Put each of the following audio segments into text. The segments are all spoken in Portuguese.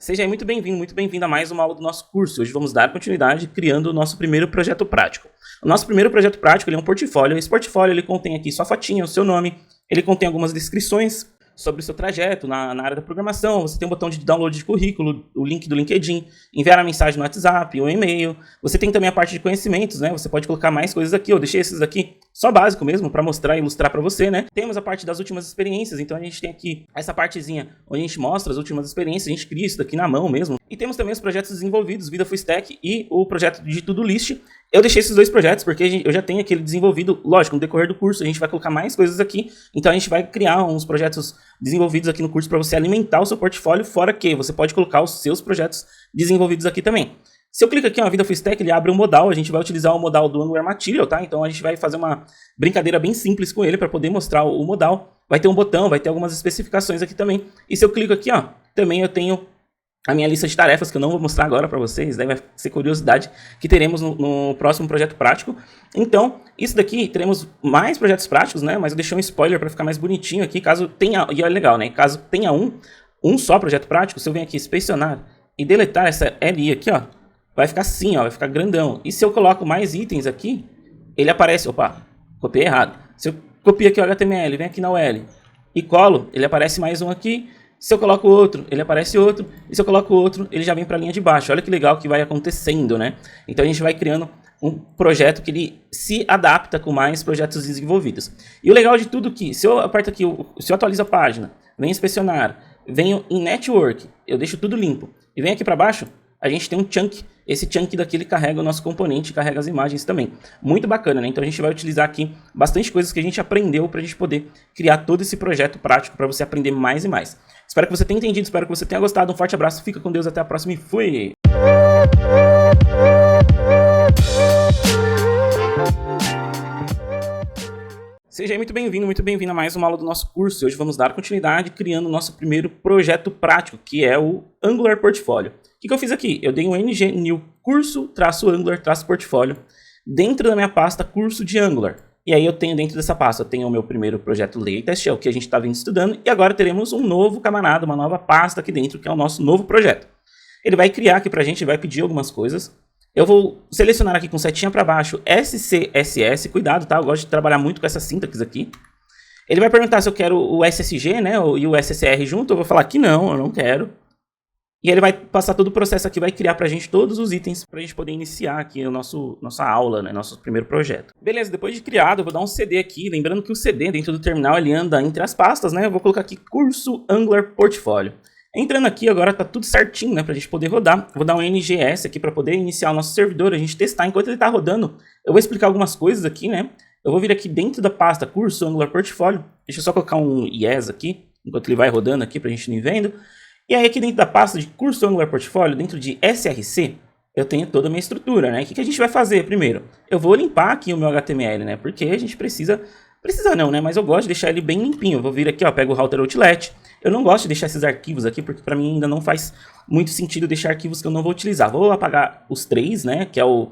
Seja muito bem-vindo a mais uma aula do nosso curso. Hoje vamos dar continuidade criando o nosso primeiro projeto prático. O nosso primeiro projeto prático ele é um portfólio. Esse portfólio ele contém aqui sua fotinha, o seu nome, ele contém algumas descrições sobre o seu trajeto na área da programação. Você tem um botão de download de currículo, o link do LinkedIn, enviar a mensagem no WhatsApp ou e-mail. Você tem também a parte de conhecimentos, né? Você pode colocar mais coisas aqui. Eu deixei esses aqui só básico mesmo para mostrar e ilustrar para você, né? Temos a parte das últimas experiências, então a gente tem aqui essa partezinha onde a gente mostra as últimas experiências, a gente cria isso daqui na mão mesmo. E temos também os projetos desenvolvidos, Vida Full Stack e o projeto de To-Do List. Eu deixei esses dois projetos porque eu já tenho aquele desenvolvido, lógico, no decorrer do curso a gente vai colocar mais coisas aqui, então a gente vai criar uns projetos desenvolvidos aqui no curso para você alimentar o seu portfólio, fora que você pode colocar os seus projetos desenvolvidos aqui também. Se eu clico aqui, ó, Vida Full Stack, ele abre um modal, a gente vai utilizar o modal do Angular Material, tá? Então a gente vai fazer uma brincadeira bem simples com ele para poder mostrar o modal. Vai ter um botão, vai ter algumas especificações aqui também. E se eu clico aqui, ó, também eu tenho a minha lista de tarefas, que eu não vou mostrar agora para vocês, daí vai ser curiosidade, que teremos no próximo projeto prático. Então, isso daqui, teremos mais projetos práticos, né? Mas eu deixei um spoiler para ficar mais bonitinho aqui, caso tenha, e olha legal, né? Caso tenha um só projeto prático, se eu venho aqui inspecionar e deletar essa LI aqui, ó, vai ficar assim, ó, vai ficar grandão. E se eu coloco mais itens aqui, ele aparece, opa, copiei errado. Se eu copio aqui o HTML, venho aqui na UL e colo, ele aparece mais um aqui. Se eu coloco outro, ele aparece outro. E se eu coloco outro, ele já vem para a linha de baixo. Olha que legal que vai acontecendo, né? Então a gente vai criando um projeto que ele se adapta com mais projetos desenvolvidos. E o legal de tudo é que, se eu aperto aqui, se eu atualizo a página, venho inspecionar, venho em Network, eu deixo tudo limpo, e venho aqui para baixo, a gente tem um chunk. Esse chunk daqui ele carrega o nosso componente, carrega as imagens também. Muito bacana, né? Então a gente vai utilizar aqui bastante coisas que a gente aprendeu para a gente poder criar todo esse projeto prático para você aprender mais e mais. Espero que você tenha entendido, espero que você tenha gostado. Um forte abraço, fica com Deus, até a próxima e fui! Seja muito bem-vindo a mais uma aula do nosso curso. Hoje vamos dar continuidade criando o nosso primeiro projeto prático, que é o Angular Portfólio. O que eu fiz aqui? Eu dei um ng new curso-angular-portfólio dentro da minha pasta curso de Angular. E aí eu tenho dentro dessa pasta, eu tenho o meu primeiro projeto latest, é o que a gente está vindo estudando, e agora teremos um novo camarada, uma nova pasta aqui dentro, que é o nosso novo projeto. Ele vai criar aqui pra gente, vai pedir algumas coisas. Eu vou selecionar aqui com setinha para baixo SCSS, cuidado, tá? Eu gosto de trabalhar muito com essa sintaxe aqui. Ele vai perguntar se eu quero o SSG, né, e o SSR junto, eu vou falar que não, eu não quero. E ele vai passar todo o processo aqui, vai criar pra gente todos os itens pra gente poder iniciar aqui nossa aula, né, nosso primeiro projeto. Beleza, depois de criado, eu vou dar um CD aqui, lembrando que o CD dentro do terminal ele anda entre as pastas, né, eu vou colocar aqui curso Angular Portfólio. Entrando aqui agora tá tudo certinho, né, pra gente poder rodar. Vou dar um NGS aqui pra poder iniciar o nosso servidor, a gente testar. Enquanto ele tá rodando, eu vou explicar algumas coisas aqui, né. Eu vou vir aqui dentro da pasta curso Angular Portfólio, deixa eu só colocar um yes aqui, enquanto ele vai rodando aqui pra gente ir vendo. E aí aqui dentro da pasta de curso Angular Portfólio, dentro de SRC, eu tenho toda a minha estrutura, né? O que a gente vai fazer primeiro? Eu vou limpar aqui o meu HTML, né? Porque a gente precisa não, né? Mas eu gosto de deixar ele bem limpinho. Eu vou vir aqui, ó, pego o router outlet. Eu não gosto de deixar esses arquivos aqui, porque para mim ainda não faz muito sentido deixar arquivos que eu não vou utilizar. Vou apagar os três, né? Que é o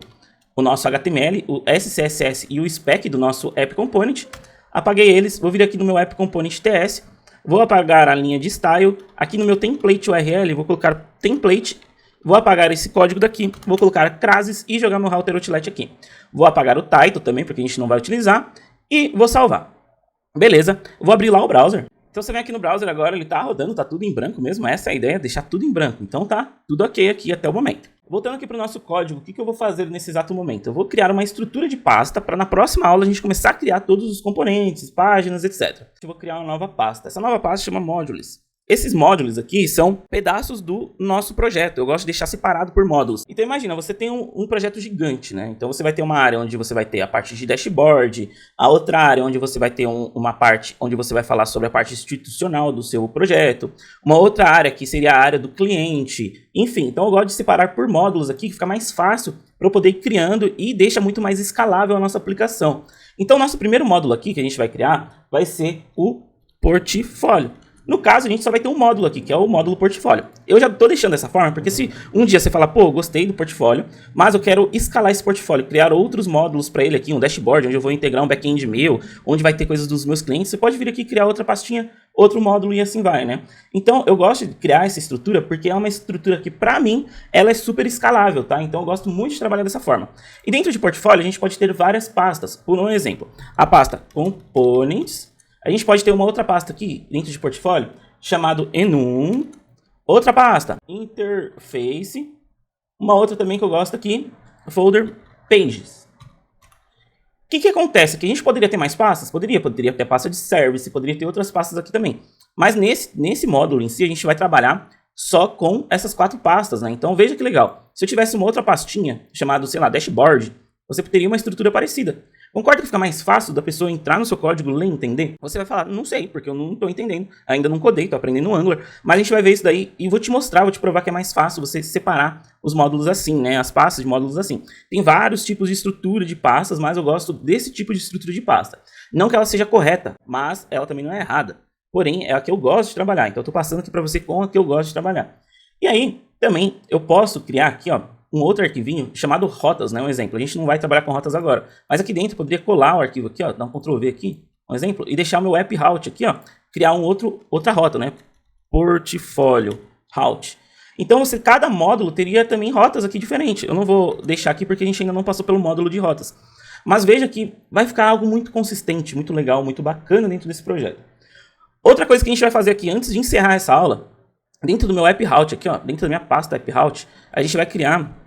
nosso HTML, o SCSS e o spec do nosso App Component. Apaguei eles, vou vir aqui no meu App Component TS. Vou apagar a linha de style, aqui no meu template URL, vou colocar template, vou apagar esse código daqui, vou colocar crases e jogar meu router outlet aqui. Vou apagar o title também, porque a gente não vai utilizar, e vou salvar. Beleza, vou abrir lá o browser. Então você vem aqui no browser agora, ele tá rodando, tá tudo em branco mesmo, essa é a ideia, deixar tudo em branco. Então tá tudo ok aqui até o momento. Voltando aqui para o nosso código, o que eu vou fazer nesse exato momento? Eu vou criar uma estrutura de pasta para na próxima aula a gente começar a criar todos os componentes, páginas, etc. Eu vou criar uma nova pasta. Essa nova pasta chama Modules. Esses módulos aqui são pedaços do nosso projeto. Eu gosto de deixar separado por módulos. Então imagina, você tem um projeto gigante, né? Então você vai ter uma área onde você vai ter a parte de dashboard, a outra área onde você vai ter uma parte onde você vai falar sobre a parte institucional do seu projeto, uma outra área que seria a área do cliente, enfim. Então eu gosto de separar por módulos aqui, que fica mais fácil para eu poder ir criando e deixa muito mais escalável a nossa aplicação. Então o nosso primeiro módulo aqui que a gente vai criar vai ser o portfólio. No caso, a gente só vai ter um módulo aqui, que é o módulo portfólio. Eu já estou deixando dessa forma, porque se um dia você falar, pô, gostei do portfólio, mas eu quero escalar esse portfólio, criar outros módulos para ele aqui, um dashboard, onde eu vou integrar um back-end meu, onde vai ter coisas dos meus clientes, você pode vir aqui e criar outra pastinha outro módulo e assim vai, né? Então, eu gosto de criar essa estrutura porque é uma estrutura que, para mim, ela é super escalável, tá? Então, eu gosto muito de trabalhar dessa forma. E dentro de portfólio, a gente pode ter várias pastas. Por um exemplo, a pasta Components. A gente pode ter uma outra pasta aqui, dentro de portfólio, chamado Enum. Outra pasta, Interface. Uma outra também que eu gosto aqui, Folder Pages. O que acontece? Que a gente poderia ter mais pastas? Poderia ter pasta de service, poderia ter outras pastas aqui também. Mas nesse módulo em si, a gente vai trabalhar só com essas 4 pastas, né? Então veja que legal. Se eu tivesse uma outra pastinha, chamada, sei lá, Dashboard, você teria uma estrutura parecida. Concorda que fica mais fácil da pessoa entrar no seu código, ler e entender? Você vai falar, não sei, porque eu não estou entendendo. Ainda não codei, estou aprendendo no Angular. Mas a gente vai ver isso daí e vou te mostrar, vou te provar que é mais fácil você separar os módulos assim, né? As pastas de módulos assim. Tem vários tipos de estrutura de pastas, mas eu gosto desse tipo de estrutura de pasta. Não que ela seja correta, mas ela também não é errada. Porém, é a que eu gosto de trabalhar. Então eu estou passando aqui para você com a que eu gosto de trabalhar. E aí, também, eu posso criar aqui, ó, um outro arquivinho chamado rotas, né? Um exemplo. A gente não vai trabalhar com rotas agora. Mas aqui dentro eu poderia colar o arquivo aqui, ó, dar um Ctrl V aqui, um exemplo, e deixar o meu app route aqui, ó, criar outra rota, né? Portfólio route. Então, cada módulo teria também rotas aqui diferentes. Eu não vou deixar aqui porque a gente ainda não passou pelo módulo de rotas. Mas veja que vai ficar algo muito consistente, muito legal, muito bacana dentro desse projeto. Outra coisa que a gente vai fazer aqui antes de encerrar essa aula, dentro do meu app route aqui, ó, dentro da minha pasta app route, a gente vai criar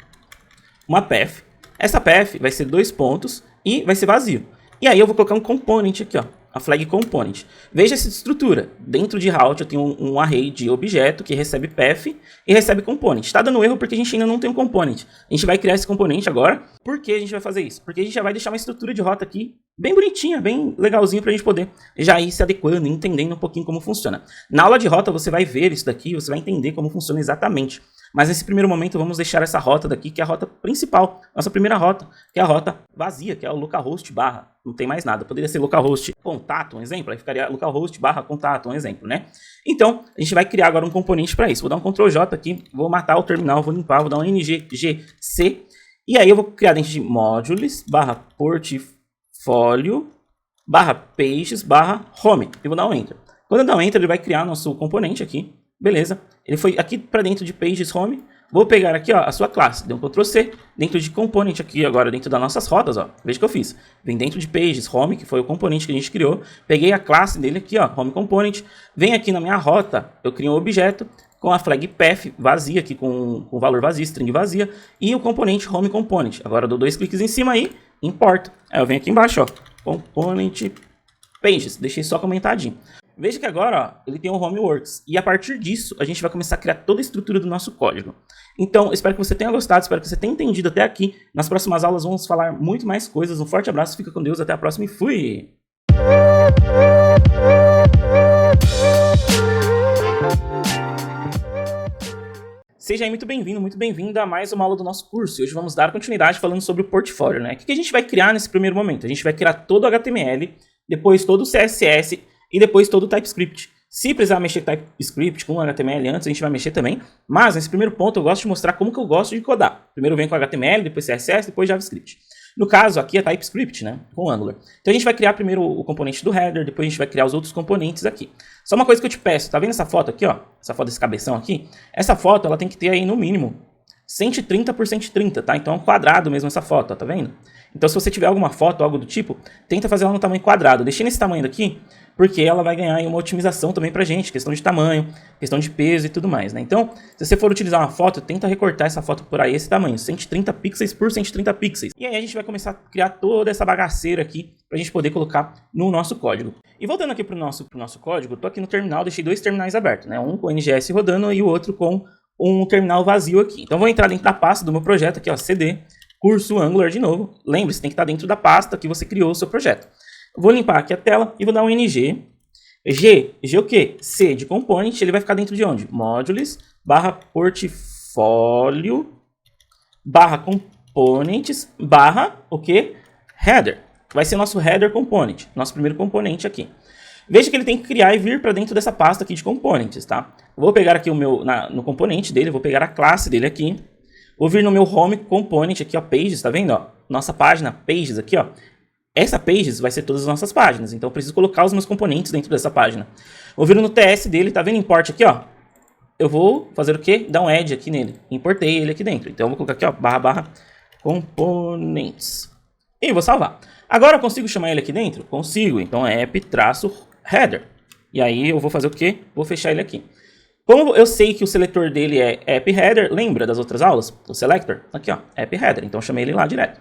uma path. Essa path vai ser 2 pontos e vai ser vazio. E aí eu vou colocar um component aqui, ó, a flag component. Veja essa estrutura. Dentro de route eu tenho um array de objeto que recebe path e recebe component. Está dando erro porque a gente ainda não tem um component. A gente vai criar esse component agora. Por que a gente vai fazer isso? Porque a gente já vai deixar uma estrutura de rota aqui bem bonitinha, bem legalzinha para a gente poder já ir se adequando e entendendo um pouquinho como funciona. Na aula de rota você vai ver isso daqui, você vai entender como funciona exatamente. Mas nesse primeiro momento vamos deixar essa rota daqui, que é a rota principal, nossa primeira rota, que é a rota vazia, que é o localhost barra, não tem mais nada. Poderia ser localhost contato, um exemplo, aí ficaria localhost barra contato, um exemplo, né? Então, a gente vai criar agora um componente para isso. Vou dar um Ctrl J aqui, vou matar o terminal, vou limpar, vou dar um NGGC, e aí eu vou criar dentro de modules barra portfólio barra pages barra home, e vou dar um Enter. Quando eu dar um Enter, ele vai criar nosso componente aqui. Beleza, ele foi aqui para dentro de Pages Home. Vou pegar aqui, ó, a sua classe, deu um Ctrl C, dentro de Component aqui agora, dentro das nossas rotas, ó. Veja o que eu fiz. Vem dentro de Pages Home, que foi o componente que a gente criou. Peguei a classe dele aqui, ó, Home Component. Vem aqui na minha rota, eu crio um objeto com a flag path vazia aqui, com valor vazio, string vazia, e o componente Home Component. Agora eu dou 2 cliques em cima aí, importo. Aí eu venho aqui embaixo, ó, Component Pages, deixei só comentadinho. Veja que agora, ó, ele tem um Homeworks. E a partir disso, a gente vai começar a criar toda a estrutura do nosso código. Então, espero que você tenha gostado, espero que você tenha entendido até aqui. Nas próximas aulas vamos falar muito mais coisas. Um forte abraço, fica com Deus, até a próxima e fui! Seja aí muito bem-vindo, muito bem-vinda a mais uma aula do nosso curso. E hoje vamos dar continuidade falando sobre o portfólio, né? O que a gente vai criar nesse primeiro momento? A gente vai criar todo o HTML, depois todo o CSS, e depois todo o TypeScript. Se precisar mexer com TypeScript, com HTML antes, a gente vai mexer também. Mas nesse primeiro ponto eu gosto de mostrar como que eu gosto de codar. Primeiro vem com HTML, depois CSS, depois JavaScript. No caso aqui é TypeScript, né? Com Angular. Então a gente vai criar primeiro o componente do header, depois a gente vai criar os outros componentes aqui. Só uma coisa que eu te peço, tá vendo essa foto aqui, ó? Essa foto desse cabeção aqui? Essa foto ela tem que ter aí no mínimo 130 por 130, tá? Então é um quadrado mesmo essa foto, ó, tá vendo? Então se você tiver alguma foto, algo do tipo, tenta fazer ela no tamanho quadrado. Deixei nesse tamanho daqui, porque ela vai ganhar aí uma otimização também pra gente, questão de tamanho, questão de peso e tudo mais, né? Então, se você for utilizar uma foto, tenta recortar essa foto por aí, esse tamanho, 130 pixels por 130 pixels. E aí a gente vai começar a criar toda essa bagaceira aqui pra gente poder colocar no nosso código. E voltando aqui pro nosso código, eu tô aqui no terminal, deixei 2 terminais abertos, né? Um com o NGS rodando e o outro com um terminal vazio aqui. Então, vou entrar dentro da pasta do meu projeto aqui, ó, CD, curso Angular de novo. Lembre-se, tem que estar dentro da pasta que você criou o seu projeto. Vou limpar aqui a tela e vou dar um ng. G o quê? C de component, ele vai ficar dentro de onde? Modules, barra portfólio, barra components, barra o quê? Header. Vai ser nosso header component, nosso primeiro componente aqui. Veja que ele tem que criar e vir para dentro dessa pasta aqui de components, tá? Vou pegar aqui o meu, no componente dele, vou pegar a classe dele aqui. Vou vir no meu home component aqui, ó, pages, tá vendo, ó? Nossa página, pages aqui, ó. essa pages vai ser todas as nossas páginas, então eu preciso colocar os meus componentes dentro dessa página. Vou vir no TS dele, tá vendo import aqui, ó? Eu vou fazer o quê? Dar um add aqui nele. Importei ele aqui dentro. Então eu vou colocar aqui, ó, // components. E vou salvar. Agora eu consigo chamar ele aqui dentro? Consigo. Então é app-header. E aí eu vou fazer o quê? Vou fechar ele aqui. Como eu sei que o seletor dele é app-header, lembra das outras aulas? O selector? Aqui, ó, app-header. Então eu chamei ele lá direto.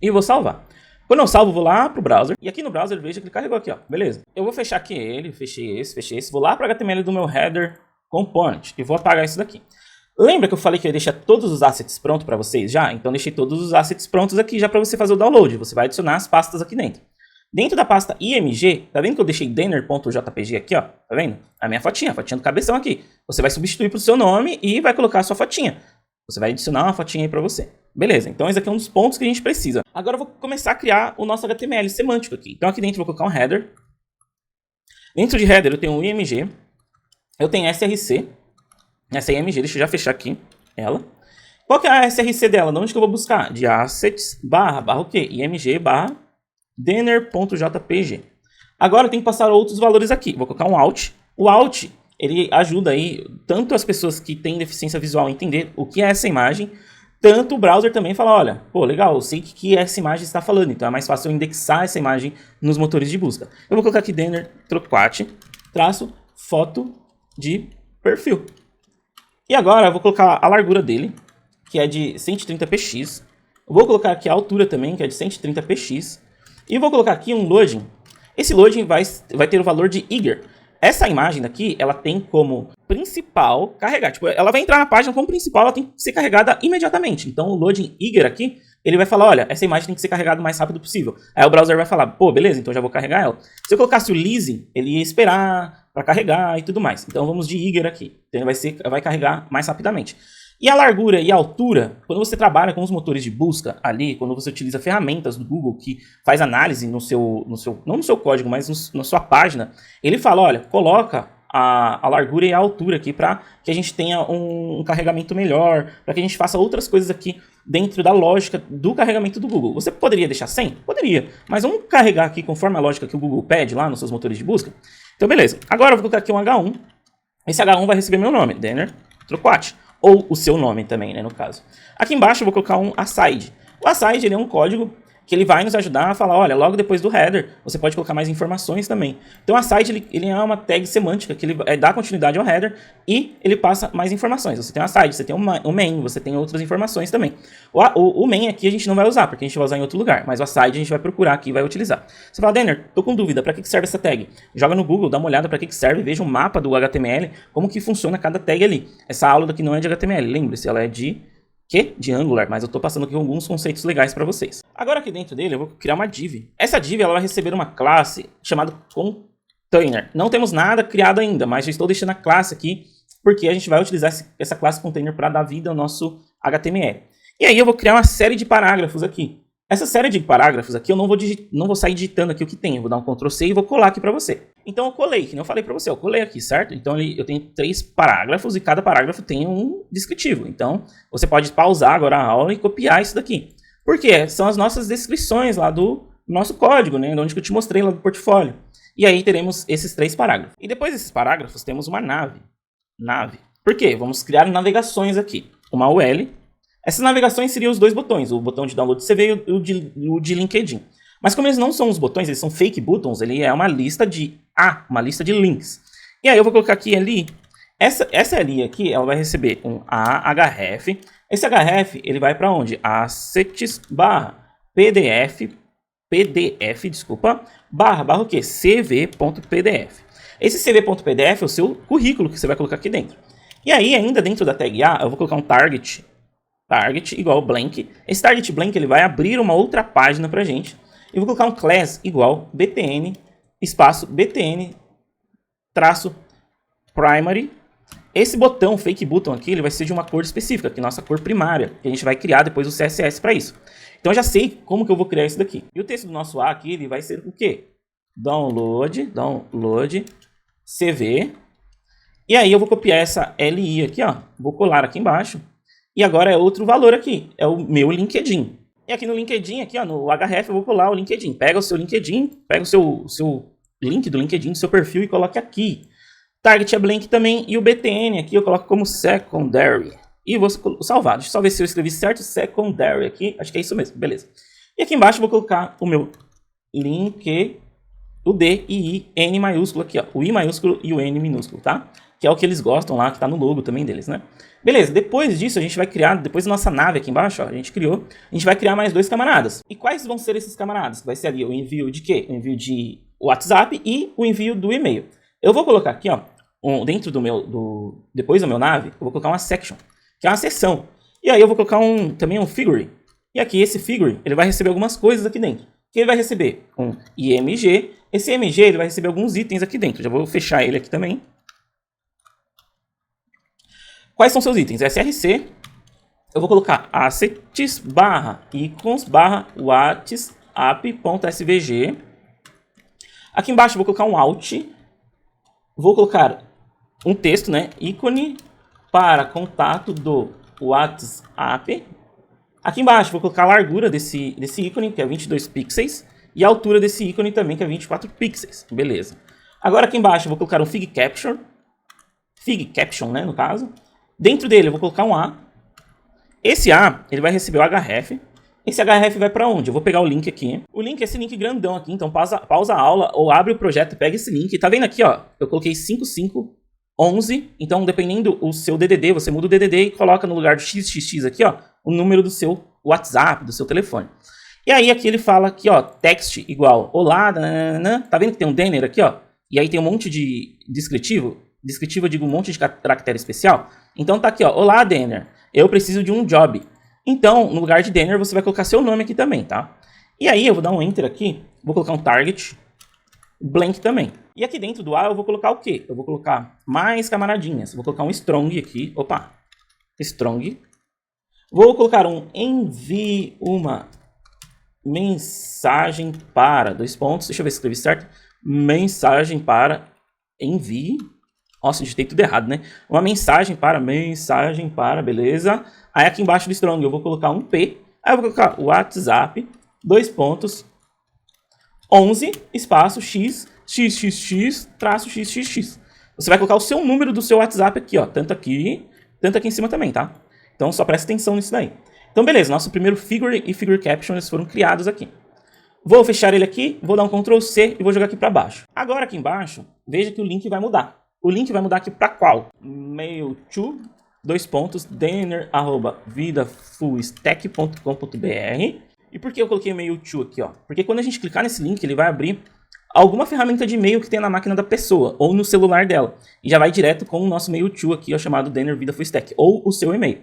E vou salvar. Quando eu salvo, vou lá pro browser. E aqui no browser, veja que ele carregou aqui, ó. Beleza. Eu vou fechar aqui ele, fechei esse. Vou lá pro HTML do meu header component e vou apagar isso daqui. Lembra que eu falei que eu ia deixar todos os assets prontos para vocês já? Então deixei todos os assets prontos aqui já para você fazer o download. Você vai adicionar as pastas aqui dentro. Dentro da pasta img, tá vendo que eu deixei denner.jpg aqui, ó? Tá vendo? A minha fotinha, a fotinha do cabeção aqui. Você vai substituir pro seu nome e vai colocar a sua fotinha. Você vai adicionar uma fotinha aí para você. Beleza, então esse aqui é um dos pontos que a gente precisa. Agora eu vou começar a criar o nosso HTML semântico aqui. Então aqui dentro eu vou colocar um header. Dentro de header eu tenho um img. Eu tenho src. Essa img, deixa eu já fechar aqui ela. Qual que é a src dela? De onde que eu vou buscar? De assets barra o quê? img barra denner.jpg. Agora eu tenho que passar outros valores aqui. Vou colocar um alt. O alt, ele ajuda aí tanto as pessoas que têm deficiência visual a entender o que é essa imagem, tanto o browser também fala, olha, pô, legal, eu sei o que essa imagem está falando, então é mais fácil eu indexar essa imagem nos motores de busca. Eu vou colocar aqui denner traço foto de perfil. E agora eu vou colocar a largura dele, que é de 130px. Eu vou colocar aqui a altura também, que é de 130px. E vou colocar aqui um loading. Esse loading vai ter o valor de eager. Essa imagem daqui, ela tem como principal carregar. Tipo, ela vai entrar na página como principal, ela tem que ser carregada imediatamente. Então o loading eager aqui, ele vai falar, olha, essa imagem tem que ser carregada o mais rápido possível. Aí o browser vai falar, pô, beleza, então já vou carregar ela. Se eu colocasse o leasing, ele ia esperar para carregar e tudo mais. Então vamos de eager aqui. Então ele vai carregar mais rapidamente. E a largura e a altura, quando você trabalha com os motores de busca ali, quando você utiliza ferramentas do Google que faz análise não no seu código, mas na sua página, ele fala, olha, coloca a largura e a altura aqui para que a gente tenha um carregamento melhor, para que a gente faça outras coisas aqui dentro da lógica do carregamento do Google. Você poderia deixar 100? Poderia, mas vamos carregar aqui conforme a lógica que o Google pede lá nos seus motores de busca. Então beleza, agora eu vou colocar aqui um H1, esse H1 vai receber meu nome, Denner Troquat. Ou o seu nome também, né, no caso. Aqui embaixo eu vou colocar um aside. O aside, ele é um código que ele vai nos ajudar a falar, olha, logo depois do header, você pode colocar mais informações também. Então, o aside, ele é uma tag semântica, que ele dá continuidade ao header e ele passa mais informações. Você tem um aside, você tem um main, você tem outras informações também. O main aqui a gente não vai usar, porque a gente vai usar em outro lugar, mas o aside a gente vai procurar aqui e vai utilizar. Você fala, Denner, tô com dúvida, para que serve essa tag? Joga no Google, dá uma olhada para que serve, veja um mapa do HTML, como que funciona cada tag ali. Essa aula daqui não é de HTML, lembre-se, ela é de Angular, mas eu estou passando aqui alguns conceitos legais para vocês. Agora aqui dentro dele eu vou criar uma div. Essa div ela vai receber uma classe chamada container. Não temos nada criado ainda, mas já estou deixando a classe aqui porque a gente vai utilizar essa classe container para dar vida ao nosso HTML. E aí eu vou criar uma série de parágrafos aqui. Essa série de parágrafos aqui eu não vou sair digitando aqui o que tem. Eu vou dar um Ctrl C e vou colar aqui para você. Então eu colei, que nem eu falei para você, eu colei aqui, certo? Então eu tenho 3 parágrafos e cada parágrafo tem um descritivo. Então você pode pausar agora a aula e copiar isso daqui. Por quê? São as nossas descrições lá do nosso código, né? De onde que eu te mostrei lá do portfólio. E aí teremos esses 3 parágrafos. E depois desses parágrafos temos uma nave. Por quê? Vamos criar navegações aqui. Uma UL. Essas navegações seriam os 2 botões, o botão de download de CV e o de LinkedIn. Mas como eles não são os botões, eles são fake buttons, ele é uma lista de links. E aí eu vou colocar aqui ali, essa ali aqui, ela vai receber um href. Esse href, ele vai para onde? Assets pdf, barra o quê? cv.pdf. Esse cv.pdf é o seu currículo que você vai colocar aqui dentro. E aí, ainda dentro da tag A, eu vou colocar um target igual blank. Esse target blank ele vai abrir uma outra página pra gente. E vou colocar um class igual btn, espaço btn, traço primary. Esse botão, fake button aqui, ele vai ser de uma cor específica, que é a nossa cor primária, que a gente vai criar depois o CSS para isso. Então eu já sei como que eu vou criar isso daqui. E o texto do nosso A aqui, ele vai ser o quê? Download, CV. E aí eu vou copiar essa LI aqui, ó. Vou colar aqui embaixo. E agora é outro valor aqui, é o meu LinkedIn. E aqui no LinkedIn, aqui ó, no href, eu vou colar o LinkedIn. Pega o seu LinkedIn, pega o seu link do LinkedIn, do seu perfil e coloque aqui. Target é blank também, e o BTN aqui eu coloco como secondary. E vou salvar. Deixa eu só ver se eu escrevi certo, secondary aqui, acho que é isso mesmo, beleza. E aqui embaixo eu vou colocar o meu link, o D e I, N maiúsculo aqui, ó. O I maiúsculo e o N minúsculo, tá? Que é o que eles gostam lá, que tá no logo também deles, né? Beleza, depois disso a gente vai criar, depois da nossa nave aqui embaixo, ó, a gente criou, a gente vai criar mais 2 camaradas. E quais vão ser esses camaradas? Vai ser ali o envio de quê? O envio de WhatsApp e o envio do e-mail. Eu vou colocar aqui, ó, dentro do meu, depois do meu nave, eu vou colocar uma section, que é uma seção. E aí eu vou colocar também um figure. E aqui esse figure, ele vai receber algumas coisas aqui dentro. Que ele vai receber um IMG. Esse IMG ele vai receber alguns itens aqui dentro. Já vou fechar ele aqui também. Quais são seus itens? SRC. Eu vou colocar assets barra icons barra whatsapp.svg. Aqui embaixo eu vou colocar um alt. Vou colocar um texto, né? Ícone para contato do WhatsApp. Aqui embaixo vou colocar a largura desse ícone, que é 22 pixels. E a altura desse ícone também, que é 24 pixels. Beleza. Agora aqui embaixo eu vou colocar um Fig Caption, né, no caso. Dentro dele eu vou colocar um A. Esse A, ele vai receber o href. Esse href vai para onde? Eu vou pegar o link aqui. O link é esse link grandão aqui, então pausa a aula ou abre o projeto e pega esse link. Tá vendo aqui, ó? Eu coloquei 5511. Então, dependendo do seu DDD, você muda o DDD e coloca no lugar do XXX aqui, ó, o número do seu WhatsApp, do seu telefone. E aí aqui ele fala aqui, ó, text igual olá, nanana. Tá vendo que tem um Denner aqui, ó? E aí tem um monte de descritivo. Descritivo eu digo um monte de caractere especial. Então tá aqui, ó, olá Denner, eu preciso de um job. Então, no lugar de Denner, você vai colocar seu nome aqui também, tá? E aí eu vou dar um enter aqui, vou colocar um target, blank também. E aqui dentro do A eu vou colocar o quê? Eu vou colocar mais camaradinhas. Vou colocar um strong aqui, opa, strong. Vou colocar um envie uma mensagem para, 2 pontos, deixa eu ver se escrevi certo. Mensagem para, envie. Nossa, digitei tudo errado, né? Uma mensagem para, beleza. Aí aqui embaixo do strong eu vou colocar um P. Aí eu vou colocar WhatsApp, 2 pontos, 11, espaço, x, xxx, traço, xxx. Você vai colocar o seu número do seu WhatsApp aqui, ó. Tanto aqui em cima também, tá? Então só presta atenção nisso daí. Então beleza, nosso primeiro figure e figure caption eles foram criados aqui. Vou fechar ele aqui, vou dar um Ctrl C e vou jogar aqui para baixo. Agora aqui embaixo, veja que o link vai mudar. O link vai mudar aqui para qual? Mail to, 2 pontos, denner@vidafullstack.com.br. E por que eu coloquei mail to aqui, ó? Porque quando a gente clicar nesse link, ele vai abrir alguma ferramenta de e-mail que tem na máquina da pessoa, ou no celular dela. E já vai direto com o nosso mail to aqui, ó, chamado Denner Vida Full Stack, ou o seu e-mail.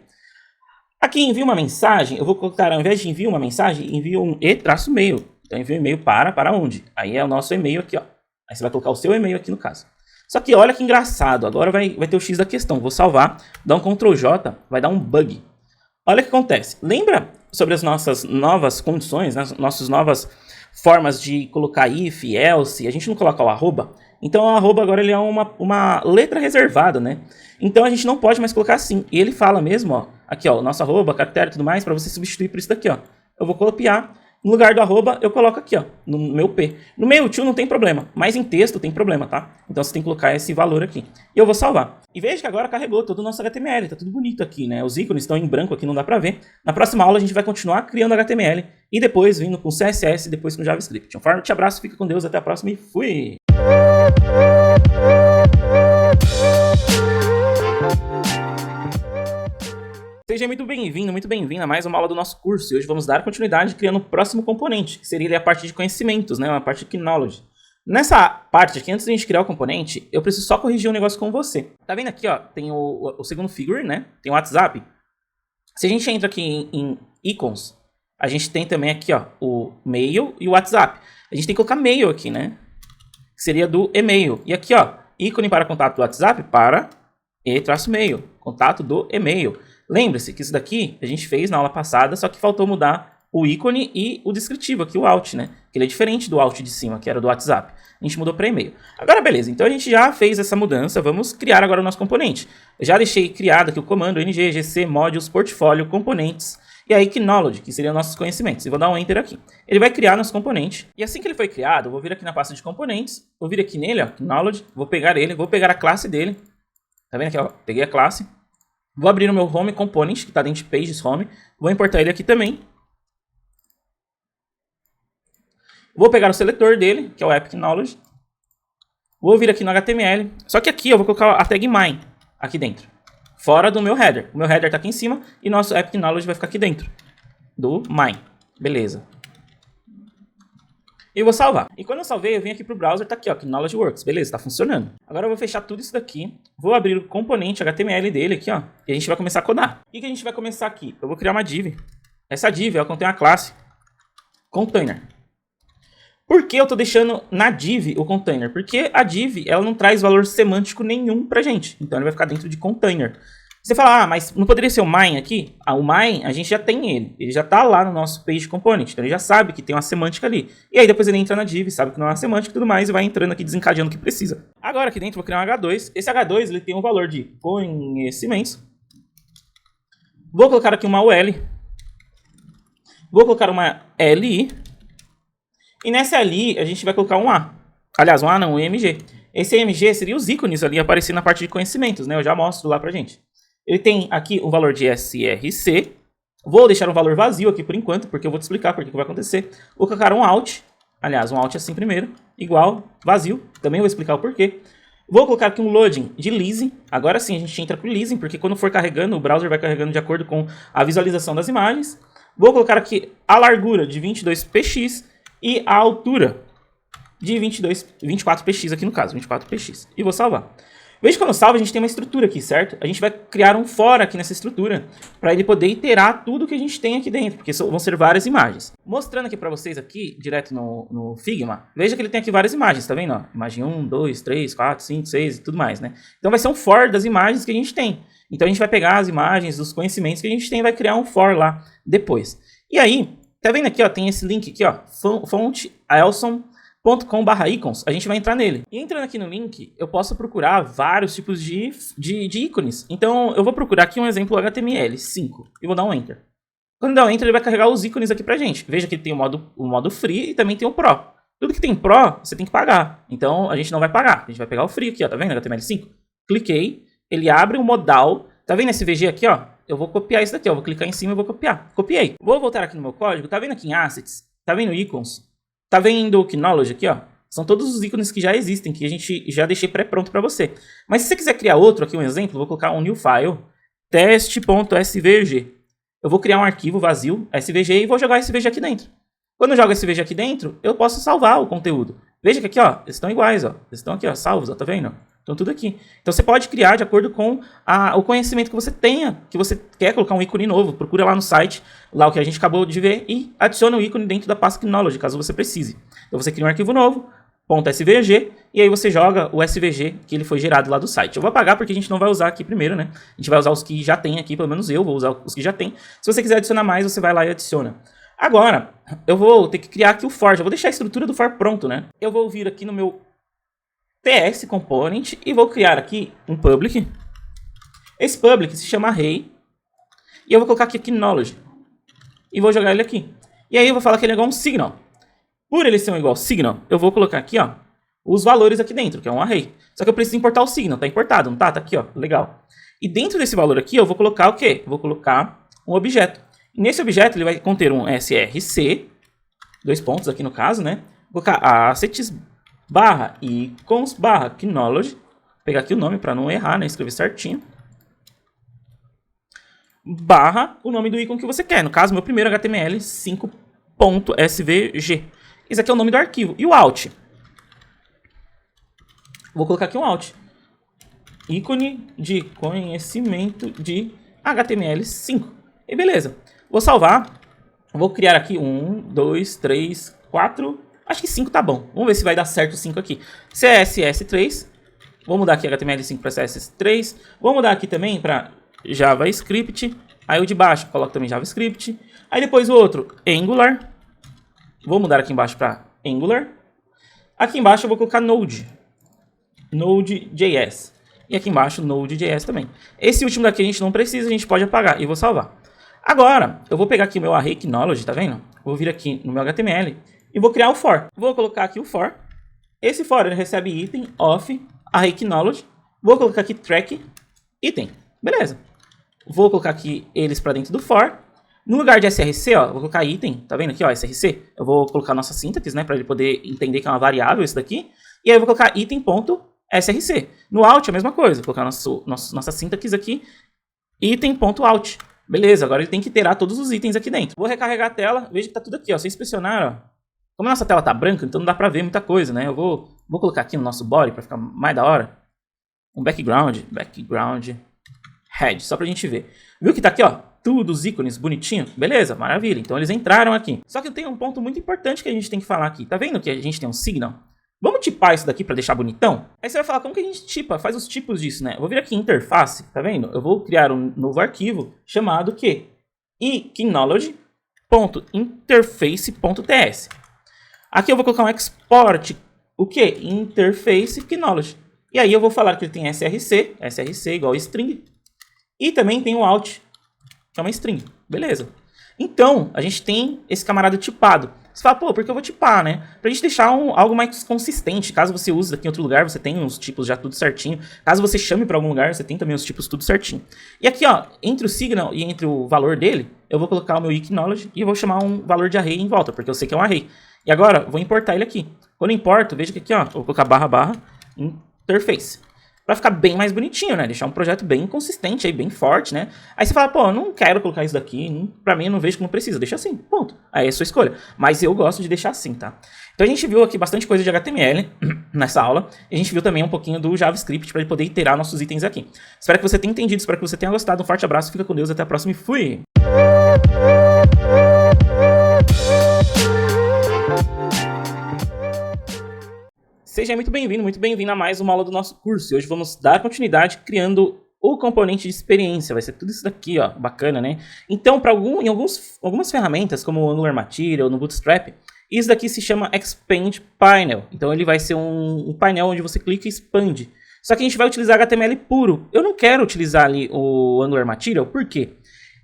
Aqui envia uma mensagem, eu vou colocar, ao invés de envia uma mensagem, envia um e-mail. Então envia um e-mail para onde? Aí é o nosso e-mail aqui, ó. Aí você vai colocar o seu e-mail aqui no caso. Só que olha que engraçado, agora vai ter o X da questão. Vou salvar, dar um Ctrl J, vai dar um bug. Olha o que acontece. Lembra sobre as nossas novas condições, né? Nossas novas formas de colocar if, else, a gente não coloca o arroba? Então o arroba agora ele é uma letra reservada, né? Então a gente não pode mais colocar assim. E ele fala mesmo, ó, aqui ó, o nosso arroba, caractere e tudo mais, para você substituir por isso daqui, ó. Eu vou copiar. No lugar do arroba, eu coloco aqui, ó, no meu P. No meu to não tem problema, mas em texto tem problema, tá? Então você tem que colocar esse valor aqui. E eu vou salvar. E veja que agora carregou todo o nosso HTML, tá tudo bonito aqui, né? Os ícones estão em branco aqui, não dá pra ver. Na próxima aula a gente vai continuar criando HTML e depois vindo com CSS e depois com JavaScript. Um forte abraço, fica com Deus, até a próxima e fui! Seja muito bem-vindo, muito bem-vinda a mais uma aula do nosso curso. E hoje vamos dar continuidade criando o próximo componente, que seria a parte de conhecimentos, né? Uma parte de knowledge. Nessa parte aqui, antes de a gente criar o componente, eu preciso só corrigir um negócio com você. Tá vendo aqui, ó? Tem o segundo figure, né? Tem o WhatsApp. Se a gente entra aqui em icons, a gente tem também aqui, ó, o mail e o WhatsApp. A gente tem que colocar mail aqui, né? Que seria do e-mail. E aqui, ó, ícone para contato do WhatsApp para e-mail. Contato do e-mail. Lembre-se que isso daqui a gente fez na aula passada, só que faltou mudar o ícone e o descritivo aqui, o alt, né? Que ele é diferente do alt de cima, que era do WhatsApp. A gente mudou para e-mail. Agora, beleza. Então, a gente já fez essa mudança. Vamos criar agora o nosso componente. Eu já deixei criado aqui o comando ng, gc, modules, portfólio, componentes. E aí Knowledge, que seriam nossos conhecimentos. E vou dar um Enter aqui. Ele vai criar nosso componente. E assim que ele foi criado, eu vou vir aqui na pasta de componentes. Vou vir aqui nele, ó, Knowledge. Vou pegar ele, vou pegar a classe dele. Tá vendo aqui, ó? Peguei a classe. Vou abrir o meu Home Component, que está dentro de Pages Home. Vou importar ele aqui também. Vou pegar o seletor dele, que é o Epic Knowledge. Vou vir aqui no HTML. Só que aqui eu vou colocar a tag mine aqui dentro. Fora do meu header. O meu header está aqui em cima e nosso Epic Knowledge vai ficar aqui dentro do mine. Beleza. E vou salvar. E quando eu salvei, eu venho aqui para o browser, tá aqui, ó, Knowledge Works. Beleza, está funcionando. Agora eu vou fechar tudo isso daqui. Vou abrir o componente HTML dele aqui, ó. E a gente vai começar a codar. O que a gente vai começar aqui? Eu vou criar uma div. Essa div, ela contém a classe container. Por que eu estou deixando na div o container? Porque a div, ela não traz valor semântico nenhum pra gente. Então ele vai ficar dentro de container. Você fala, ah, mas não poderia ser o mine aqui? Ah, o mine, a gente já tem ele. Ele já está lá no nosso page component. Então ele já sabe que tem uma semântica ali. E aí depois ele entra na div, sabe que não é uma semântica e tudo mais, e vai entrando aqui desencadeando o que precisa. Agora aqui dentro eu vou criar um H2. Esse H2 ele tem um valor de conhecimentos. Vou colocar aqui uma UL. Vou colocar uma LI. E nessa LI a gente vai colocar um A. Aliás, um A não, um EMG. Esse EMG seria os ícones ali aparecendo na parte de conhecimentos, né? Eu já mostro lá pra gente. Ele tem aqui um valor de src. Vou deixar um valor vazio aqui por enquanto, porque eu vou te explicar por que vai acontecer. Vou colocar um out. Aliás, um out assim primeiro. Igual, vazio. Também vou explicar o porquê. Vou colocar aqui um loading de leasing. Agora sim a gente entra pro leasing, porque quando for carregando, o browser vai carregando de acordo com a visualização das imagens. Vou colocar aqui a largura de 22px e a altura de 24px aqui no caso, 24px. E vou salvar. Veja que quando salva, a gente tem uma estrutura aqui, certo? A gente vai criar um for aqui nessa estrutura para ele poder iterar tudo que a gente tem aqui dentro, porque vão ser várias imagens. Mostrando aqui para vocês aqui, direto no Figma, veja que ele tem aqui várias imagens, tá vendo? Ó, imagem 1, 2, 3, 4, 5, 6 e tudo mais, né? Então vai ser um for das imagens que a gente tem. Então a gente vai pegar as imagens, os conhecimentos que a gente tem e vai criar um for lá depois. E aí, tá vendo aqui, ó, tem esse link aqui, ó, fontaelson.com/icons, a gente vai entrar nele. E entrando aqui no link, eu posso procurar vários tipos de ícones. Então, eu vou procurar aqui um exemplo HTML5 e vou dar um Enter. Quando der um Enter, ele vai carregar os ícones aqui pra gente. Veja que ele tem o modo Free e também tem o Pro. Tudo que tem Pro, você tem que pagar. Então, a gente não vai pagar. A gente vai pegar o Free aqui, ó, tá vendo? HTML5. Cliquei, ele abre o modal. Tá vendo esse VG aqui, ó? Eu vou copiar isso daqui, ó. Vou clicar em cima e vou copiar. Copiei. Vou voltar aqui no meu código. Tá vendo aqui em Assets? Tá vendo Icons? Tá vendo o Knowledge aqui, ó? São todos os ícones que já existem, que a gente já deixei pré-pronto para você. Mas se você quiser criar outro aqui, um exemplo, vou colocar um new file, test.svg. Eu vou criar um arquivo vazio, svg, e vou jogar svg aqui dentro. Quando eu jogo svg aqui dentro, eu posso salvar o conteúdo. Veja que aqui, ó, eles estão iguais, ó. Eles estão aqui, ó, salvos, ó, tá vendo? Estão tudo aqui. Então você pode criar de acordo com o conhecimento que você tenha, que você quer colocar um ícone novo. Procura lá no site, lá o que a gente acabou de ver, e adiciona o ícone dentro da pasta Knowledge, caso você precise. Então você cria um arquivo novo, .svg, e aí você joga o svg que ele foi gerado lá do site. Eu vou apagar porque a gente não vai usar aqui primeiro, né? A gente vai usar os que já tem aqui, pelo menos eu vou usar os que já tem. Se você quiser adicionar mais, você vai lá e adiciona. Agora, eu vou ter que criar aqui o for. Já vou deixar a estrutura do for pronto, né? Eu vou vir aqui no meu TS Component e vou criar aqui um public. Esse public se chama array. E eu vou colocar aqui knowledge. E vou jogar ele aqui. E aí eu vou falar que ele é igual a um signal. Por ele ser um igual signal, eu vou colocar aqui, ó, os valores aqui dentro, que é um array. Só que eu preciso importar o signal. Tá importado, não tá? Tá aqui, ó. Legal. E dentro desse valor aqui, eu vou colocar o quê? Vou colocar um objeto. E nesse objeto, ele vai conter um src, 2 pontos aqui no caso, né? Vou colocar assets barra icons barra knowledge. Vou pegar aqui o nome para não errar, né? Escrever certinho. Barra o nome do ícone que você quer. No caso, meu primeiro HTML 5.svg. Esse aqui é o nome do arquivo. E o out? Vou colocar aqui um out. Ícone de conhecimento de HTML5. E beleza. Vou salvar. Vou criar aqui 1, 2, 3, 4. Acho que 5 tá bom. Vamos ver se vai dar certo o 5 aqui. CSS3. Vou mudar aqui HTML5 para CSS3. Vou mudar aqui também para JavaScript. Aí o de baixo coloco também JavaScript. Aí depois o outro, Angular. Vou mudar aqui embaixo para Angular. Aqui embaixo eu vou colocar Node. Node.js. E aqui embaixo Node.js também. Esse último daqui a gente não precisa, a gente pode apagar. E vou salvar. Agora, eu vou pegar aqui o meu array_knowledge, tá vendo? Vou vir aqui no meu HTML e vou criar o for. Vou colocar aqui o for. Esse for ele recebe item of array_knowledge. Vou colocar aqui track item. Beleza. Vou colocar aqui eles para dentro do for. No lugar de src, ó, vou colocar item, tá vendo aqui, ó, src. Eu vou colocar nossa sintaxe, né, para ele poder entender que é uma variável isso daqui. E aí eu vou colocar item.src. No out a mesma coisa, vou colocar nossa sintaxe aqui, item.out. Beleza, agora ele tem que iterar todos os itens aqui dentro. Vou recarregar a tela, veja que tá tudo aqui, ó. Se vocês pressionaram, ó. Como a nossa tela tá branca, então não dá pra ver muita coisa, né? Eu vou colocar aqui no nosso body pra ficar mais da hora. Um background head, só pra gente ver. Viu que tá aqui, ó, tudo os ícones bonitinho? Beleza, maravilha. Então eles entraram aqui. Só que tem um ponto muito importante que a gente tem que falar aqui. Tá vendo que a gente tem um signal? Vamos tipar isso daqui para deixar bonitão? Aí você vai falar, como que a gente tipa? Faz os tipos disso, né? Eu vou vir aqui em interface, tá vendo? Eu vou criar um novo arquivo chamado que? iknowledge.interface.ts. Aqui eu vou colocar um export, o que? Interface knowledge. E aí eu vou falar que ele tem src igual string. E também tem o out, que é uma string. Beleza. Então, a gente tem esse camarada tipado. Você fala, pô, porque eu vou tipar, né? Pra gente deixar algo mais consistente. Caso você use daqui em outro lugar, você tem os tipos já tudo certinho. Caso você chame pra algum lugar, você tem também os tipos tudo certinho. E aqui, ó, entre o signal e entre o valor dele, eu vou colocar o meu iknowledge e vou chamar um valor de array em volta, porque eu sei que é um array. E agora, eu vou importar ele aqui. Quando eu importo, veja que aqui, ó, eu vou colocar / interface. Pra ficar bem mais bonitinho, né? Deixar um projeto bem consistente aí, bem forte, né? Aí você fala, pô, eu não quero colocar isso daqui, pra mim eu não vejo que não precisa, deixa assim, ponto. Aí é a sua escolha. Mas eu gosto de deixar assim, tá? Então a gente viu aqui bastante coisa de HTML nessa aula. E a gente viu também um pouquinho do JavaScript pra ele poder iterar nossos itens aqui. Espero que você tenha entendido, espero que você tenha gostado. Um forte abraço, fica com Deus, até a próxima e fui! Seja muito bem-vindo a mais uma aula do nosso curso. E hoje vamos dar continuidade criando o componente de experiência. Vai ser tudo isso daqui, ó, bacana, né? Então, em algumas ferramentas, como o Angular Material, no Bootstrap, isso daqui se chama Expand Panel. Então, ele vai ser um painel onde você clica e expande. Só que a gente vai utilizar HTML puro. Eu não quero utilizar ali o Angular Material, por quê?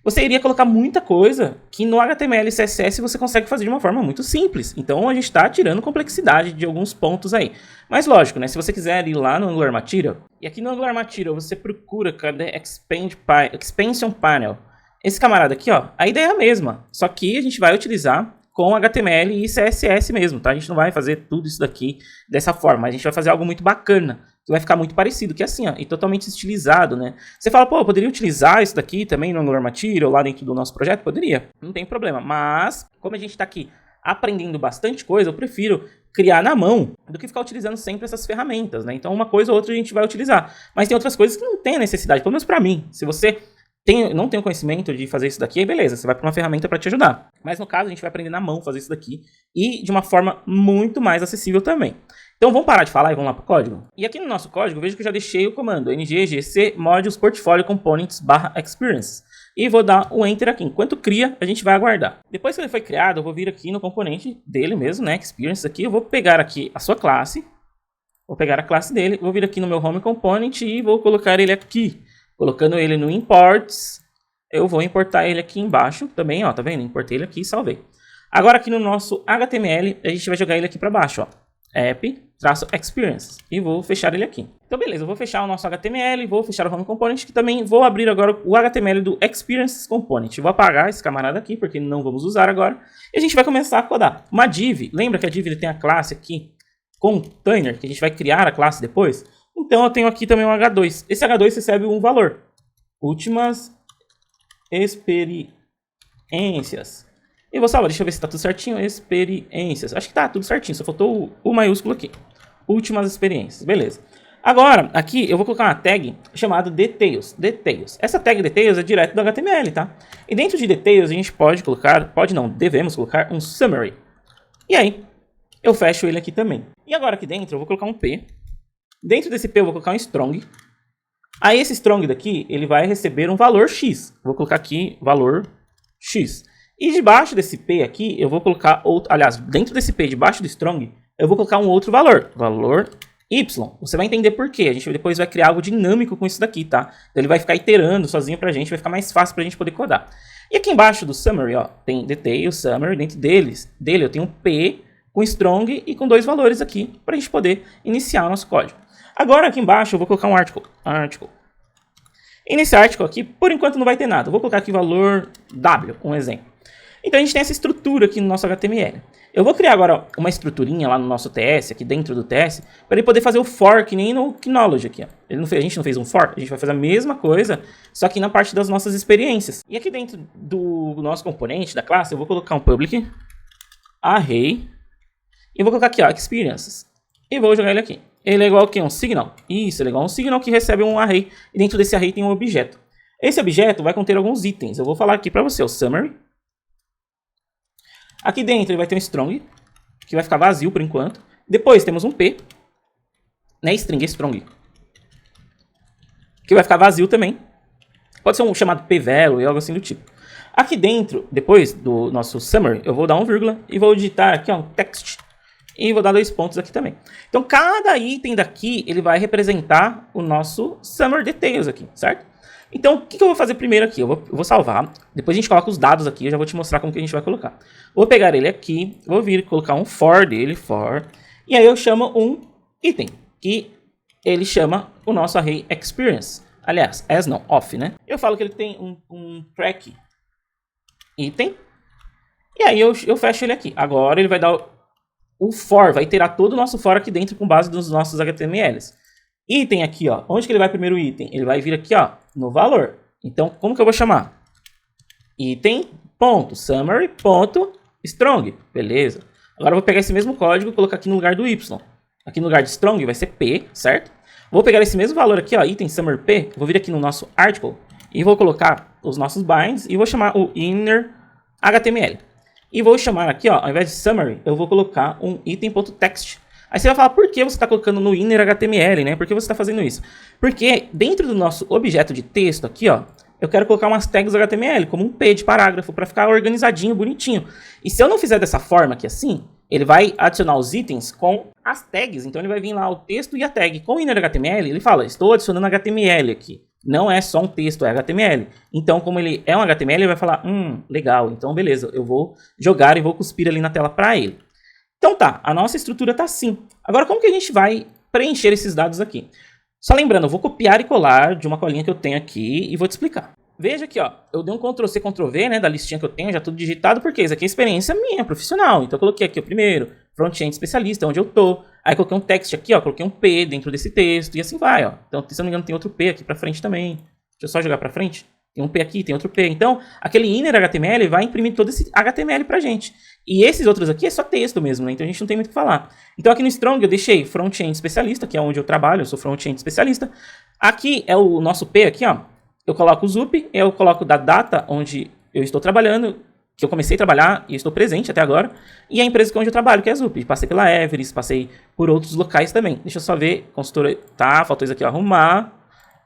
Você iria colocar muita coisa que no HTML e CSS você consegue fazer de uma forma muito simples. Então a gente está tirando complexidade de alguns pontos aí. Mas lógico, né? Se você quiser ir lá no Angular Material, e aqui no Angular Material você procura, cadê? Expansion Panel. Esse camarada aqui, ó, a ideia é a mesma. Só que a gente vai utilizar com HTML e CSS mesmo, tá? A gente não vai fazer tudo isso daqui dessa forma. A gente vai fazer algo muito bacana, que vai ficar muito parecido, que é assim, ó, e totalmente estilizado, né? Você fala, pô, eu poderia utilizar isso daqui também no Angular Material, lá dentro do nosso projeto? Poderia, não tem problema. Mas, como a gente tá aqui aprendendo bastante coisa, eu prefiro criar na mão do que ficar utilizando sempre essas ferramentas, né? Então, uma coisa ou outra a gente vai utilizar. Mas tem outras coisas que não tem necessidade, pelo menos pra mim. Se você não tem o conhecimento de fazer isso daqui, aí beleza, você vai para uma ferramenta para te ajudar. Mas no caso, a gente vai aprender na mão fazer isso daqui e de uma forma muito mais acessível também. Então vamos parar de falar e vamos lá para o código? E aqui no nosso código, veja que eu já deixei o comando ng-gc modules portfolio components /experience. E vou dar o enter aqui. Enquanto cria, a gente vai aguardar. Depois que ele foi criado, eu vou vir aqui no componente dele mesmo, né, experience aqui. Eu vou pegar aqui a sua classe, vou pegar a classe dele, vou vir aqui no meu home component e vou colocar ele aqui. Colocando ele no imports, eu vou importar ele aqui embaixo também, ó, tá vendo? Importei ele aqui e salvei. Agora aqui no nosso HTML, a gente vai jogar ele aqui para baixo, ó. App-experience. E vou fechar ele aqui. Então beleza, eu vou fechar o nosso HTML, vou fechar o home component, que também vou abrir agora o HTML do experience component. Vou apagar esse camarada aqui, porque não vamos usar agora. E a gente vai começar a codar. Uma div, lembra que a div ele tem a classe aqui, container, que a gente vai criar a classe depois? Então eu tenho aqui também um H2. Esse H2 recebe um valor. Últimas experiências. E vou salvar, deixa eu ver se tá tudo certinho. Experiências. Acho que tá tudo certinho, só faltou o maiúsculo aqui. Últimas experiências, beleza. Agora, aqui eu vou colocar uma tag chamada details. Essa tag details é direto do HTML, tá? E dentro de details a gente pode colocar, devemos colocar um summary. E aí, eu fecho ele aqui também. E agora aqui dentro eu vou colocar um P. Dentro desse P eu vou colocar um strong. Aí esse strong daqui, ele vai receber um valor X. Vou colocar aqui valor X. E debaixo desse P aqui, eu vou colocar outro... Aliás, dentro desse P, debaixo do strong, eu vou colocar um outro valor. Valor Y, você vai entender por quê. A gente depois vai criar algo dinâmico com isso daqui, tá? Então ele vai ficar iterando sozinho pra gente, vai ficar mais fácil pra gente poder codar. E aqui embaixo do summary, ó, tem details, summary, dentro dele eu tenho um P com strong e com 2 valores aqui pra gente poder iniciar o nosso código. Agora aqui embaixo eu vou colocar um article. E nesse article aqui, por enquanto não vai ter nada. Eu vou colocar aqui valor W, um exemplo. Então a gente tem essa estrutura aqui no nosso HTML. Eu vou criar agora uma estruturinha lá no nosso TS, aqui dentro do TS, para ele poder fazer o for, que nem no Knowledge aqui. Ó. A gente não fez um for, a gente vai fazer a mesma coisa, só que na parte das nossas experiências. E aqui dentro do nosso componente, da classe, eu vou colocar um public array, e vou colocar aqui, ó, experiences. E vou jogar ele aqui. Ele é igual a quê? Um signal. Isso, ele é igual a um signal que recebe um array, e dentro desse array tem um objeto. Esse objeto vai conter alguns itens. Eu vou falar aqui para você, o summary. Aqui dentro ele vai ter um strong, que vai ficar vazio por enquanto. Depois temos um P, né, string strong, que vai ficar vazio também. Pode ser um chamado pvelo e algo assim do tipo. Aqui dentro, depois do nosso summary, eu vou dar um vírgula e vou digitar aqui, ó, um text. E vou dar 2 pontos aqui também. Então cada item daqui, ele vai representar o nosso summary details aqui, certo? Então, o que eu vou fazer primeiro aqui? Eu vou salvar, depois a gente coloca os dados aqui, eu já vou te mostrar como que a gente vai colocar. Vou pegar ele aqui, vou vir e colocar um for dele, for, e aí eu chamo um item, que ele chama o nosso array experience. Aliás, as não, off, né? Eu falo que ele tem um track item, e aí eu fecho ele aqui. Agora ele vai dar o for, vai iterar todo o nosso for aqui dentro com base nos nossos HTMLs. Item aqui, ó. Onde que ele vai primeiro item? Ele vai vir aqui, ó, no valor. Então, como que eu vou chamar? Item.summary.strong. Beleza. Agora eu vou pegar esse mesmo código e colocar aqui no lugar do Y. Aqui no lugar de strong vai ser P, certo? Vou pegar esse mesmo valor aqui, ó, item summary P. Vou vir aqui no nosso article e vou colocar os nossos binds e vou chamar o inner HTML. E vou chamar aqui, ó, ao invés de summary, eu vou colocar um item.text. Aí você vai falar, por que você está colocando no inner HTML, né? Por que você está fazendo isso? Porque dentro do nosso objeto de texto aqui, ó, eu quero colocar umas tags HTML, como um P de parágrafo, para ficar organizadinho, bonitinho. E se eu não fizer dessa forma aqui assim, ele vai adicionar os itens com as tags. Então ele vai vir lá o texto e a tag. Com o inner HTML, ele fala, estou adicionando HTML aqui. Não é só um texto, é HTML. Então, como ele é um HTML, ele vai falar, legal, então beleza, eu vou jogar e vou cuspir ali na tela para ele. Então tá, a nossa estrutura tá assim. Agora como que a gente vai preencher esses dados aqui? Só lembrando, eu vou copiar e colar de uma colinha que eu tenho aqui e vou te explicar. Veja aqui, ó, eu dei um Ctrl+C, Ctrl+V, né, da listinha que eu tenho, já tudo digitado, porque isso aqui é experiência minha, profissional. Então eu coloquei aqui o primeiro, front-end especialista, onde eu tô. Aí coloquei um text aqui, ó, coloquei um P dentro desse texto e assim vai, ó. Então, se eu não me engano, tem outro P aqui pra frente também. Deixa eu só jogar pra frente. Tem um P aqui, tem outro P. Então, aquele inner HTML vai imprimir todo esse HTML pra gente. E esses outros aqui é só texto mesmo, né? Então a gente não tem muito o que falar. Então aqui no Strong eu deixei front-end especialista, que é onde eu trabalho, eu sou front-end especialista. Aqui é o nosso P aqui, ó. Eu coloco o ZUP, eu coloco da data onde eu estou trabalhando, que eu comecei a trabalhar e estou presente até agora. E a empresa onde eu trabalho, que é a ZUP. Passei pela Everest, passei por outros locais também. Deixa eu só ver, consultora, tá, faltou isso aqui, ó, arrumar,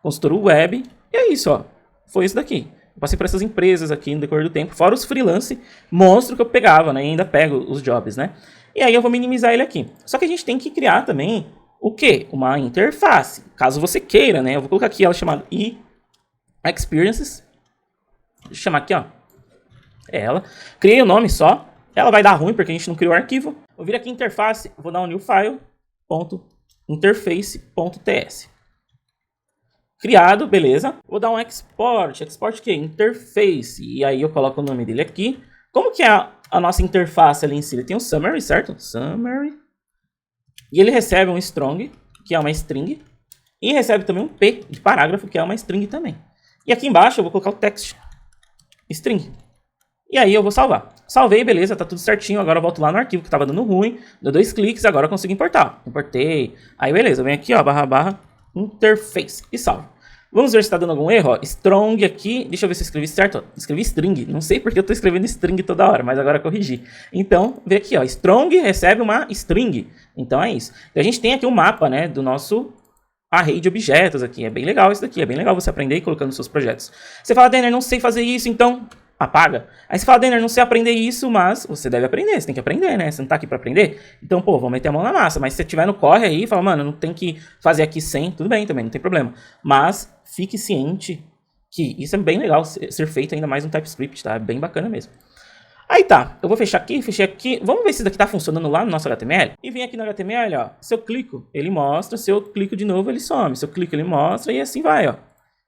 consultora web. E é isso, ó. Foi isso daqui. Eu passei por essas empresas aqui no decorrer do tempo, fora os freelance monstro que eu pegava, né? E ainda pego os jobs, né? E aí eu vou minimizar ele aqui. Só que a gente tem que criar também o quê? Uma interface. Caso você queira, né? Eu vou colocar aqui ela chamada experiences. Deixa eu chamar aqui, ó. É ela. Criei o nome só. Ela vai dar ruim porque a gente não criou o arquivo. Vou vir aqui em interface, vou dar um new file, .interface.ts. Criado, beleza. Vou dar um export. Export o quê? Interface. E aí eu coloco o nome dele aqui. Como que é a nossa interface ali em si? Ele tem um summary, certo? Summary. E ele recebe um strong, que é uma string. E recebe também um P de parágrafo, que é uma string também. E aqui embaixo eu vou colocar o text. String. E aí eu vou salvar. Salvei, beleza, tá tudo certinho. Agora eu volto lá no arquivo que tava dando ruim. Dou 2 cliques, agora eu consigo importar. Importei. Aí beleza, eu venho aqui, ó, // interface e salvo. Vamos ver se está dando algum erro, ó. Strong aqui, deixa eu ver se eu escrevi certo, ó. Escrevi string, não sei porque eu estou escrevendo string toda hora, mas agora corrigi. Então, vê aqui, ó, strong recebe uma string, então é isso. Então, a gente tem aqui um mapa, né, do nosso array de objetos aqui, é bem legal isso daqui, é bem legal você aprender e colocar nos seus projetos. Você fala, Denner, não sei fazer isso, então apaga. Aí você fala, Denner, não sei aprender isso, mas você deve aprender, você tem que aprender, né? Você não tá aqui pra aprender? Então, pô, vamos meter a mão na massa. Mas se você tiver no corre aí, fala, mano, não tem que fazer aqui sem, tudo bem também, não tem problema. Mas fique ciente que isso é bem legal ser feito ainda mais no TypeScript, tá? É bem bacana mesmo. Aí tá, eu vou fechar aqui, fechei aqui. Vamos ver se isso daqui tá funcionando lá no nosso HTML. E vem aqui no HTML, ó. Se eu clico, ele mostra. Se eu clico de novo, ele some. Se eu clico, ele mostra e assim vai, ó.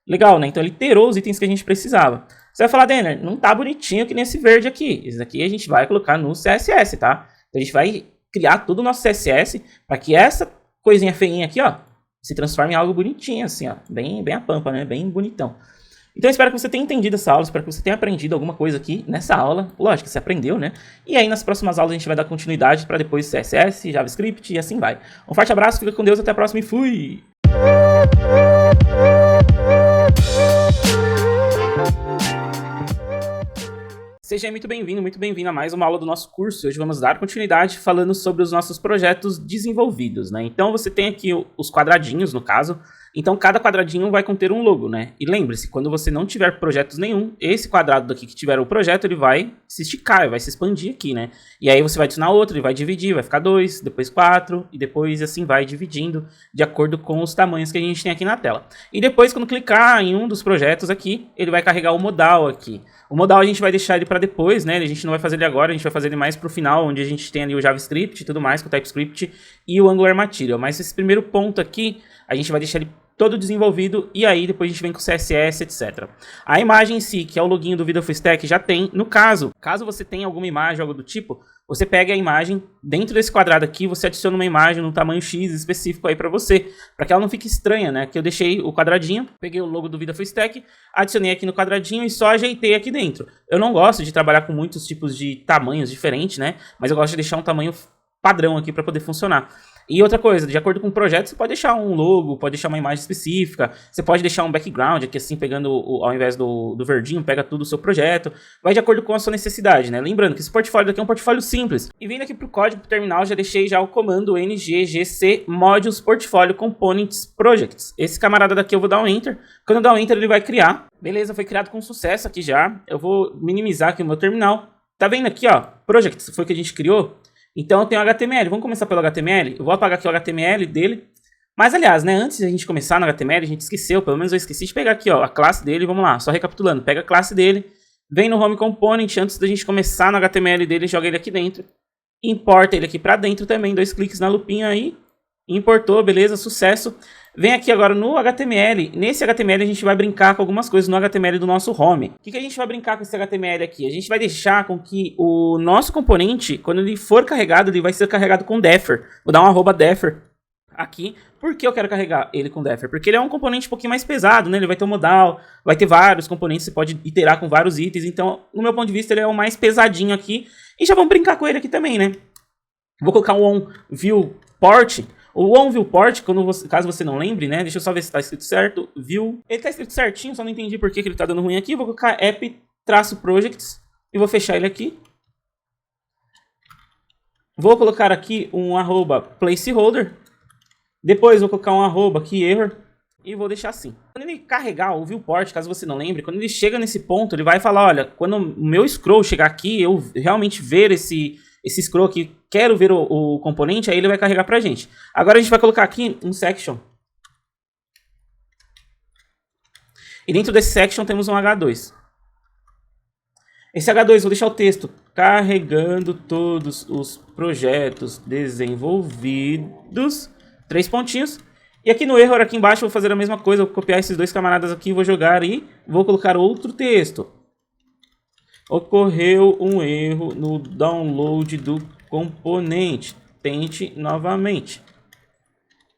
Legal, né? Então ele terou os itens que a gente precisava. Você vai falar, Denner, não tá bonitinho que nesse verde aqui. Esse daqui a gente vai colocar no CSS, tá? Então a gente vai criar todo o nosso CSS para que essa coisinha feinha aqui, ó, se transforme em algo bonitinho, assim, ó. Bem a pampa, né? Bem bonitão. Então eu espero que você tenha entendido essa aula, espero que você tenha aprendido alguma coisa aqui nessa aula. Lógico que você aprendeu, né? E aí nas próximas aulas a gente vai dar continuidade para depois CSS, JavaScript e assim vai. Um forte abraço, fica com Deus, até a próxima e fui! Seja muito bem-vindo a mais uma aula do nosso curso. Hoje vamos dar continuidade falando sobre os nossos projetos desenvolvidos, né? Então você tem aqui os quadradinhos, no caso. Então cada quadradinho vai conter um logo, né? E lembre-se, quando você não tiver projetos nenhum, esse quadrado daqui que tiver o projeto, ele vai se esticar, vai se expandir aqui, né? E aí você vai adicionar outro, ele vai dividir, vai ficar 2, depois 4, e depois assim vai dividindo de acordo com os tamanhos que a gente tem aqui na tela. E depois, quando clicar em um dos projetos aqui, ele vai carregar o modal aqui. O modal a gente vai deixar ele para depois, né? A gente não vai fazer ele agora, a gente vai fazer ele mais pro final, onde a gente tem ali o JavaScript e tudo mais, com o TypeScript e o Angular Material. Mas esse primeiro ponto aqui, a gente vai deixar ele todo desenvolvido e aí depois a gente vem com CSS, etc. A imagem em si, que é o login do Vida Full Stack, já tem. No caso você tenha alguma imagem, algo do tipo, você pega a imagem, dentro desse quadrado aqui, você adiciona uma imagem no tamanho X específico aí para você, para que ela não fique estranha, né? Que eu deixei o quadradinho, peguei o logo do Vida Full Stack, adicionei aqui no quadradinho e só ajeitei aqui dentro. Eu não gosto de trabalhar com muitos tipos de tamanhos diferentes, né? Mas eu gosto de deixar um tamanho padrão aqui para poder funcionar. E outra coisa, de acordo com o projeto, você pode deixar um logo, pode deixar uma imagem específica, você pode deixar um background aqui assim, pegando, ao invés do verdinho, pega tudo o seu projeto, vai de acordo com a sua necessidade, né? Lembrando que esse portfólio daqui é um portfólio simples. E vindo aqui pro código, pro terminal, já deixei já o comando ngGC modules portfolio components projects. Esse camarada daqui eu vou dar um enter, quando eu dar um enter ele vai criar. Beleza, foi criado com sucesso aqui já. Eu vou minimizar aqui o meu terminal. Tá vendo aqui, ó, projects, foi o que a gente criou. Então eu tenho o HTML, vamos começar pelo HTML, eu vou apagar aqui o HTML dele. Mas aliás, né, antes de a gente começar no HTML, a gente esqueceu, pelo menos eu esqueci de pegar aqui, ó, a classe dele, vamos lá, só recapitulando, pega a classe dele, vem no Home Component, antes da gente começar no HTML dele, joga ele aqui dentro, importa ele aqui pra dentro também, 2 cliques na lupinha aí, importou, beleza, sucesso. Vem aqui agora no HTML, nesse HTML a gente vai brincar com algumas coisas no HTML do nosso home. O que a gente vai brincar com esse HTML aqui? A gente vai deixar com que o nosso componente, quando ele for carregado, ele vai ser carregado com Deffer. Vou dar um arroba Deffer aqui. Por que eu quero carregar ele com Deffer? Porque ele é um componente um pouquinho mais pesado, né? Ele vai ter um modal, vai ter vários componentes, você pode iterar com vários itens. Então, no meu ponto de vista, ele é o mais pesadinho aqui. E já vamos brincar com ele aqui também, né? Vou colocar um onViewPort. O onViewPort, caso você não lembre, né? Deixa eu só ver se está escrito certo. View. Ele está escrito certinho, só não entendi por que ele está dando ruim aqui. Vou colocar app-projects e vou fechar ele aqui. Vou colocar aqui um arroba placeholder. Depois vou colocar um arroba aqui error. E vou deixar assim. Quando ele carregar o viewport, caso você não lembre, quando ele chega nesse ponto, ele vai falar, olha, quando o meu scroll chegar aqui, eu realmente ver esse scroll aqui, quero ver o componente, aí ele vai carregar pra gente. Agora a gente vai colocar aqui um section. E dentro desse section temos um H2. Esse H2, vou deixar o texto, carregando todos os projetos desenvolvidos, 3 pontinhos. E aqui no error, aqui embaixo, eu vou fazer a mesma coisa, vou copiar esses 2 camaradas aqui, vou jogar e vou colocar outro texto. Ocorreu um erro no download do componente. Tente novamente.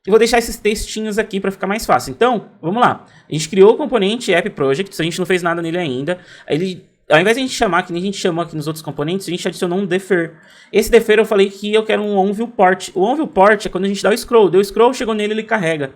E vou deixar esses textinhos aqui para ficar mais fácil. Então, vamos lá. A gente criou o componente App Project, a gente não fez nada nele ainda. Ao invés de a gente chamar, que nem a gente chamou aqui nos outros componentes, a gente adicionou um defer. Esse defer eu falei que eu quero um onViewPort. O onViewPort é quando a gente dá o scroll. Deu o scroll, chegou nele, ele carrega.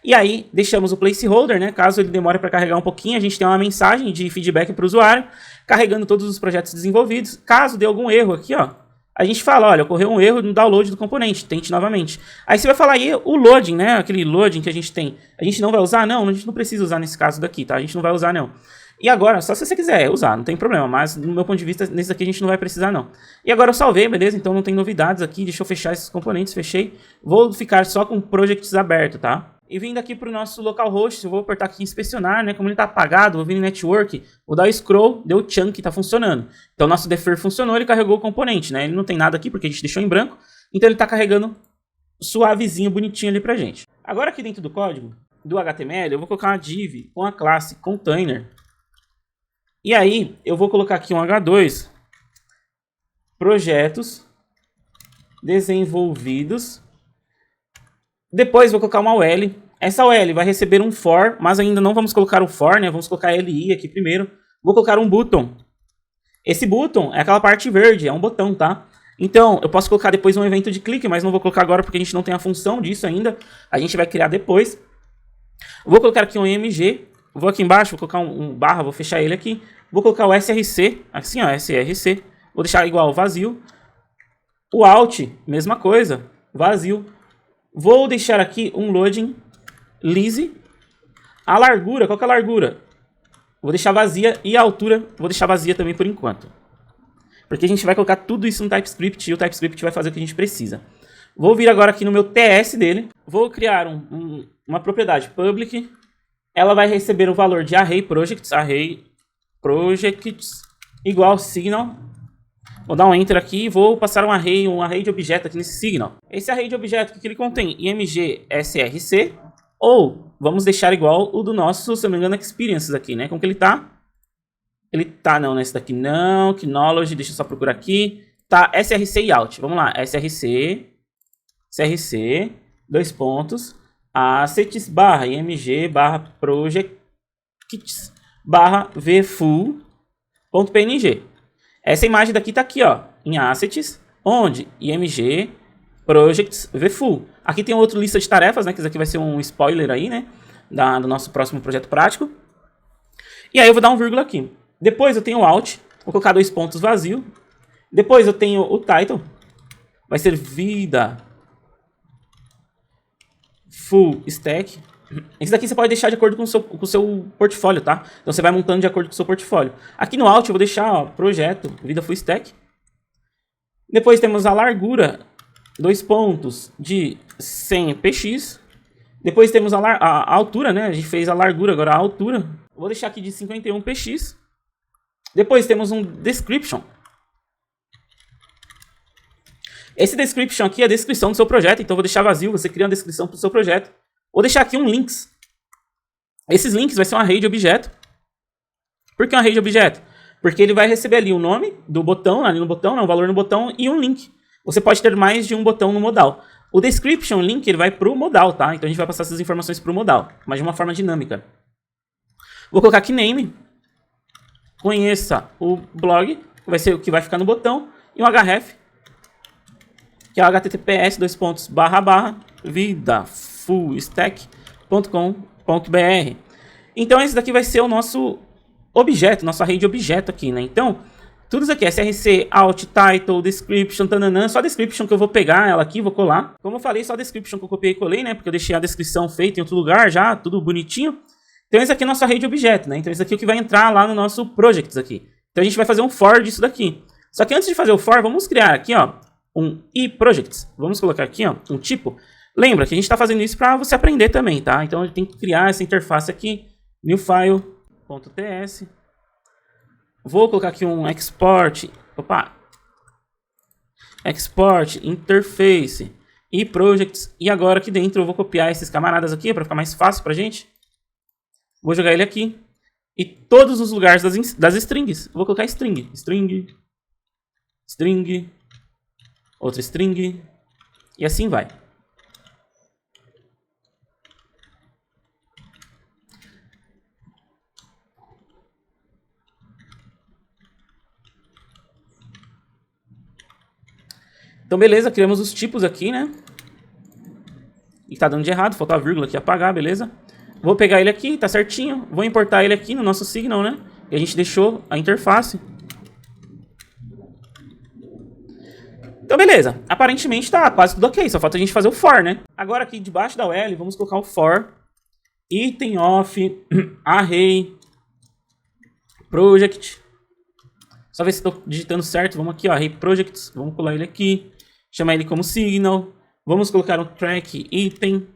E aí, deixamos o placeholder, né? Caso ele demore para carregar um pouquinho, a gente tem uma mensagem de feedback para o usuário, carregando todos os projetos desenvolvidos. Caso dê algum erro aqui, ó, a gente fala, olha, ocorreu um erro no download do componente, tente novamente. Aí você vai falar aí o loading, né? Aquele loading que a gente tem. A gente não vai usar? Não, a gente não precisa usar nesse caso daqui, tá? A gente não vai usar, não. E agora, só se você quiser usar, não tem problema, mas no meu ponto de vista, nesse aqui a gente não vai precisar não. E agora eu salvei, beleza? Então não tem novidades aqui, deixa eu fechar esses componentes, fechei. Vou ficar só com projects aberto, tá? E vindo aqui para o nosso localhost, eu vou apertar aqui em inspecionar, né? Como ele está apagado, vou vir em network, vou dar o scroll, deu o chunk, está funcionando. Então nosso defer funcionou, ele carregou o componente, né? Ele não tem nada aqui porque a gente deixou em branco, então ele está carregando suavezinho, bonitinho ali pra gente. Agora aqui dentro do código do HTML, eu vou colocar uma div com a classe container. E aí, eu vou colocar aqui um H2, projetos desenvolvidos. Depois vou colocar uma UL. Essa UL vai receber um for, mas ainda não vamos colocar o for, né? Vamos colocar LI aqui primeiro. Vou colocar um button. Esse button é aquela parte verde, é um botão, tá? Então, eu posso colocar depois um evento de clique, mas não vou colocar agora porque a gente não tem a função disso ainda. A gente vai criar depois. Vou colocar aqui um img. Vou aqui embaixo, vou colocar um barra, vou fechar ele aqui. Vou colocar o src, assim ó, src. Vou deixar igual vazio. O alt, mesma coisa, vazio. Vou deixar aqui um loading lise. A largura, qual que é a largura? Vou deixar vazia e a altura vou deixar vazia também por enquanto. Porque a gente vai colocar tudo isso no TypeScript e o TypeScript vai fazer o que a gente precisa. Vou vir agora aqui no meu TS dele. Vou criar uma propriedade public. Ela vai receber o valor de array projects igual signal. Vou dar um enter aqui e vou passar um array de objeto aqui nesse signal. Esse array de objeto, o que ele contém? img src, ou vamos deixar igual o do nosso, se eu não me engano, experiences aqui, né? Como que ele tá? Ele tá, não, nesse daqui não, knowledge, deixa eu só procurar aqui. Tá, src e out, vamos lá, src, dois pontos, assets, barra, img, barra, projects, barra, vfull.png. Essa imagem daqui tá aqui, ó, em assets, onde img, projects, vfull. Aqui tem outra lista de tarefas, né, que isso aqui vai ser um spoiler aí, né, do nosso próximo projeto prático. E aí eu vou dar um vírgula aqui. Depois eu tenho o alt, vou colocar dois pontos vazio. Depois eu tenho o title, vai ser vida full stack. Esse daqui você pode deixar de acordo com o seu portfólio, tá? Então você vai montando de acordo com o seu portfólio. Aqui no alt eu vou deixar, ó, projeto vida full stack. Depois temos a largura, dois pontos de 100 px. Depois temos a altura, né? A gente fez a largura, agora a altura. Vou deixar aqui de 51 px. Depois temos um description. Esse description aqui é a descrição do seu projeto, então eu vou deixar vazio, você cria uma descrição para o seu projeto. Vou deixar aqui um links. Esses links vai ser um array de objeto. Por que um array de objeto? Porque ele vai receber ali o nome do botão, ali no botão, né, o valor no botão e um link. Você pode ter mais de um botão no modal. O description link ele vai para o modal, tá? Então a gente vai passar essas informações para o modal, mas de uma forma dinâmica. Vou colocar aqui name. Conheça o blog, que vai ser o que vai ficar no botão, e um href, que é o https://vidafullstack.com.br. Então esse daqui vai ser o nosso objeto, nosso array de objeto aqui, né? Então, tudo isso aqui é src, alt, title, description, tananã, só a description que eu vou pegar ela aqui, vou colar. Como eu falei, só a description que eu copiei e colei, né? Porque eu deixei a descrição feita em outro lugar já, tudo bonitinho. Então esse aqui é nosso array de objeto, né? Então esse aqui é o que vai entrar lá no nosso projects aqui. Então a gente vai fazer um for disso daqui. Só que antes de fazer o for, vamos criar aqui, ó, um iProjects. Vamos colocar aqui, ó, um tipo. Lembra que a gente está fazendo isso para você aprender também, tá? Então a gente tem que criar essa interface aqui, newfile.ts. Vou colocar aqui um export, export interface iProjects. E agora aqui dentro eu vou copiar esses camaradas aqui para ficar mais fácil pra gente. Vou jogar ele aqui. E todos os lugares das strings. Vou colocar string. String. String. Outra string. E assim vai. Então beleza, criamos os tipos aqui, né? E tá dando de errado, faltou a vírgula aqui apagar, beleza? Vou pegar ele aqui, tá certinho. Vou importar ele aqui no nosso signal, né? E a gente deixou a interface. Então, beleza. Aparentemente tá quase tudo ok. Só falta a gente fazer o for, né? Agora aqui debaixo da UL, vamos colocar o for. Item of array project. Só ver se estou digitando certo. Vamos aqui, ó, array projects. Vamos colar ele aqui. Chamar ele como signal. Vamos colocar um track item.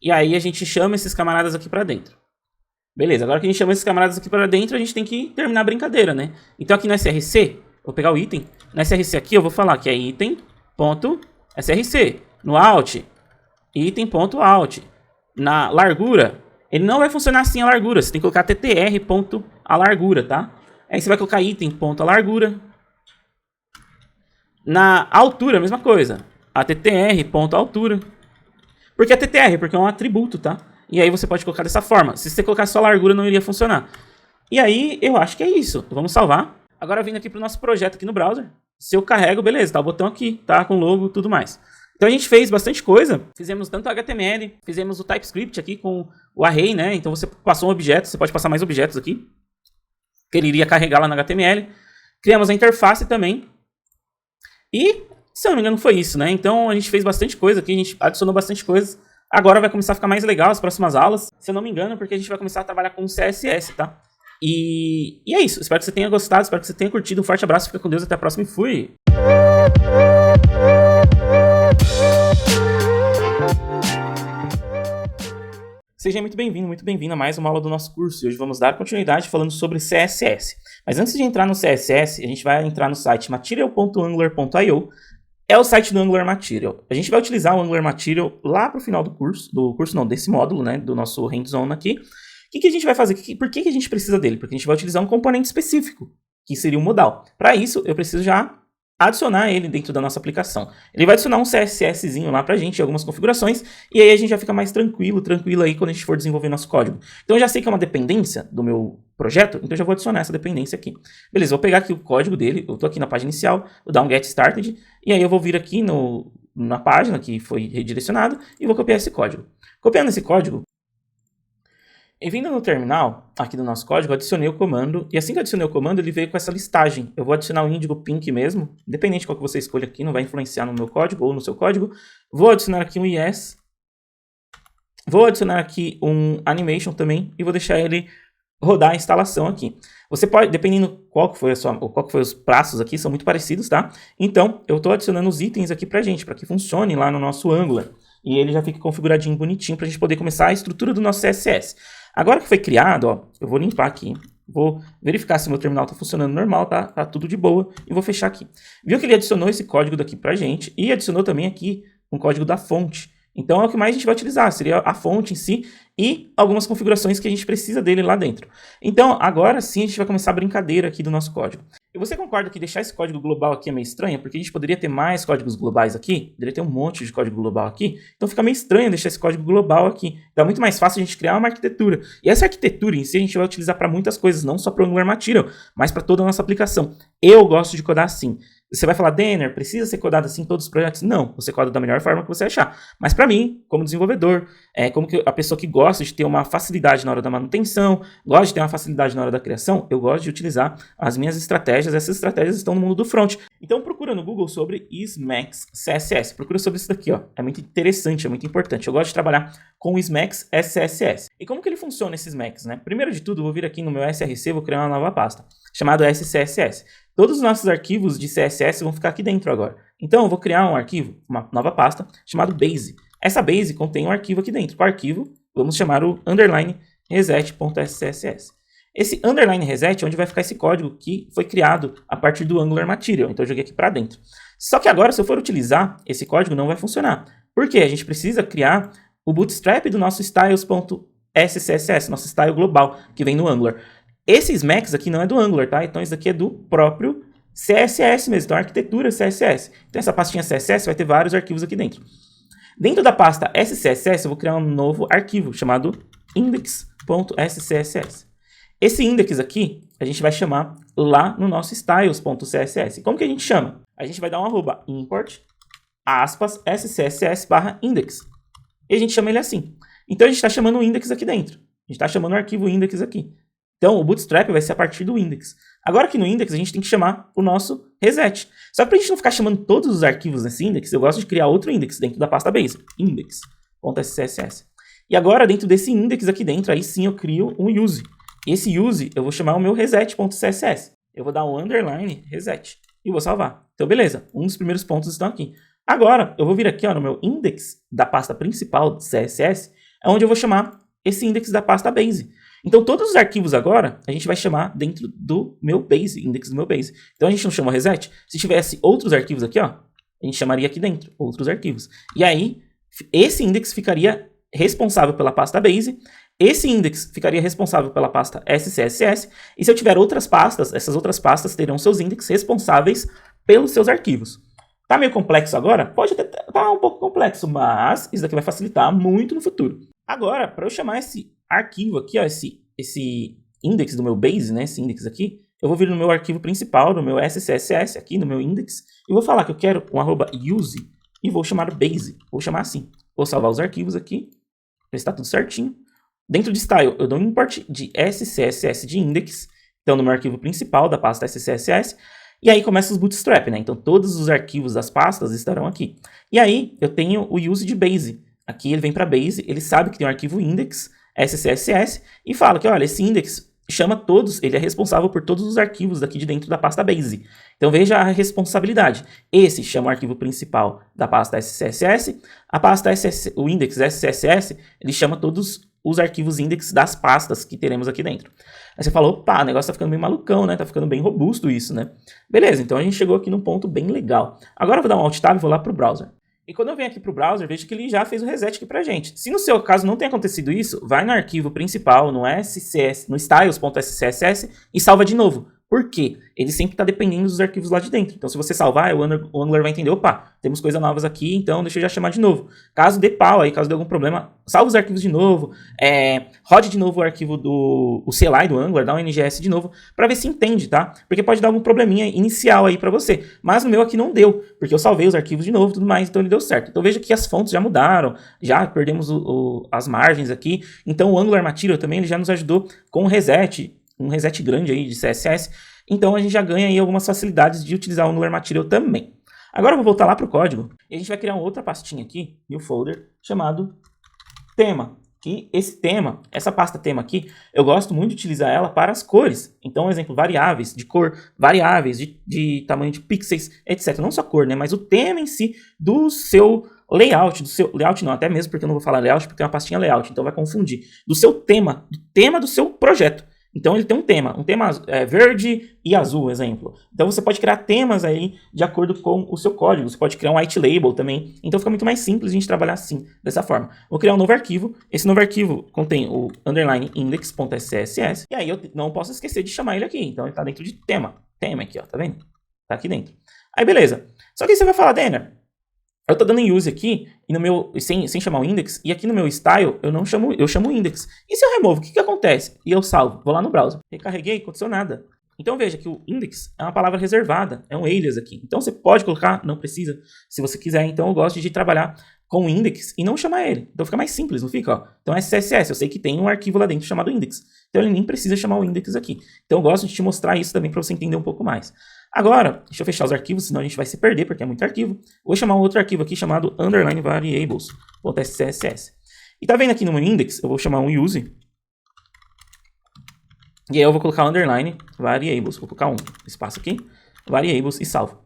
E aí a gente chama esses camaradas aqui para dentro. Beleza, agora que a gente chama esses camaradas aqui para dentro, a gente tem que terminar a brincadeira, né? Então aqui no src, vou pegar o item. No src aqui eu vou falar que é item.src. No out, item.out. Na largura, ele não vai funcionar assim a largura. Você tem que colocar ttr.alargura, tá? Aí você vai colocar item.alargura. Na altura, a mesma coisa. attr.altura. Por que attr? Porque é um atributo, tá? E aí você pode colocar dessa forma. Se você colocar só largura, não iria funcionar. E aí, eu acho que é isso. Vamos salvar. Agora vindo aqui pro nosso projeto aqui no browser. Se eu carrego, beleza, tá o botão aqui, tá com logo, tudo mais. Então a gente fez bastante coisa. Fizemos tanto HTML, fizemos o TypeScript aqui com o array, né? Então você passou um objeto, você pode passar mais objetos aqui, que ele iria carregar lá no HTML. Criamos a interface também. E, se eu não me engano, foi isso, né? Então a gente fez bastante coisa aqui, a gente adicionou bastante coisa. Agora vai começar a ficar mais legal as próximas aulas, se eu não me engano, porque a gente vai começar a trabalhar com CSS, tá? E é isso, espero que você tenha gostado, espero que você tenha curtido. Um forte abraço, fica com Deus, até a próxima e fui! Seja muito bem-vindo a mais uma aula do nosso curso. E hoje vamos dar continuidade falando sobre CSS. Mas antes de entrar no CSS, a gente vai entrar no site material.angular.io. É o site do Angular Material. A gente vai utilizar o Angular Material lá para o final do curso. Desse módulo, né? Do nosso hands-on aqui. O que a gente vai fazer? Por que a gente precisa dele? Porque a gente vai utilizar um componente específico, que seria um modal. Para isso, eu preciso já adicionar ele dentro da nossa aplicação. Ele vai adicionar um CSSzinho lá pra gente, algumas configurações, e aí a gente já fica mais tranquilo aí quando a gente for desenvolver nosso código. Então eu já sei que é uma dependência do meu projeto, então eu já vou adicionar essa dependência aqui. Beleza, vou pegar aqui o código dele, eu tô aqui na página inicial, vou dar um get started, e aí eu vou vir aqui na página que foi redirecionada e vou copiar esse código. Copiando esse código, e vindo no terminal, aqui do nosso código, adicionei o comando, e assim que eu adicionei o comando, ele veio com essa listagem. Eu vou adicionar o índigo pink mesmo, independente de qual que você escolha aqui, não vai influenciar no meu código ou no seu código. Vou adicionar aqui um yes, vou adicionar aqui um animation também, e vou deixar ele rodar a instalação aqui. Você pode, dependendo qual que foi os traços aqui, são muito parecidos, tá? Então, eu estou adicionando os itens aqui pra gente, para que funcione lá no nosso Angular. E ele já fica configuradinho, bonitinho, pra gente poder começar a estrutura do nosso CSS. Agora que foi criado, ó, eu vou limpar aqui, vou verificar se meu terminal está funcionando normal, tá tudo de boa, e vou fechar aqui. Viu que ele adicionou esse código daqui pra gente, e adicionou também aqui um código da fonte. Então é o que mais a gente vai utilizar, seria a fonte em si, e algumas configurações que a gente precisa dele lá dentro. Então agora sim a gente vai começar a brincadeira aqui do nosso código. E você concorda que deixar esse código global aqui é meio estranho? Porque a gente poderia ter mais códigos globais aqui, poderia ter um monte de código global aqui, então fica meio estranho deixar esse código global aqui. Então é muito mais fácil a gente criar uma arquitetura. E essa arquitetura em si a gente vai utilizar para muitas coisas, não só para o Angular Material, mas para toda a nossa aplicação. Eu gosto de codar assim. Você vai falar, Denner, precisa ser codado assim em todos os projetos? Não, você coda da melhor forma que você achar. Mas para mim, como desenvolvedor, como a pessoa que gosta de ter uma facilidade na hora da manutenção, gosta de ter uma facilidade na hora da criação, eu gosto de utilizar as minhas estratégias. Essas estratégias estão no mundo do front. Então procura no Google sobre Emacs CSS. Procura sobre isso daqui, ó. É muito interessante, é muito importante. Eu gosto de trabalhar com o Emacs SCSS. E como que ele funciona, esses Emacs, né? Primeiro de tudo, eu vou vir aqui no meu SRC, vou criar uma nova pasta, chamada SCSS. Todos os nossos arquivos de CSS vão ficar aqui dentro agora. Então eu vou criar um arquivo, uma nova pasta, chamado base. Essa base contém um arquivo aqui dentro. Com o arquivo, vamos chamar o underline reset.scss. Esse underline reset é onde vai ficar esse código que foi criado a partir do Angular Material. Então eu joguei aqui para dentro. Só que agora, se eu for utilizar, esse código não vai funcionar. Por quê? A gente precisa criar o bootstrap do nosso styles.scss, nosso style global, que vem no Angular. Esse Emacs aqui não é do Angular, tá? Então isso aqui é do próprio CSS mesmo, então a arquitetura CSS. Então essa pastinha CSS vai ter vários arquivos aqui dentro. Dentro da pasta SCSS eu vou criar um novo arquivo chamado index.scss. Esse index aqui a gente vai chamar lá no nosso styles.css. Como que a gente chama? A gente vai dar um arroba import _scss/index. E a gente chama ele assim. Então a gente está chamando o index aqui dentro. A gente está chamando o arquivo index aqui. Então, o bootstrap vai ser a partir do index. Agora aqui no index, a gente tem que chamar o nosso reset. Só que para a gente não ficar chamando todos os arquivos nesse index, eu gosto de criar outro index dentro da pasta base. Index.scss. E agora, dentro desse index aqui dentro, aí sim eu crio um use. Esse use, eu vou chamar o meu reset.css. Eu vou dar um underline reset e vou salvar. Então, beleza. Um dos primeiros pontos estão aqui. Agora, eu vou vir aqui ó, no meu index da pasta principal de CSS, é onde eu vou chamar esse index da pasta base. Então, todos os arquivos agora, a gente vai chamar dentro do meu base, index do meu base. Então, a gente não chama reset. Se tivesse outros arquivos aqui, ó, a gente chamaria aqui dentro, outros arquivos. E aí, esse index ficaria responsável pela pasta base, esse index ficaria responsável pela pasta SCSS, e se eu tiver outras pastas, essas outras pastas terão seus index responsáveis pelos seus arquivos. Tá meio complexo agora? Pode até estar um pouco complexo, mas isso daqui vai facilitar muito no futuro. Agora, para eu chamar esse arquivo aqui, ó, esse index do meu base, né, esse index aqui, eu vou vir no meu arquivo principal, no meu SCSS, aqui no meu index, e vou falar que eu quero um @use e vou chamar base, vou chamar assim. Vou salvar os arquivos aqui, ver se está tudo certinho. Dentro de style, eu dou um import de SCSS de index, então no meu arquivo principal da pasta SCSS, e aí começa os bootstrap, né? Então todos os arquivos das pastas estarão aqui. E aí eu tenho o use de base. Aqui ele vem para base, ele sabe que tem um arquivo index, SCSS, e fala que, olha, esse index chama todos, ele é responsável por todos os arquivos daqui de dentro da pasta base. Então veja a responsabilidade. Esse chama o arquivo principal da pasta SCSS, a pasta o index SCSS, ele chama todos os arquivos index das pastas que teremos aqui dentro. Aí você falou, opa, o negócio tá ficando bem malucão, né? Tá ficando bem robusto isso, né? Beleza, então a gente chegou aqui num ponto bem legal. Agora eu vou dar um Alt Tab e vou lá pro browser. E quando eu venho aqui para o browser, vejo que ele já fez o reset aqui para a gente. Se no seu caso não tenha acontecido isso, vai no arquivo principal, no styles.scss e salva de novo. Por quê? Ele sempre está dependendo dos arquivos lá de dentro. Então, se você salvar, o Angular vai entender, opa, temos coisas novas aqui, então deixa eu já chamar de novo. Caso dê pau aí, caso dê algum problema, salva os arquivos de novo, rode de novo o arquivo do CLI do Angular, dá um NGS de novo, para ver se entende, tá? Porque pode dar algum probleminha inicial aí para você. Mas no meu aqui não deu, porque eu salvei os arquivos de novo e tudo mais, então ele deu certo. Então veja que as fontes já mudaram, já perdemos as margens aqui. Então o Angular Material também ele já nos ajudou com um reset grande aí de CSS, então a gente já ganha aí algumas facilidades de utilizar o Angular Material também. Agora eu vou voltar lá para o código e a gente vai criar uma outra pastinha aqui, new folder, chamado tema. Que esse tema, essa pasta tema aqui, eu gosto muito de utilizar ela para as cores. Então, exemplo, variáveis de cor, variáveis de tamanho de pixels, etc. Não só cor, né, mas o tema em si do seu layout, layout não, até mesmo porque eu não vou falar layout, porque é uma pastinha layout, então vai confundir. Do seu tema, do tema do seu projeto. Então ele tem um tema verde e azul, exemplo. Então você pode criar temas aí de acordo com o seu código. Você pode criar um white label também. Então fica muito mais simples a gente trabalhar assim, dessa forma. Vou criar um novo arquivo. Esse novo arquivo contém o underline index.scss. E aí eu não posso esquecer de chamar ele aqui. Então ele está dentro de tema. Tema aqui, ó, tá vendo? Tá aqui dentro. Aí beleza. Só que aí você vai falar, Denner, eu tô dando em use aqui, e no meu, sem chamar o index, e aqui no meu style eu chamo o index. E se eu removo, o que acontece? E eu salvo, vou lá no browser. Recarreguei, aconteceu nada. Então veja que o index é uma palavra reservada, é um alias aqui. Então você pode colocar, não precisa, se você quiser. Então eu gosto de trabalhar com o index e não chamar ele. Então fica mais simples, não fica? Ó. Então SCSS, eu sei que tem um arquivo lá dentro chamado index. Então ele nem precisa chamar o index aqui. Então eu gosto de te mostrar isso também para você entender um pouco mais. Agora, deixa eu fechar os arquivos, senão a gente vai se perder, porque é muito arquivo. Vou chamar um outro arquivo aqui chamado underline variables.scss. E tá vendo aqui no meu index, eu vou chamar um use. E aí eu vou colocar underline variables. Vou colocar um espaço aqui, variables e salvo.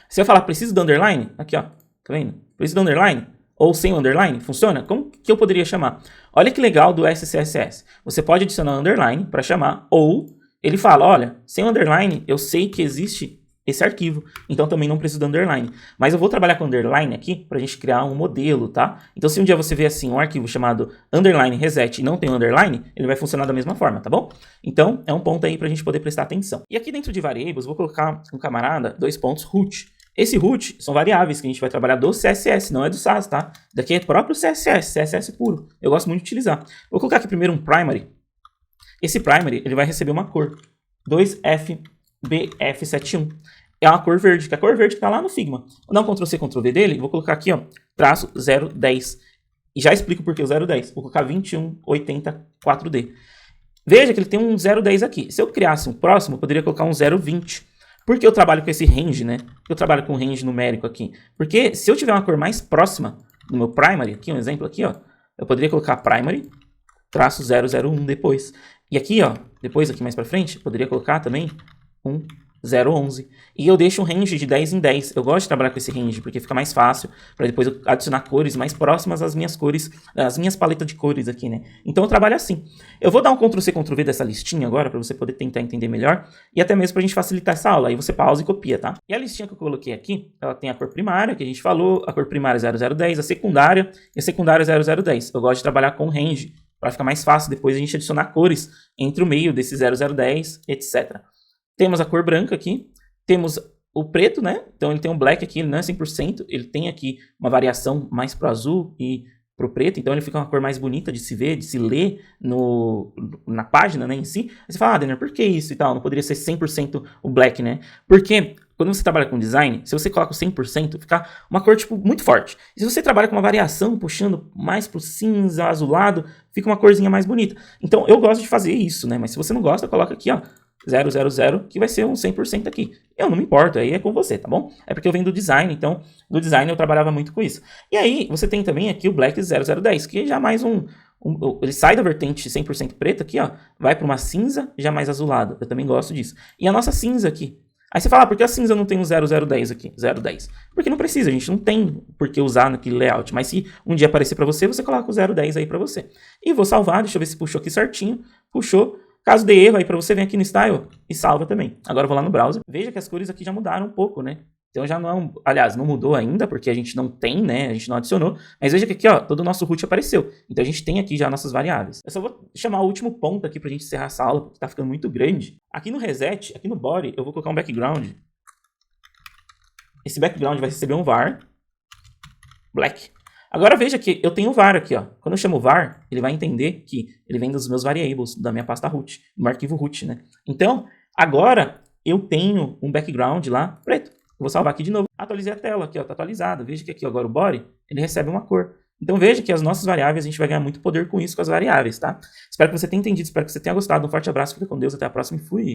Se eu falar preciso do underline, aqui ó, tá vendo? Preciso do underline, ou sem underline, funciona? Como que eu poderia chamar? Olha que legal do SCSS. Você pode adicionar underline para chamar, ou ele fala, olha, sem underline eu sei que existe esse arquivo, então também não preciso do underline. Mas eu vou trabalhar com underline aqui para a gente criar um modelo, tá? Então se um dia você vê assim um arquivo chamado underline reset e não tem underline, ele vai funcionar da mesma forma, tá bom? Então é um ponto aí para a gente poder prestar atenção. E aqui dentro de variables, vou colocar um camarada, root. Esse root são variáveis que a gente vai trabalhar do CSS, não é do SAS, tá? Daqui é próprio CSS puro. Eu gosto muito de utilizar. Vou colocar aqui primeiro um primary. Esse primary, ele vai receber uma cor, 2FBF71. É uma cor verde, que é a cor verde que está lá no Figma. Vou dar um Ctrl+C, Ctrl+V dele, vou colocar aqui, ó, traço 010. E já explico por que o 010. Vou colocar 2184D. Veja que ele tem um 010 aqui. Se eu criasse um próximo, eu poderia colocar um 020. Por que eu trabalho com esse range, né? Eu trabalho com range numérico aqui. Porque se eu tiver uma cor mais próxima do meu primary, aqui um exemplo aqui, ó, eu poderia colocar primary, traço 001 depois. E aqui, ó, depois aqui mais pra frente, poderia colocar também um 0,11. E eu deixo um range de 10 em 10. Eu gosto de trabalhar com esse range, porque fica mais fácil para depois eu adicionar cores mais próximas às minhas cores, às minhas paletas de cores aqui, né? Então eu trabalho assim. Eu vou dar um Ctrl+C, Ctrl+V dessa listinha agora, para você poder tentar entender melhor, e até mesmo pra gente facilitar essa aula. Aí você pausa e copia, tá? E a listinha que eu coloquei aqui, ela tem a cor primária, que a gente falou, a cor primária 0010, a secundária e a secundária 0010. Eu gosto de trabalhar com range, para ficar mais fácil depois a gente adicionar cores entre o meio desse 0010, etc. Temos a cor branca aqui, temos o preto, né? Então ele tem um black aqui, ele não é 100%, ele tem aqui uma variação mais pro azul e pro preto, então ele fica uma cor mais bonita de se ver, de se ler na página, né, em si. Aí você fala, Denner, por que isso e tal? Não poderia ser 100% o black, né? Porque quando você trabalha com design, se você coloca o 100%, fica uma cor, tipo, muito forte. E se você trabalha com uma variação, puxando mais pro cinza, azulado, fica uma corzinha mais bonita. Então eu gosto de fazer isso, né? Mas se você não gosta, coloca aqui, ó, 000, que vai ser um 100% aqui. Eu não me importo, aí é com você, tá bom? É porque eu venho do design, então do design eu trabalhava muito com isso. E aí você tem também aqui o Black 0010, que já mais ele sai da vertente 100% preta aqui, ó, vai para uma cinza já mais azulada. Eu também gosto disso. E a nossa cinza aqui. Aí você fala, por que a cinza não tem um 0010 aqui? 010. Porque não precisa, a gente não tem por que usar naquele layout. Mas se um dia aparecer para você, você coloca o 010 aí para você. E vou salvar, deixa eu ver se puxou aqui certinho. Puxou. Caso dê erro aí pra você, vem aqui no Style e salva também. Agora eu vou lá no browser. Veja que as cores aqui já mudaram um pouco, né? Então já não é aliás, não mudou ainda, porque a gente não tem, né? A gente não adicionou. Mas veja que aqui, ó, todo o nosso root apareceu. Então a gente tem aqui já nossas variáveis. Eu só vou chamar o último ponto aqui pra gente encerrar essa aula, porque tá ficando muito grande. Aqui no reset, aqui no body, eu vou colocar um background. Esse background vai receber um var black. Agora veja que eu tenho o var aqui, ó. Quando eu chamo var, ele vai entender que ele vem dos meus variables, da minha pasta root, do meu arquivo root, né? Então, agora eu tenho um background lá preto. Eu vou salvar aqui de novo. Atualizei a tela aqui, ó, tá atualizado. Veja que aqui agora o body, ele recebe uma cor. Então veja que as nossas variáveis, a gente vai ganhar muito poder com isso, com as variáveis, tá? Espero que você tenha entendido, espero que você tenha gostado. Um forte abraço, fica com Deus, até a próxima e fui!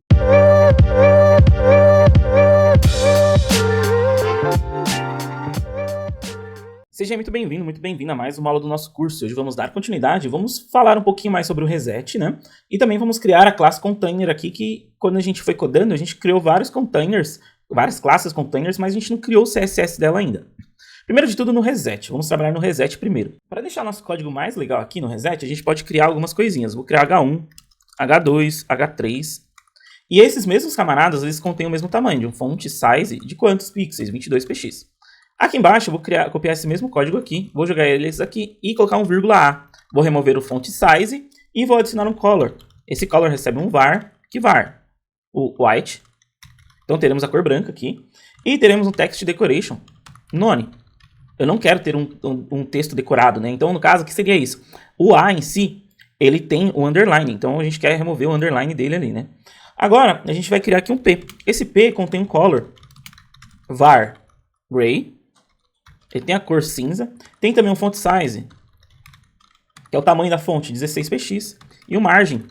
Seja muito bem-vindo a mais uma aula do nosso curso. Hoje vamos dar continuidade, vamos falar um pouquinho mais sobre o reset, né? E também vamos criar a classe container aqui, que quando a gente foi codando, a gente criou vários containers, várias classes containers, mas a gente não criou o CSS dela ainda. Primeiro de tudo no reset, vamos trabalhar no reset primeiro. Para deixar nosso código mais legal aqui no reset, a gente pode criar algumas coisinhas. Vou criar H1, H2, H3. E esses mesmos camaradas, eles contêm o mesmo tamanho, de um font size de quantos pixels? 22px. Aqui embaixo eu vou copiar esse mesmo código aqui, vou jogar eles aqui e colocar um vírgula A. Vou remover o font size e vou adicionar um color. Esse color recebe um var, que var? O white. Então teremos a cor branca aqui. E teremos um text decoration, none. Eu não quero ter um texto decorado, né? Então no caso, o que seria isso? O A em si, ele tem o underline, então a gente quer remover o underline dele ali, né? Agora, a gente vai criar aqui um P. Esse P contém um color, var gray. Ele tem a cor cinza, tem também um font size, que é o tamanho da fonte, 16px, e o margem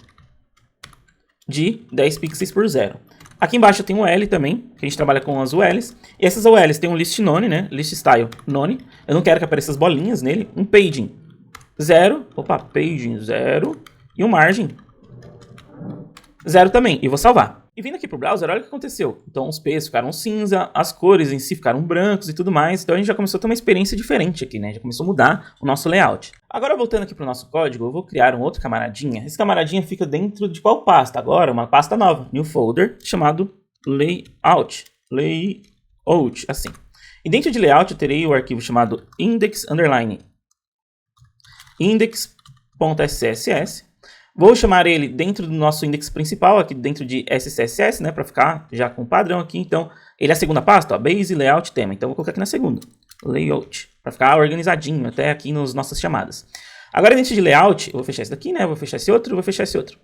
de 10 pixels por 0. Aqui embaixo tem um L também, que a gente trabalha com as ULs, e essas ULs tem um list none, né, list style none, eu não quero que apareça as bolinhas nele, um paging 0, paging 0, e um margem 0 também, e vou salvar. E vindo aqui pro browser, olha o que aconteceu. Então os P's ficaram cinza, as cores em si ficaram brancos e tudo mais. Então a gente já começou a ter uma experiência diferente aqui, né? Já começou a mudar o nosso layout. Agora voltando aqui pro nosso código, eu vou criar um outro camaradinha. Esse camaradinha fica dentro de qual pasta? Agora uma pasta nova, new folder, chamado layout. Layout, assim. E dentro de layout eu terei o arquivo chamado index_index.scss. Vou chamar ele dentro do nosso index principal, aqui dentro de SCSS, né, para ficar já com o padrão aqui. Então, ele é a segunda pasta, ó, base, layout, tema. Então, vou colocar aqui na segunda, layout, para ficar organizadinho até aqui nas nossas chamadas. Agora, dentro de layout, eu vou fechar esse daqui, né, vou fechar esse outro, vou fechar esse outro.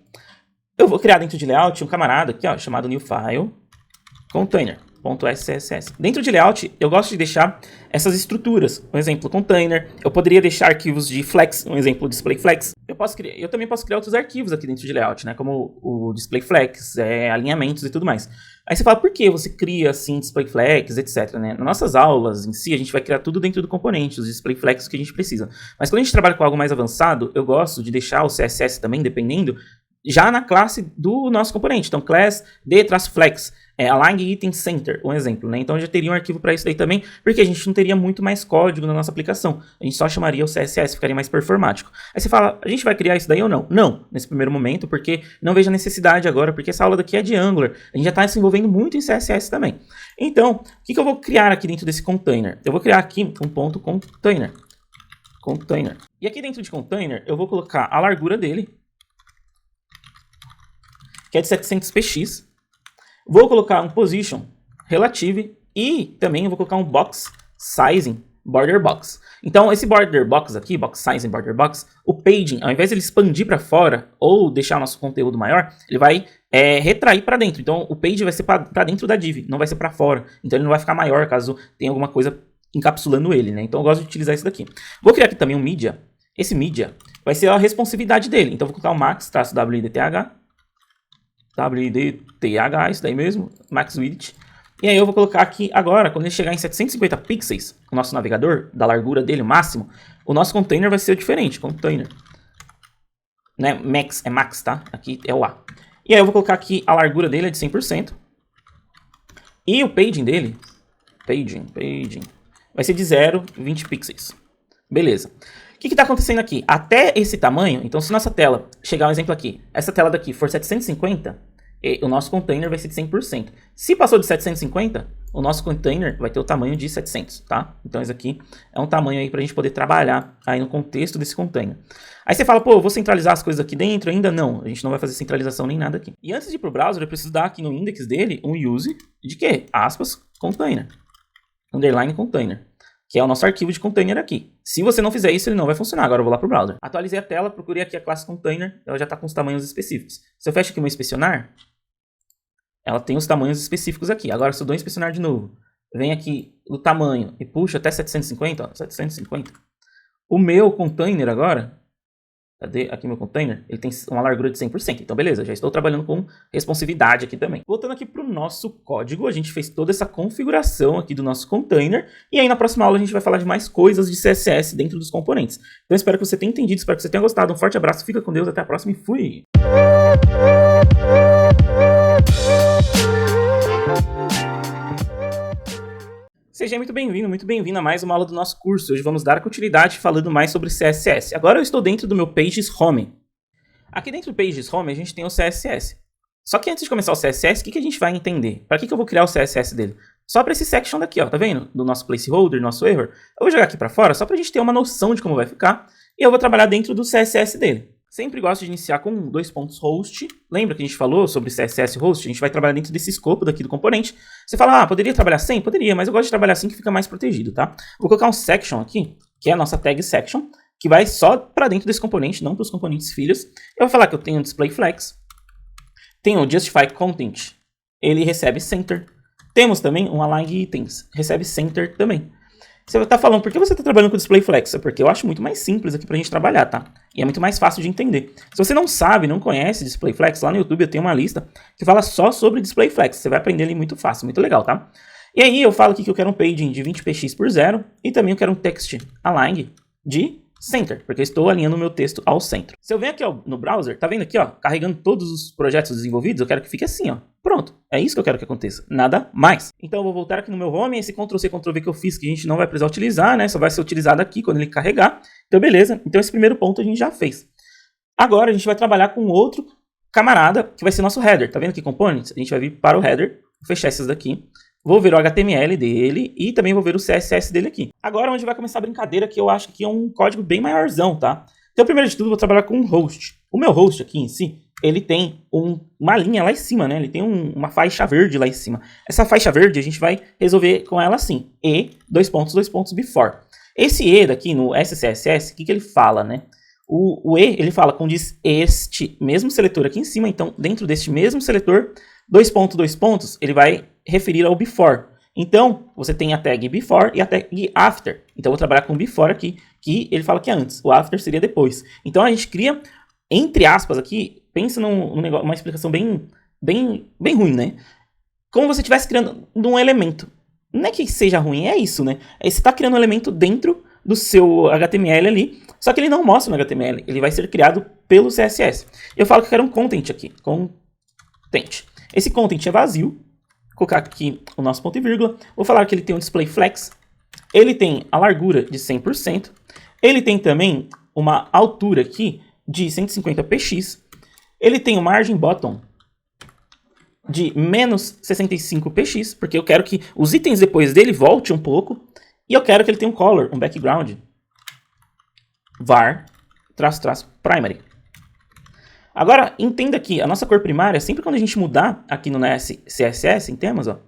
Eu vou criar dentro de layout um camarada aqui, ó, chamado new file container.scss. Dentro de layout, eu gosto de deixar essas estruturas. Um exemplo, container. Eu poderia deixar arquivos de flex, um exemplo, display flex. Eu também posso criar outros arquivos aqui dentro de layout, né? Como o display flex, alinhamentos e tudo mais. Aí você fala, por que você cria assim display flex, etc, né? Nas nossas aulas em si, a gente vai criar tudo dentro do componente, os display flex que a gente precisa. Mas quando a gente trabalha com algo mais avançado, eu gosto de deixar o CSS também, dependendo, já na classe do nosso componente. Então, class d-flex, align item center, um exemplo, né? Então, já teria um arquivo para isso daí também, porque a gente não teria muito mais código na nossa aplicação. A gente só chamaria o CSS, ficaria mais performático. Aí você fala, a gente vai criar isso daí ou não? Não, nesse primeiro momento, porque não vejo a necessidade agora, porque essa aula daqui é de Angular. A gente já está se envolvendo muito em CSS também. Então, o que eu vou criar aqui dentro desse container? Eu vou criar aqui um ponto container. E aqui dentro de container, eu vou colocar a largura dele, que é de 700px. Vou colocar um position relative e também eu vou colocar um box sizing border box. Então, esse border box aqui, box sizing border box, o paging, ao invés de ele expandir para fora ou deixar o nosso conteúdo maior, ele vai retrair para dentro. Então, o page vai ser para dentro da div, não vai ser para fora. Então, ele não vai ficar maior caso tenha alguma coisa encapsulando ele, né? Então, eu gosto de utilizar isso daqui. Vou criar aqui também um media. Esse media vai ser a responsividade dele. Então, vou colocar o max-width, isso daí mesmo, max width. E aí eu vou colocar aqui agora, quando ele chegar em 750 pixels, o nosso navegador, da largura dele, o máximo, o nosso container vai ser diferente, container. Né? Max é max, tá? Aqui é o A. E aí eu vou colocar aqui a largura dele é de 100%. E o paging dele, paging, vai ser de 0,20 pixels. Beleza. O que está acontecendo aqui? Até esse tamanho, então se nossa tela, chegar um exemplo aqui, essa tela daqui for 750, o nosso container vai ser de 100%. Se passou de 750, o nosso container vai ter o tamanho de 700, tá? Então isso aqui é um tamanho aí para a gente poder trabalhar aí no contexto desse container. Aí você fala, pô, eu vou centralizar as coisas aqui dentro ainda? Não, a gente não vai fazer centralização nem nada aqui. E antes de ir para o browser, eu preciso dar aqui no index dele um use de quê? Aspas, container, underline container, que é o nosso arquivo de container aqui. Se você não fizer isso, ele não vai funcionar. Agora eu vou lá para o browser. Atualizei a tela, procurei aqui a classe container, ela já está com os tamanhos específicos. Se eu fecho aqui o meu inspecionar, ela tem os tamanhos específicos aqui. Agora, se eu dou inspecionar de novo, vem aqui o tamanho e puxa até 750, ó, 750. O meu container agora, cadê aqui meu container? Ele tem uma largura de 100%. Então, beleza, já estou trabalhando com responsividade aqui também. Voltando aqui para o nosso código, a gente fez toda essa configuração aqui do nosso container. E aí, na próxima aula, a gente vai falar de mais coisas de CSS dentro dos componentes. Então, espero que você tenha entendido, espero que você tenha gostado. Um forte abraço, fica com Deus, até a próxima e fui! Seja muito bem-vindo a mais uma aula do nosso curso. Hoje vamos dar continuidade falando mais sobre CSS. Agora eu estou dentro do meu Pages Home. Aqui dentro do Pages Home a gente tem o CSS. Só que antes de começar o CSS, o que a gente vai entender? Para que eu vou criar o CSS dele? Só para esse section daqui, ó, tá vendo? Do nosso placeholder, nosso error. Eu vou jogar aqui para fora só para a gente ter uma noção de como vai ficar. E eu vou trabalhar dentro do CSS dele. Sempre gosto de iniciar com 2 pontos host. Lembra que a gente falou sobre CSS host? A gente vai trabalhar dentro desse escopo daqui do componente. Você fala, poderia trabalhar sem? Poderia, mas eu gosto de trabalhar assim que fica mais protegido, tá? Vou colocar um section aqui, que é a nossa tag section, que vai só para dentro desse componente, não para os componentes filhos. Eu vou falar que eu tenho display flex, tenho o justify content, ele recebe center. Temos também um align items, recebe center também. Você vai estar falando, por que você está trabalhando com display flex? É porque eu acho muito mais simples aqui para a gente trabalhar, tá? E é muito mais fácil de entender. Se você não sabe, não conhece display flex, lá no YouTube eu tenho uma lista que fala só sobre display flex. Você vai aprender ali muito fácil, muito legal, tá? E aí eu falo aqui que eu quero um paging de 20px por 0 e também eu quero um text align de center, porque eu estou alinhando o meu texto ao centro. Se eu venho aqui ó, no browser, tá vendo aqui, ó, carregando todos os projetos desenvolvidos, eu quero que fique assim, ó. Pronto, é isso que eu quero que aconteça, nada mais. Então eu vou voltar aqui no meu home, esse Ctrl+C, Ctrl+V que eu fiz, que a gente não vai precisar utilizar, né, só vai ser utilizado aqui quando ele carregar. Então beleza, então esse primeiro ponto a gente já fez. Agora a gente vai trabalhar com outro camarada, que vai ser nosso header. Tá vendo aqui components? A gente vai vir para o header, vou fechar esses daqui. Vou ver o HTML dele e também vou ver o CSS dele aqui. Agora onde vai começar a brincadeira, que eu acho que é um código bem maiorzão, tá? Então primeiro de tudo eu vou trabalhar com um host. O meu host aqui em si, ele tem uma linha lá em cima, né? Ele tem uma faixa verde lá em cima. Essa faixa verde a gente vai resolver com ela assim. E, before. Esse E daqui no SCSS, o que ele fala, né? O E, ele fala condiz este mesmo seletor aqui em cima. Então, dentro deste mesmo seletor, dois pontos, ele vai referir ao before. Então, você tem a tag before e a tag after. Então, eu vou trabalhar com before aqui, que ele fala que é antes. O after seria depois. Então, a gente cria, entre aspas aqui, pensa num negócio, uma explicação bem ruim, né? Como se você estivesse criando um elemento. Não é que seja ruim, é isso, né? Você está criando um elemento dentro do seu HTML ali, Só que ele não mostra no HTML, ele vai ser criado pelo CSS. Eu falo que eu quero um content aqui, content. Esse content é vazio, vou colocar aqui o nosso ponto e vírgula, vou falar que ele tem um display flex, ele tem a largura de 100%, ele tem também uma altura aqui de 150 px, ele tem uma margin bottom de menos 65 px, porque eu quero que os itens depois dele voltem um pouco, e eu quero que ele tenha um color, um background, var, _primary. Agora, entenda que a nossa cor primária, sempre quando a gente mudar aqui no CSS, em temas, ó,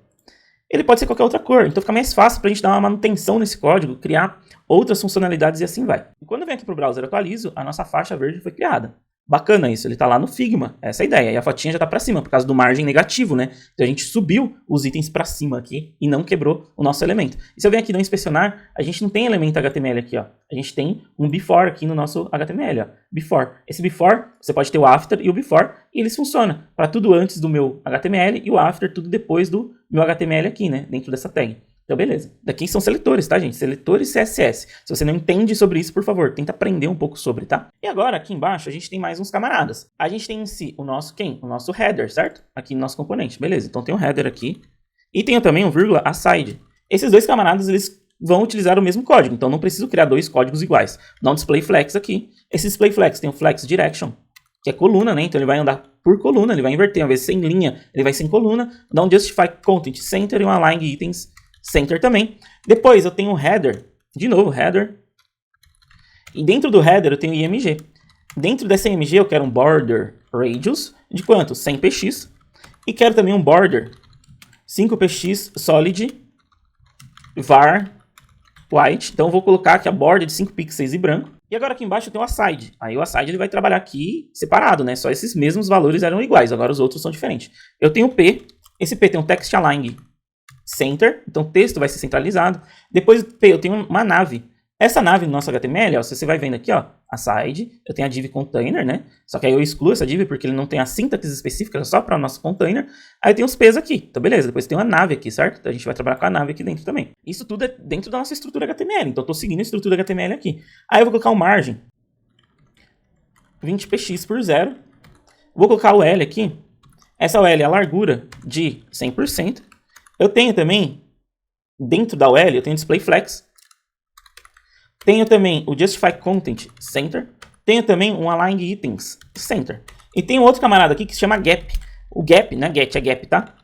ele pode ser qualquer outra cor. Então fica mais fácil para a gente dar uma manutenção nesse código, criar outras funcionalidades e assim vai. E quando eu venho aqui para o browser e atualizo, a nossa faixa verde foi criada. Bacana isso, ele está lá no Figma, essa é a ideia. E a fotinha já está para cima, por causa do margem negativo, né? Então a gente subiu os itens para cima aqui e não quebrou o nosso elemento. E se eu venho aqui no inspecionar, a gente não tem elemento HTML aqui, ó. A gente tem um before aqui no nosso HTML, ó. Before. Esse before, você pode ter o after e o before, e eles funcionam para tudo antes do meu HTML e o after tudo depois do meu HTML aqui, né? Dentro dessa tag. Então, beleza. Daqui são seletores, tá, gente? Seletores CSS. Se você não entende sobre isso, por favor, tenta aprender um pouco sobre, tá? E agora, aqui embaixo, a gente tem mais uns camaradas. A gente tem em si o nosso quem? O nosso header, certo? Aqui no nosso componente. Beleza, então tem um header aqui. E tem também um vírgula aside. Esses dois camaradas, eles vão utilizar o mesmo código. Então, não preciso criar dois códigos iguais. Dá um display flex aqui. Esse display flex tem o flex direction, que é coluna, né? Então, ele vai andar por coluna, ele vai inverter. Uma vez sem linha, ele vai sem coluna. Dá um justify content center e um align items center também. Depois eu tenho o header, de novo, header. E dentro do header eu tenho o IMG. Dentro dessa IMG eu quero um border radius de quanto? 100 px. E quero também um border 5 px solid var white. Então eu vou colocar aqui a border de 5 pixels e branco. E agora aqui embaixo eu tenho o aside. Aí o aside ele vai trabalhar aqui separado, né? Só esses mesmos valores eram iguais, agora os outros são diferentes. Eu tenho o P. Esse P tem um text align center, então o texto vai ser centralizado. Depois eu tenho uma nave. Essa nave no nosso HTML, ó, você vai vendo aqui, ó, a side, eu tenho a div container, né? Só que aí eu excluo essa div porque ele não tem a sintaxe específica, só para o nosso container. Aí tem os P's aqui, então beleza. Depois tem uma nave aqui, certo? Então a gente vai trabalhar com a nave aqui dentro também. Isso tudo é dentro da nossa estrutura HTML, então eu tô seguindo a estrutura HTML aqui. Aí eu vou colocar um margem 20 px por 0. Vou colocar o L aqui. Essa OL é a largura de 100%. Eu tenho também, dentro da OL, eu tenho display flex. Tenho também o justify content center. Tenho também um align items center. E tem outro camarada aqui que se chama gap. O gap, né? Get é gap, tá?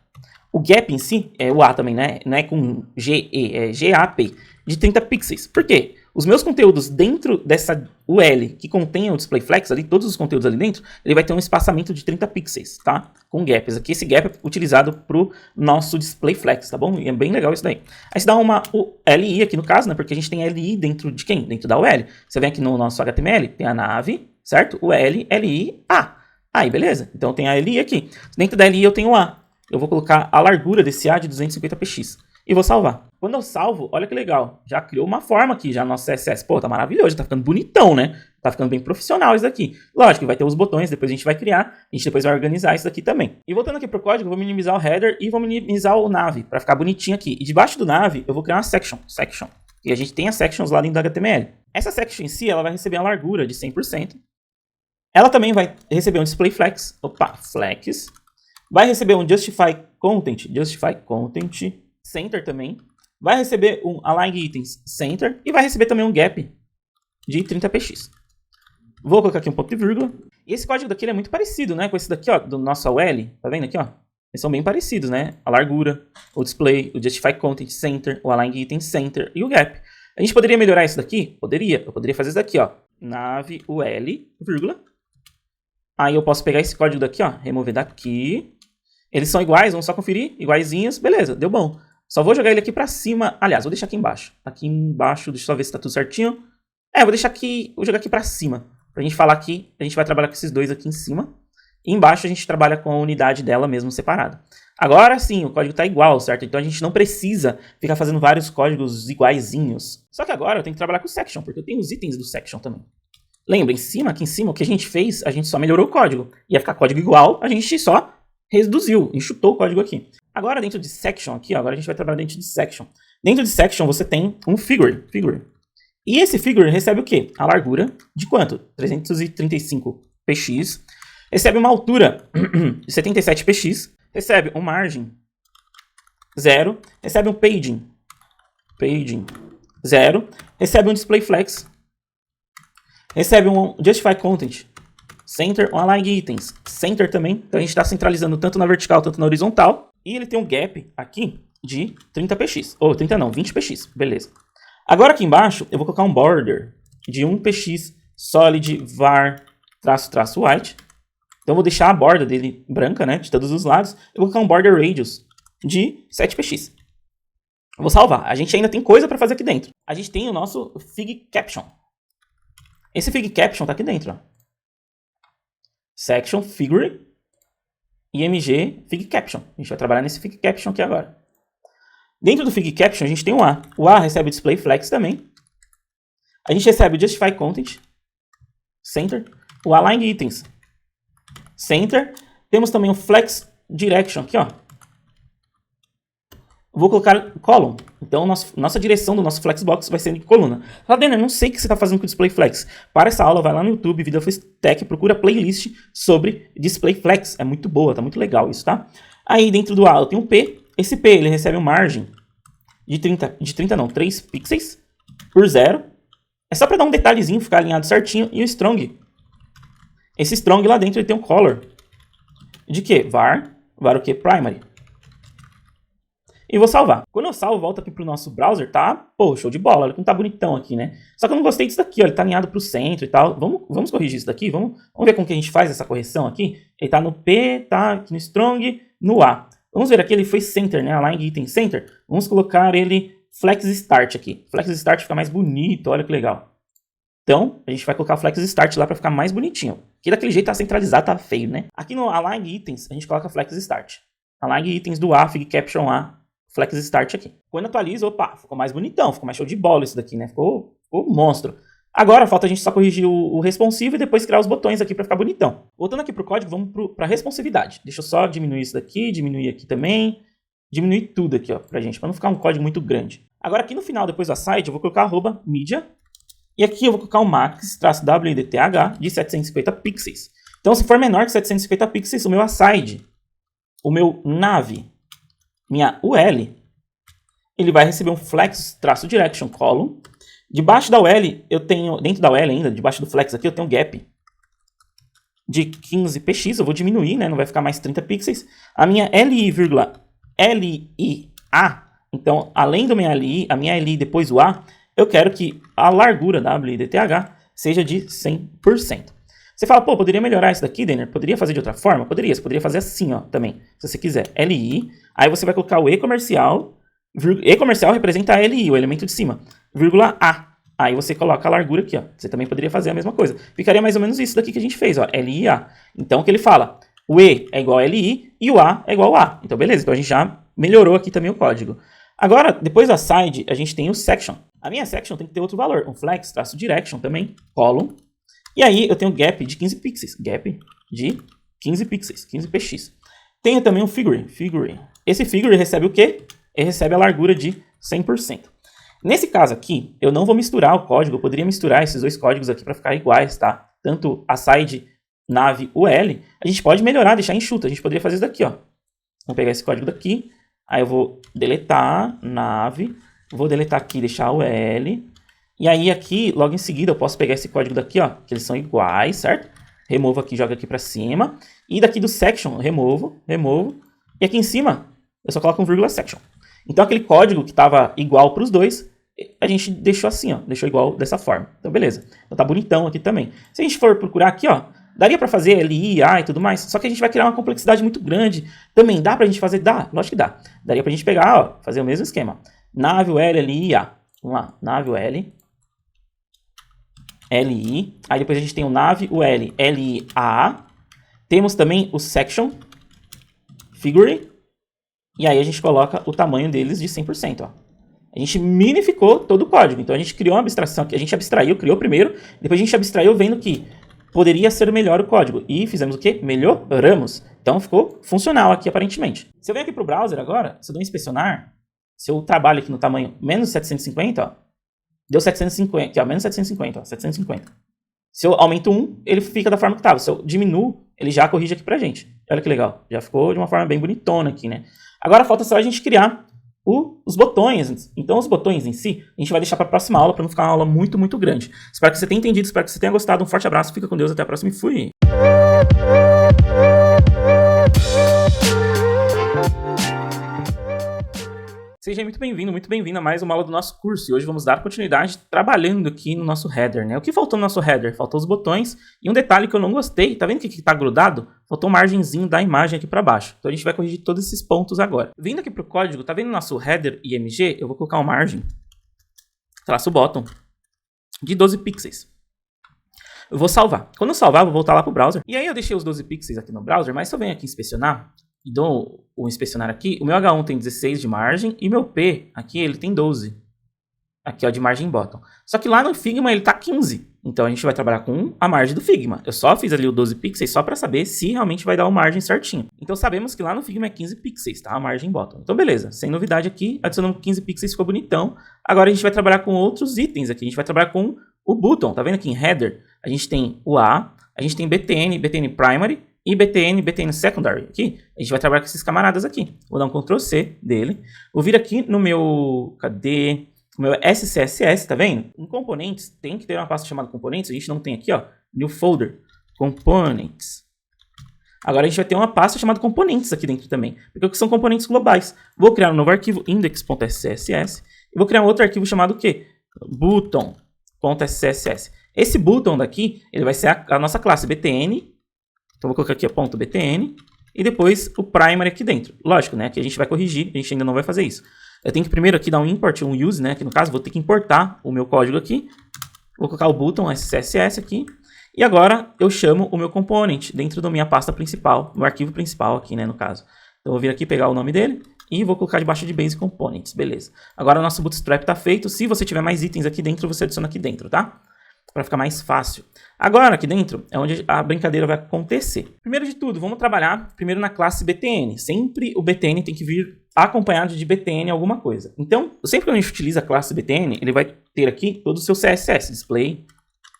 O gap em si, é o A também, né? Não é com GE, é GAP, de 30 pixels. Por quê? Os meus conteúdos dentro dessa UL que contém o display flex ali, todos os conteúdos ali dentro, ele vai ter um espaçamento de 30 pixels, tá? Com gaps. Aqui esse gap é utilizado pro nosso display flex, tá bom? E é bem legal isso daí. Aí você dá uma LI aqui no caso, né? Porque a gente tem LI dentro de quem? Dentro da UL. Você vem aqui no nosso HTML, tem a nave, certo? UL, LI, A. Aí, beleza. Então tem a LI aqui. Dentro da LI eu tenho o A. Eu vou colocar a largura desse A de 250 px. E vou salvar. Quando eu salvo, olha que legal. Já criou uma forma aqui, já no nosso CSS. Pô, tá maravilhoso, tá ficando bonitão, né? Tá ficando bem profissional isso daqui. Lógico, vai ter os botões, depois a gente vai criar. A gente depois vai organizar isso daqui também. E voltando aqui pro código, eu vou minimizar o header e vou minimizar o nav, pra ficar bonitinho aqui. E debaixo do nav, eu vou criar uma section. E a gente tem as sections lá dentro do HTML. Essa section em si, ela vai receber a largura de 100%. Ela também vai receber um display flex. Opa, flex. Vai receber um justify content center também. Vai receber um align items center e vai receber também um gap de 30 px. Vou colocar aqui um ponto e vírgula. E esse código daqui ele é muito parecido, né, com esse daqui, ó, do nosso OL. Tá vendo aqui, ó? Eles são bem parecidos, né? A largura, o display, o justify content center, o align items center e o gap. A gente poderia melhorar isso daqui? Poderia. Eu poderia fazer isso daqui, ó. Nav UL, vírgula. Aí eu posso pegar esse código daqui, ó, remover daqui. Eles são iguais, vamos só conferir, iguaizinhos, beleza, deu bom. Só vou jogar ele aqui pra cima, aliás, vou deixar aqui embaixo. Aqui embaixo, deixa eu só ver se tá tudo certinho. Vou deixar aqui, vou jogar aqui pra cima. Pra gente falar aqui, a gente vai trabalhar com esses dois aqui em cima. E embaixo a gente trabalha com a unidade dela mesmo separada. Agora sim, o código tá igual, certo? Então a gente não precisa ficar fazendo vários códigos iguaizinhos. Só que agora eu tenho que trabalhar com o section, porque eu tenho os itens do section também. Lembra, aqui em cima, o que a gente fez, a gente só melhorou o código. Ia ficar código igual, a gente só reduziu, enxutou o código aqui. Agora dentro de section aqui, ó, agora a gente vai trabalhar dentro de section. Dentro de section você tem um figure. E esse figure recebe o quê? A largura de quanto? 335 px. Recebe uma altura de 77 px. Recebe um margem 0. Recebe um paging 0. Recebe um display flex. Recebe um justify content center, um align items center também. Então a gente está centralizando tanto na vertical, tanto na horizontal. E ele tem um gap aqui de 30 px. Ou 30 não, 20 px. Beleza. Agora aqui embaixo eu vou colocar um border de 1 px solid var -- white. Então eu vou deixar a borda dele branca, né, de todos os lados. Eu vou colocar um border radius de 7 px. Eu vou salvar. A gente ainda tem coisa para fazer aqui dentro. A gente tem o nosso fig caption. Esse fig caption tá aqui dentro, ó. Section figure img fig caption. A gente vai trabalhar nesse fig caption aqui agora. Dentro do fig caption a gente tem um A. O A recebe o display flex também. A gente recebe o justify content center, o align items center. Temos também o flex direction aqui, ó. Vou colocar column. Então, nossa direção do nosso flexbox vai ser em coluna. Fala, Denner, não sei o que você está fazendo com o display flex. Para essa aula, vai lá no YouTube, VidaFlex Tech, procura playlist sobre display flex. É muito boa, tá muito legal isso, tá? Aí, dentro do A, eu tenho um P. Esse P, ele recebe uma margem de 3 pixels por 0. É só para dar um detalhezinho, ficar alinhado certinho. E o strong. Esse strong lá dentro, ele tem um color. De quê? Var o quê? Primary. E vou salvar. Quando eu salvo, volta aqui pro nosso browser, tá? Pô, show de bola. Olha como tá bonitão aqui, né? Só que eu não gostei disso daqui, ó. Ele tá alinhado pro centro e tal. Vamos corrigir isso daqui? Vamos ver como que a gente faz essa correção aqui. Ele tá no P, tá aqui no Strong, no A. Vamos ver aqui, ele foi Center, né? Align Item Center. Vamos colocar ele Flex Start aqui. Flex Start fica mais bonito, olha que legal. Então, a gente vai colocar o Flex Start lá pra ficar mais bonitinho. Porque daquele jeito tá centralizado, tá feio, né? Aqui no Align Items, a gente coloca Flex Start. Align Items do A, Fig Caption A. Flex Start aqui. Quando atualiza, opa, ficou mais bonitão, ficou mais show de bola isso daqui, né? Ficou monstro. Agora falta a gente só corrigir o responsive e depois criar os botões aqui para ficar bonitão. Voltando aqui pro código, vamos para responsividade. Deixa eu só diminuir isso daqui, diminuir aqui também, diminuir tudo aqui, ó, pra gente, para não ficar um código muito grande. Agora aqui no final, depois da site, eu vou colocar @media e aqui eu vou colocar um max-width de 750 pixels. Então, se for menor que 750 pixels, o meu aside, o meu nav, minha UL, ele vai receber um flex-direction column. Debaixo da UL, eu tenho, dentro da UL ainda, debaixo do flex aqui, eu tenho um gap de 15 px, eu vou diminuir, né, não vai ficar mais 30 pixels. A minha LI,LIA, então, além do minha LI, a minha LI depois o A, eu quero que a largura da WDTH seja de 100%. Você fala, pô, poderia melhorar isso daqui, Denner? Poderia fazer de outra forma? Poderia, você poderia fazer assim, ó, também. Se você quiser, LI, aí você vai colocar o E comercial representa a LI, o elemento de cima, vírgula A. Aí você coloca a largura aqui, ó. Você também poderia fazer a mesma coisa. Ficaria mais ou menos isso daqui que a gente fez, ó, LI-A. Então, o que ele fala? O E é igual a LI e o A é igual a A. Então, beleza, então a gente já melhorou aqui também o código. Agora, depois da side, a gente tem o section. A minha section tem que ter outro valor, um flex-direction também, column. E aí eu tenho gap de 15 pixels. Gap de 15 pixels, 15 px. Tenho também um figure. Esse figure recebe o quê? Ele recebe a largura de 100%. Nesse caso aqui, eu não vou misturar o código. Eu poderia misturar esses dois códigos aqui para ficar iguais, tá? Tanto a side, nav, UL. A gente pode melhorar, deixar enxuto. A gente poderia fazer isso daqui, ó. Vamos pegar esse código daqui. Aí eu vou deletar nav. Vou deletar aqui, deixar UL. E aí aqui, logo em seguida, eu posso pegar esse código daqui, ó, que eles são iguais, certo? Removo aqui, joga aqui pra cima. E daqui do section, removo. E aqui em cima, eu só coloco um vírgula section. Então aquele código que estava igual para os dois, a gente deixou assim, ó, deixou igual dessa forma. Então beleza. Então tá bonitão aqui também. Se a gente for procurar aqui, ó, daria para fazer LI, A e tudo mais, só que a gente vai criar uma complexidade muito grande. Também dá pra gente fazer? Dá, lógico que dá. Daria pra gente pegar, ó, fazer o mesmo esquema. Nav, UL, LI, A. Vamos lá, nav, UL, LI, aí depois a gente tem o nav, o L, LI, A. Temos também o section, figure, e aí a gente coloca o tamanho deles de 100%, ó. A gente minificou todo o código, então a gente criou uma abstração, que a gente abstraiu, criou primeiro, depois a gente abstraiu vendo que poderia ser melhor o código, e fizemos o quê? Melhoramos. Então ficou funcional aqui aparentemente. Se eu venho aqui para o browser agora, se eu dou inspecionar, se eu trabalho aqui no tamanho menos 750, ó, Deu 750, aqui ó, menos 750, ó, 750. Se eu aumento 1, ele fica da forma que estava. Se eu diminuo, ele já corrige aqui pra gente. Olha que legal, já ficou de uma forma bem bonitona aqui, né? Agora falta só a gente criar os botões. Então os botões em si, a gente vai deixar para a próxima aula, para não ficar uma aula muito, muito grande. Espero que você tenha entendido, espero que você tenha gostado. Um forte abraço, fica com Deus, até a próxima e fui! Seja muito bem-vindo a mais uma aula do nosso curso. E hoje vamos dar continuidade trabalhando aqui no nosso header, né? O que faltou no nosso header? Faltou os botões e um detalhe que eu não gostei. Tá vendo que aqui tá grudado? Faltou um margenzinho da imagem aqui para baixo. Então a gente vai corrigir todos esses pontos agora. Vindo aqui pro código, tá vendo o nosso header IMG? Eu vou colocar uma margem, traço bottom, de 12 pixels. Eu vou salvar. Quando eu salvar, eu vou voltar lá pro browser. E aí eu deixei os 12 pixels aqui no browser, mas se eu venho aqui inspecionar, e dou o inspecionar aqui, o meu H1 tem 16 de margem e meu P aqui ele tem 12. Aqui ó, de margem bottom. Só que lá no Figma ele tá 15. Então a gente vai trabalhar com a margem do Figma. Eu só fiz ali o 12 pixels só para saber se realmente vai dar uma margem certinho. Então sabemos que lá no Figma é 15 pixels, tá? A margem bottom. Então beleza, sem novidade aqui, adicionamos 15 pixels, ficou bonitão. Agora a gente vai trabalhar com outros itens aqui. A gente vai trabalhar com o button, tá vendo aqui em header? A gente tem o A, a gente tem BTN, BTN primary, e BTN secondary aqui, a gente vai trabalhar com esses camaradas aqui. Vou dar um Ctrl C dele. Vou vir aqui no meu, cadê? O meu SCSS, tá vendo? Em componentes, tem que ter uma pasta chamada componentes. A gente não tem aqui, ó, new folder, components. Agora a gente vai ter uma pasta chamada componentes aqui dentro também, porque são componentes globais. Vou criar um novo arquivo, index.scss, e vou criar um outro arquivo chamado o quê? Button.scss. Esse button daqui, ele vai ser a nossa classe BTN. Então, vou colocar aqui ponto .btn e depois o primary aqui dentro. Lógico, né? Que a gente vai corrigir, a gente ainda não vai fazer isso. Eu tenho que primeiro aqui dar um import, um use, né? Que no caso, vou ter que importar o meu código aqui. Vou colocar o button SCSS aqui. E agora, eu chamo o meu component dentro da minha pasta principal, no arquivo principal aqui, né? No caso. Então, eu vou vir aqui pegar o nome dele e vou colocar debaixo de Basic Components. Beleza. Agora, o nosso Bootstrap está feito. Se você tiver mais itens aqui dentro, você adiciona aqui dentro, tá? Para ficar mais fácil. Agora, aqui dentro, é onde a brincadeira vai acontecer. Primeiro de tudo, vamos trabalhar primeiro na classe BTN. Sempre o BTN tem que vir acompanhado de BTN alguma coisa. Então, sempre que a gente utiliza a classe BTN, ele vai ter aqui todo o seu CSS, display,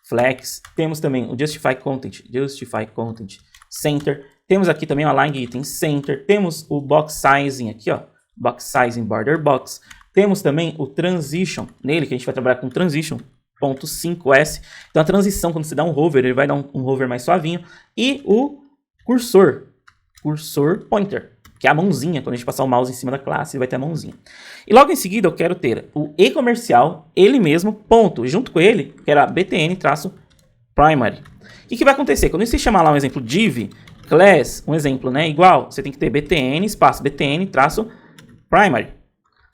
flex. Temos também o justify content, center. Temos aqui também o align item center. Temos o box sizing aqui, ó, box sizing border box. Temos também o transition, nele que a gente vai trabalhar com transition. 5S. Então a transição, quando você dá um hover, ele vai dar um hover mais suavinho. E o cursor pointer, que é a mãozinha. Quando a gente passar o mouse em cima da classe, ele vai ter a mãozinha. E logo em seguida eu quero ter o e-comercial, ele mesmo, ponto. Junto com ele, quero a btn-primary. O que vai acontecer? Quando você chamar lá um exemplo div, class, um exemplo, né, igual, você tem que ter btn, espaço btn-primary.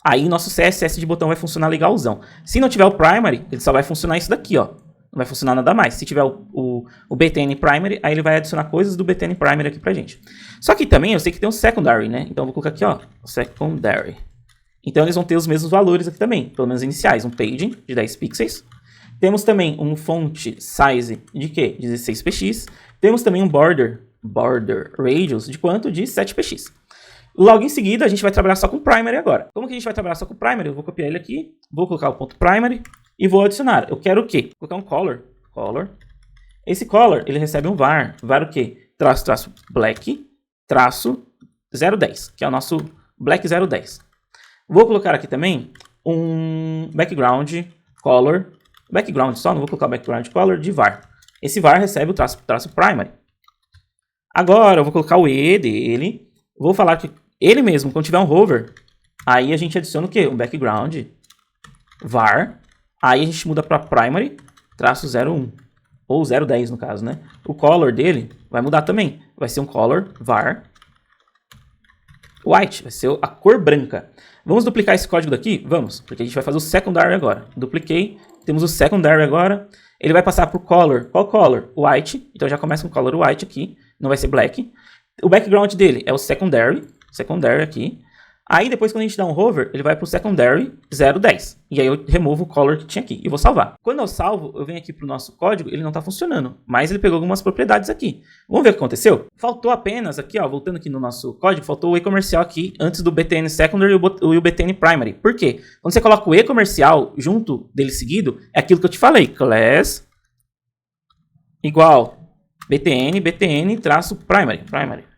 Aí nosso CSS de botão vai funcionar legalzão. Se não tiver o primary, ele só vai funcionar isso daqui, ó. Não vai funcionar nada mais. Se tiver o BTN primary, aí ele vai adicionar coisas do BTN primary aqui pra gente. Só que também eu sei que tem um secondary, né? Então eu vou colocar aqui, ó, secondary. Então eles vão ter os mesmos valores aqui também, pelo menos iniciais. Um paging de 10 pixels. Temos também um font size de quê? 16px. Temos também um border radius de quanto? De 7px. Logo em seguida, a gente vai trabalhar só com primary agora. Como que a gente vai trabalhar só com primary? Eu vou copiar ele aqui, vou colocar o ponto primary e vou adicionar. Eu quero o quê? Vou colocar um color. Esse color, ele recebe um var. Var o quê? Traço black, traço 010, que é o nosso black 010. Vou colocar aqui também um background color. Background só, não vou colocar background color de var. Esse var recebe o traço primary. Agora, eu vou colocar o e dele. Vou falar que ele mesmo, quando tiver um hover, aí a gente adiciona o quê? Um background var. Aí a gente muda para primary, traço 01. Ou 010 no caso, né? O color dele vai mudar também. Vai ser um color var white. Vai ser a cor branca. Vamos duplicar esse código daqui? Vamos, porque a gente vai fazer o secondary agora. Dupliquei. Temos o secondary agora. Ele vai passar por color. Qual color? White. Então já começa com color white aqui. Não vai ser black. O background dele é o secondary aqui. Aí depois quando a gente dá um hover, ele vai pro secondary 010. E aí eu removo o color que tinha aqui e vou salvar. Quando eu salvo, eu venho aqui pro nosso código, ele não tá funcionando, mas ele pegou algumas propriedades aqui. Vamos ver o que aconteceu? Faltou apenas aqui, ó, voltando aqui no nosso código, faltou o e-comercial aqui antes do BTN secondary e o BTN primary. Por quê? Quando você coloca o e-comercial junto dele seguido, é aquilo que eu te falei, class igual BTN traço primary.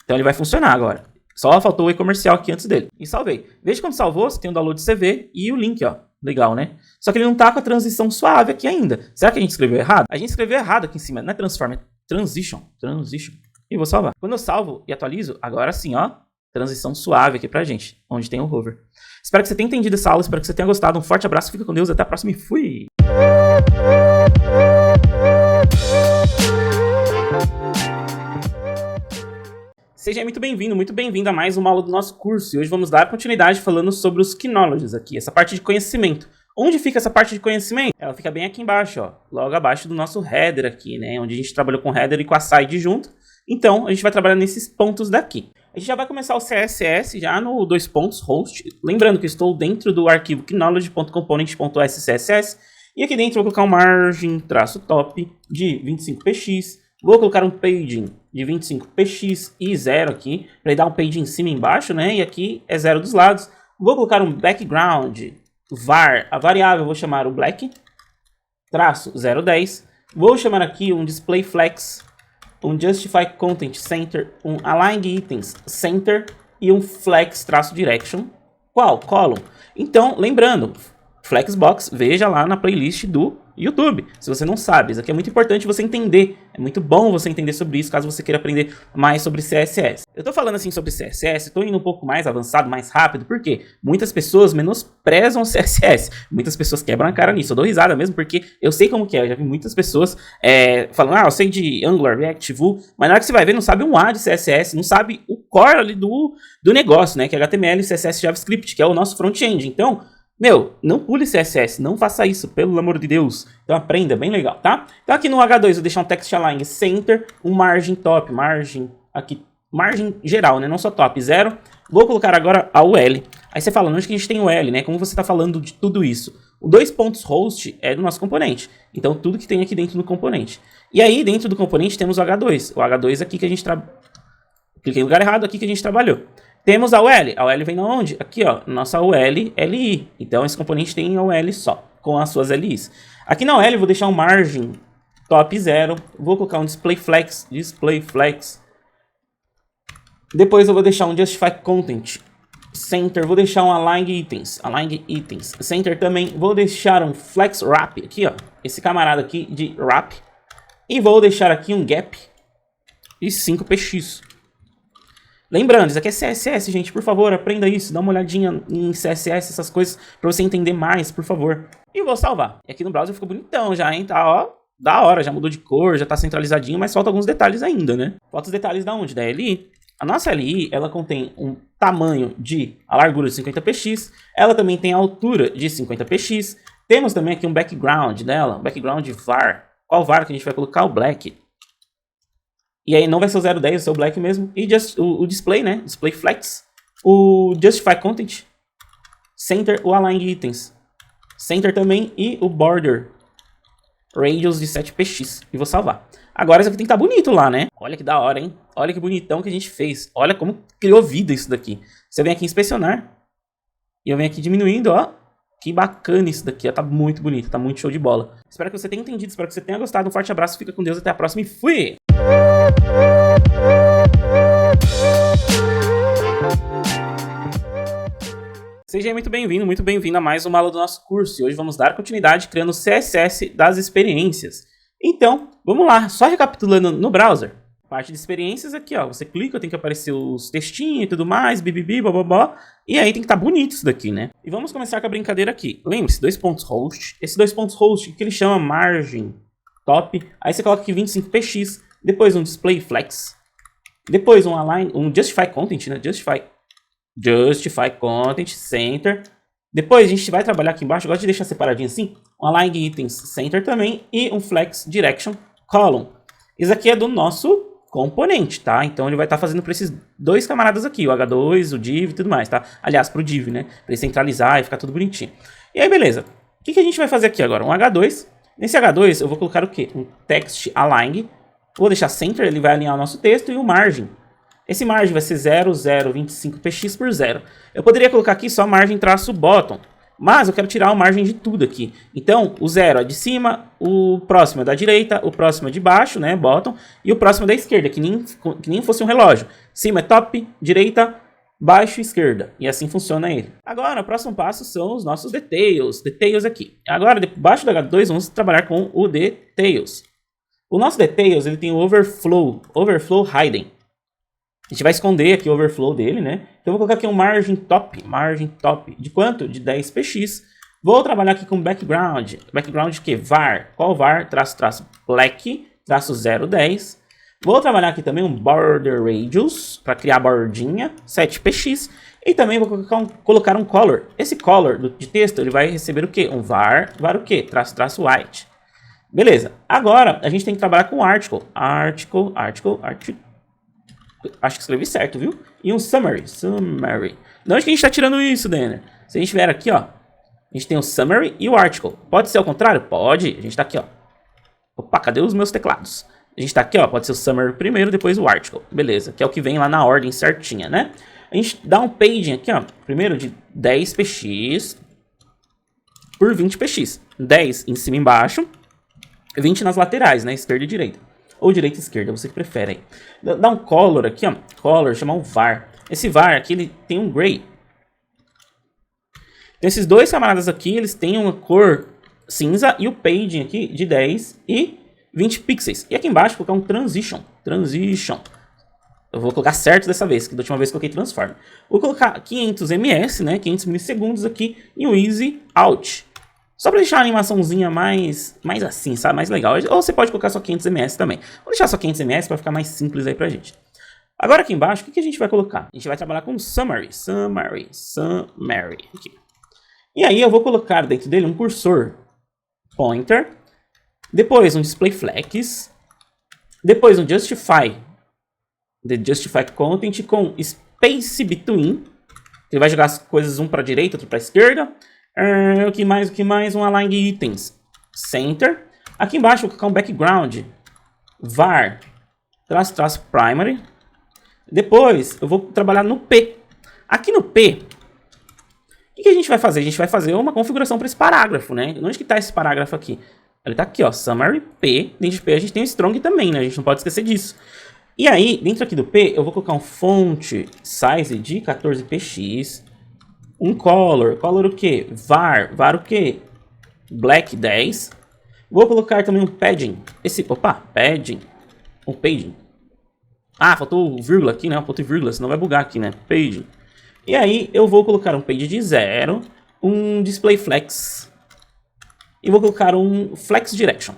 Então ele vai funcionar agora. Só faltou o e-comercial aqui antes dele. E salvei. Veja quando salvou, você tem o download CV e o link, ó. Legal, né? Só que ele não tá com a transição suave aqui ainda. Será que a gente escreveu errado? A gente escreveu errado aqui em cima. Não é transform, é transition. E vou salvar. Quando eu salvo e atualizo, agora sim, ó. Transição suave aqui pra gente. Onde tem o hover. Espero que você tenha entendido essa aula. Espero que você tenha gostado. Um forte abraço. Fica com Deus. Até a próxima e fui! Seja muito bem-vindo a mais uma aula do nosso curso. E hoje vamos dar continuidade falando sobre os Keynologies aqui, essa parte de conhecimento. Onde fica essa parte de conhecimento? Ela fica bem aqui embaixo, ó, logo abaixo do nosso header aqui, né? Onde a gente trabalhou com o header e com a side junto. Então, a gente vai trabalhar nesses pontos daqui. A gente já vai começar o CSS já no host. Lembrando que eu estou dentro do arquivo keynology.component.scss. E aqui dentro eu vou colocar um margin-top de 25px. Vou colocar um paging de 25px e 0 aqui, para ele dar um paging em cima e embaixo, né? E aqui é 0 dos lados. Vou colocar um background var, a variável eu vou chamar o black, traço 010. Vou chamar aqui um display flex, um justify content center, um align items center e um flex traço direction. Qual? Column. Então, lembrando, Flexbox, veja lá na playlist do YouTube, se você não sabe. Isso aqui é muito importante você entender. É muito bom você entender sobre isso, caso você queira aprender mais sobre CSS. Eu tô falando assim sobre CSS, tô indo um pouco mais avançado, mais rápido, porque muitas pessoas menosprezam o CSS. Muitas pessoas quebram a cara nisso. Eu dou risada mesmo, porque eu sei como que é. Eu já vi muitas pessoas falando, eu sei de Angular, React, Vue, mas na hora que você vai ver, não sabe um A de CSS, não sabe o core ali do negócio, né? Que é HTML, CSS, JavaScript, que é o nosso front-end. Então, não pule CSS, não faça isso, pelo amor de Deus. Então aprenda, bem legal, tá? Então aqui no H2 eu vou deixar um text align center, um margin top, margin geral, né? Não só top, 0. Vou colocar agora a UL. Aí você fala, onde que a gente tem o L, né? Como você está falando de tudo isso? O 2.host é do nosso componente. Então tudo que tem aqui dentro do componente. E aí dentro do componente temos o H2. O H2 aqui que a gente cliquei no lugar errado, aqui que a gente trabalhou. Temos a UL. A UL vem de onde? Aqui, ó, nossa UL LI. Então, esse componente tem a UL só, com as suas LIs. Aqui na UL, eu vou deixar um margin top 0. Vou colocar um display flex. Depois eu vou deixar um justify content center. Vou deixar um align items center também. Vou deixar um flex wrap aqui, ó. Esse camarada aqui de wrap. E vou deixar aqui um gap e 5px. Lembrando, isso aqui é CSS, gente, por favor, aprenda isso, dá uma olhadinha em CSS, essas coisas, pra você entender mais, por favor. E vou salvar. E aqui no browser ficou bonitão já, hein, tá, ó, da hora, já mudou de cor, já tá centralizadinho, mas falta alguns detalhes ainda, né? Falta os detalhes da onde? Da LI. A nossa LI, ela contém um tamanho a largura de 50px, ela também tem a altura de 50px, temos também aqui um background dela, background var. Qual var que a gente vai colocar? O black. E aí não vai ser o 010, vai ser o black mesmo. E o display, né? Display flex. O justify content. Center, o align items. Center também. E o border. Radius de 7px. E vou salvar. Agora isso aqui tem que estar bonito lá, né? Olha que da hora, hein? Olha que bonitão que a gente fez. Olha como criou vida isso daqui. Você vem aqui inspecionar. E eu venho aqui diminuindo, ó. Que bacana isso daqui. Ó, tá muito bonito. Tá muito show de bola. Espero que você tenha entendido. Espero que você tenha gostado. Um forte abraço. Fica com Deus. Até a próxima. E fui! Seja muito bem-vindo a mais uma aula do nosso curso. E hoje vamos dar continuidade criando o CSS das experiências. Então, vamos lá. Só recapitulando no browser. Parte de experiências aqui, ó. Você clica, tem que aparecer os textinhos e tudo mais, bibibi, bababá. E aí tem que estar bonito isso daqui, né? E vamos começar com a brincadeira aqui. Lembre-se, 2.host. Esse 2.host, o que ele chama margin top. Aí você coloca aqui 25px. Depois um display flex. Depois um align, um justify content, né? Justify content center. Depois a gente vai trabalhar aqui embaixo. Eu gosto de deixar separadinho assim. Um align items center também. E um flex direction column. Isso aqui é do nosso componente, tá? Então ele vai estar fazendo para esses dois camaradas aqui, o H2, o div e tudo mais, tá? Aliás, para o div, né? Para ele centralizar e ficar tudo bonitinho. E aí, beleza. O que a gente vai fazer aqui agora? Um H2. Nesse H2 eu vou colocar o quê? Um text align. Vou deixar center, ele vai alinhar o nosso texto, e o margin. Esse margin vai ser 0,025px por 0. Eu poderia colocar aqui só margem traço bottom, mas eu quero tirar o margem de tudo aqui. Então, o 0 é de cima, o próximo é da direita, o próximo é de baixo, né, bottom, e o próximo é da esquerda, que nem fosse um relógio. Cima é top, direita, baixo, esquerda. E assim funciona ele. Agora, o próximo passo são os nossos details. Details aqui. Agora, debaixo do H2, vamos trabalhar com o details. O nosso details, ele tem o overflow hidden. A gente vai esconder aqui o overflow dele, né? Então eu vou colocar aqui um margin top. De quanto? De 10px. Vou trabalhar aqui com background. Background de quê? Var. Qual var? Traço black, traço 010. Vou trabalhar aqui também um border radius, para criar a bordinha, 7px. E também vou colocar um color. Esse color de texto, ele vai receber o quê? Um var o quê? Traço white. Beleza. Agora, a gente tem que trabalhar com article. Article. Acho que escrevi certo, viu? E um summary. De onde que a gente está tirando isso, Denner? Se a gente vier aqui, ó. A gente tem o summary e o article. Pode ser ao contrário? Pode. A gente está aqui, ó. Opa, cadê os meus teclados? A gente está aqui, ó. Pode ser o summary primeiro, depois o article. Beleza. Que é o que vem lá na ordem certinha, né? A gente dá um paging aqui, ó. Primeiro de 10px por 20px. 10 em cima e embaixo. 20 nas laterais, né? Esquerda e direita. Ou direita e esquerda, você que prefere aí. Dá um color aqui, ó. Color, chamar um var. Esse var aqui, ele tem um gray. Então, esses dois camaradas aqui, eles têm uma cor cinza e o paging aqui de 10 e 20 pixels. E aqui embaixo, vou colocar um transition. Eu vou colocar certo dessa vez, que da última vez eu coloquei transform. Vou colocar 500 ms, né? 500 milissegundos aqui e o easy out. Só para deixar a animaçãozinha mais assim, sabe? Mais legal. Ou você pode colocar só 500 ms também. Vou deixar só 500 ms para ficar mais simples aí pra gente. Agora aqui embaixo, o que a gente vai colocar? A gente vai trabalhar com summary. Aqui. E aí eu vou colocar dentro dele um cursor pointer. Depois um display flex. Depois um justify. The justify content com space between. Ele vai jogar as coisas um para a direita, outro para a esquerda. O que mais? Um align items. Center. Aqui embaixo vou colocar um background. Var. Traço primary. Depois eu vou trabalhar no P. Aqui no P, o que a gente vai fazer? A gente vai fazer uma configuração para esse parágrafo, né? Onde que está esse parágrafo aqui? Ele está aqui, ó. Summary P. Dentro de P a gente tem o strong também, né? A gente não pode esquecer disso. E aí, dentro aqui do P, eu vou colocar um font size de 14px. Um color o quê? Var o quê? Black 10. Vou colocar também um padding. Um padding. Ah, faltou vírgula aqui, né? Um ponto e vírgula, senão vai bugar aqui, né? Padding. E aí eu vou colocar um page de 0, um display flex. E vou colocar um flex direction.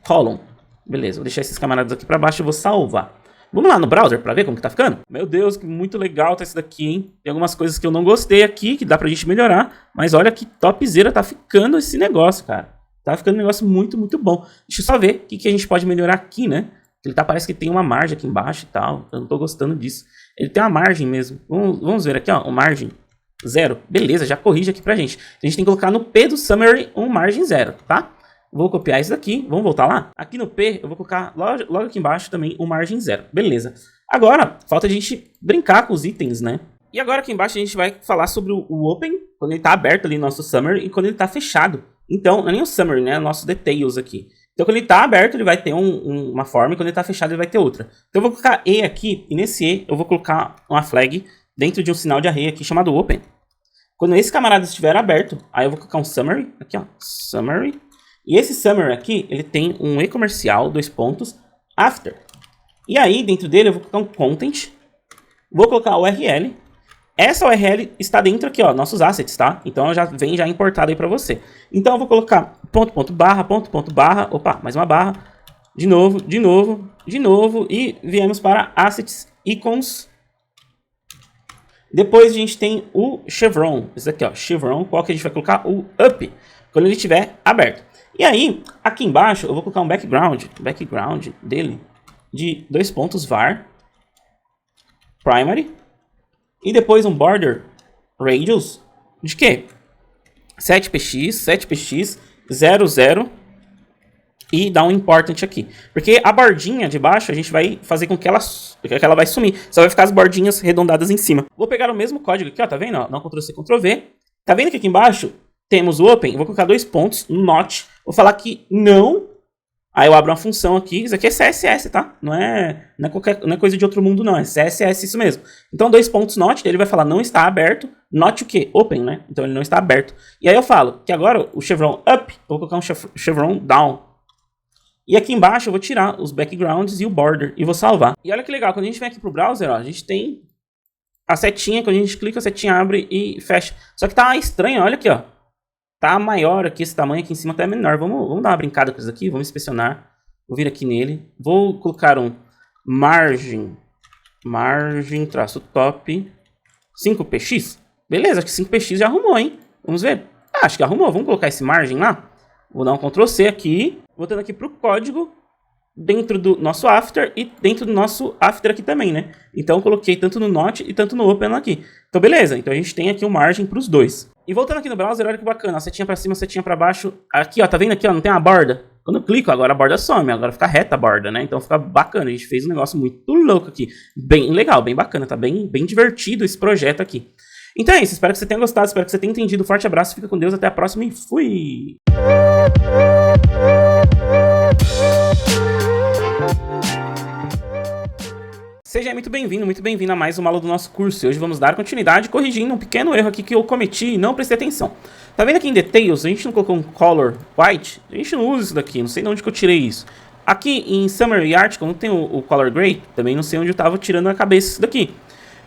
Column. Beleza, vou deixar esses camaradas aqui pra baixo e vou salvar. Vamos lá no browser pra ver como que tá ficando? Meu Deus, que muito legal tá esse daqui, hein? Tem algumas coisas que eu não gostei aqui, que dá pra gente melhorar. Mas olha que topzera tá ficando esse negócio, cara. Tá ficando um negócio muito, muito bom. Deixa eu só ver o que a gente pode melhorar aqui, né? Ele tá, parece que tem uma margem aqui embaixo e tal. Eu não tô gostando disso. Ele tem uma margem mesmo. Vamos ver aqui, ó. Uma margem 0. Beleza, já corrige aqui pra gente. A gente tem que colocar no P do summary um margem 0, tá? Vou copiar isso daqui, vamos voltar lá? Aqui no P, eu vou colocar logo aqui embaixo também um margem 0. Beleza. Agora, falta a gente brincar com os itens, né? E agora aqui embaixo a gente vai falar sobre o open, quando ele tá aberto ali no nosso summary, e quando ele tá fechado. Então, não é nem o summary, né? É o nosso details aqui. Então, quando ele tá aberto, ele vai ter uma forma, e quando ele tá fechado, ele vai ter outra. Então, eu vou colocar E aqui, e nesse E, eu vou colocar uma flag dentro de um sinal de array aqui chamado open. Quando esse camarada estiver aberto, aí eu vou colocar um summary, aqui ó, summary. E esse summary aqui, ele tem um E comercial, 2 pontos, after. E aí, dentro dele, eu vou colocar um content. Vou colocar a URL. Essa URL está dentro aqui, ó, nossos assets, tá? Então, ela já vem já importada aí para você. Então, eu vou colocar ponto, barra, opa, mais uma barra. De novo, e viemos para assets, icons. Depois, a gente tem o chevron. Esse aqui, ó, chevron, qual que a gente vai colocar? O up, quando ele estiver aberto. E aí, aqui embaixo, eu vou colocar um background dele. de 2 pontos var primary e depois um border radius de quê? 7px 00 e dá um important aqui. Porque a bordinha de baixo a gente vai fazer com que ela vai sumir. Só vai ficar as bordinhas arredondadas em cima. Vou pegar o mesmo código aqui, ó, tá vendo? Ó, dá um Ctrl+C, Ctrl+V. Tá vendo que aqui embaixo temos o open? Eu vou colocar 2 pontos, not. Vou falar que não. Aí eu abro uma função aqui. Isso aqui é CSS, tá? Não é coisa de outro mundo, não. É CSS isso mesmo. Então 2 pontos not, ele vai falar não está aberto. Not o quê? Open, né? Então ele não está aberto. E aí eu falo que agora o chevron up, eu vou colocar um chevron down. E aqui embaixo eu vou tirar os backgrounds e o border e vou salvar. E olha que legal, quando a gente vem aqui pro browser, ó, a gente tem a setinha, quando a gente clica, a setinha abre e fecha. Só que tá estranho, olha aqui, ó. Tá maior aqui, esse tamanho aqui em cima tá menor. Vamos dar uma brincada com isso aqui, vamos inspecionar. Vou vir aqui nele. Vou colocar um margem traço top 5px. Beleza, acho que 5px já arrumou, hein? Vamos ver. Ah, acho que arrumou. Vamos colocar esse margem lá. Vou dar um Ctrl+C aqui. Voltando aqui pro código. Dentro do nosso after e dentro do nosso after aqui também, né? Então eu coloquei tanto no not e tanto no open aqui. Então beleza, então a gente tem aqui o margem para os dois. E voltando aqui no browser, olha que bacana, a setinha para cima, a setinha para baixo. Aqui ó, tá vendo aqui ó, não tem a borda? Quando eu clico agora a borda some, agora fica reta a borda, né? Então fica bacana, a gente fez um negócio muito louco aqui. Bem legal, bem bacana, tá bem divertido esse projeto aqui. Então é isso, espero que você tenha gostado, espero que você tenha entendido. Forte abraço, fica com Deus, até a próxima e fui! Seja muito bem-vindo a mais uma aula do nosso curso. E hoje vamos dar continuidade corrigindo um pequeno erro aqui que eu cometi e não prestei atenção. Tá vendo aqui em Details, a gente não colocou um Color White? A gente não usa isso daqui, não sei de onde que eu tirei isso. Aqui em Summary Article não tem o Color Gray, também não sei onde eu tava tirando a cabeça isso daqui.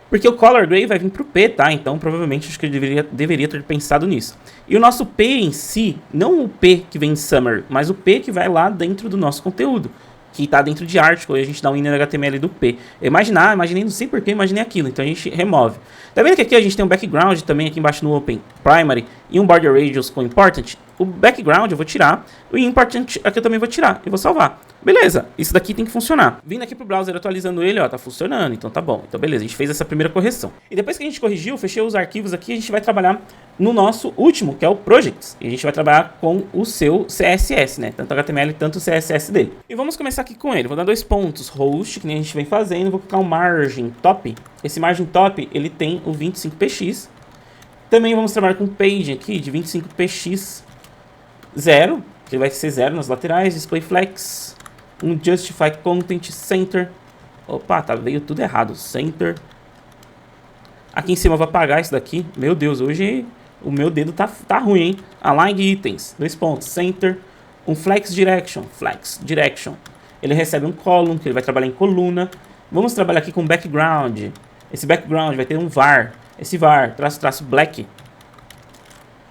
Porque o Color Gray vai vir pro P, tá? Então provavelmente acho que ele deveria ter pensado nisso. E o nosso P em si, não o P que vem em Summary, mas o P que vai lá dentro do nosso conteúdo. Que está dentro de article, e a gente dá um inner HTML do P. Eu imaginei, não sei porquê, imaginei aquilo, então a gente remove. Tá vendo que aqui a gente tem um background também aqui embaixo no Open Primary e um border radius com important? O background eu vou tirar, o important aqui eu também vou tirar e vou salvar. Beleza, isso daqui tem que funcionar. Vindo aqui pro browser, atualizando ele, ó, tá funcionando, então tá bom. Então beleza, a gente fez essa primeira correção. E depois que a gente corrigiu, fechei os arquivos aqui, a gente vai trabalhar no nosso último, que é o Projects. E a gente vai trabalhar com o seu CSS, né? Tanto HTML, tanto o CSS dele. E vamos começar aqui com ele. Vou dar 2 pontos, host, que nem a gente vem fazendo. Vou colocar um margem top. Esse margem top, ele tem o 25px. Também vamos trabalhar com page aqui, de 25px 0, que vai ser 0 nas laterais. Display flex. Um justify content center. Opa, veio tudo errado. Center. Aqui em cima eu vou apagar isso daqui. Meu Deus, hoje o meu dedo tá ruim, hein? Align itens. 2 pontos. Center. Um flex direction. Ele recebe um column, que ele vai trabalhar em coluna. Vamos trabalhar aqui com background. Esse background vai ter um var. Esse var, traço black.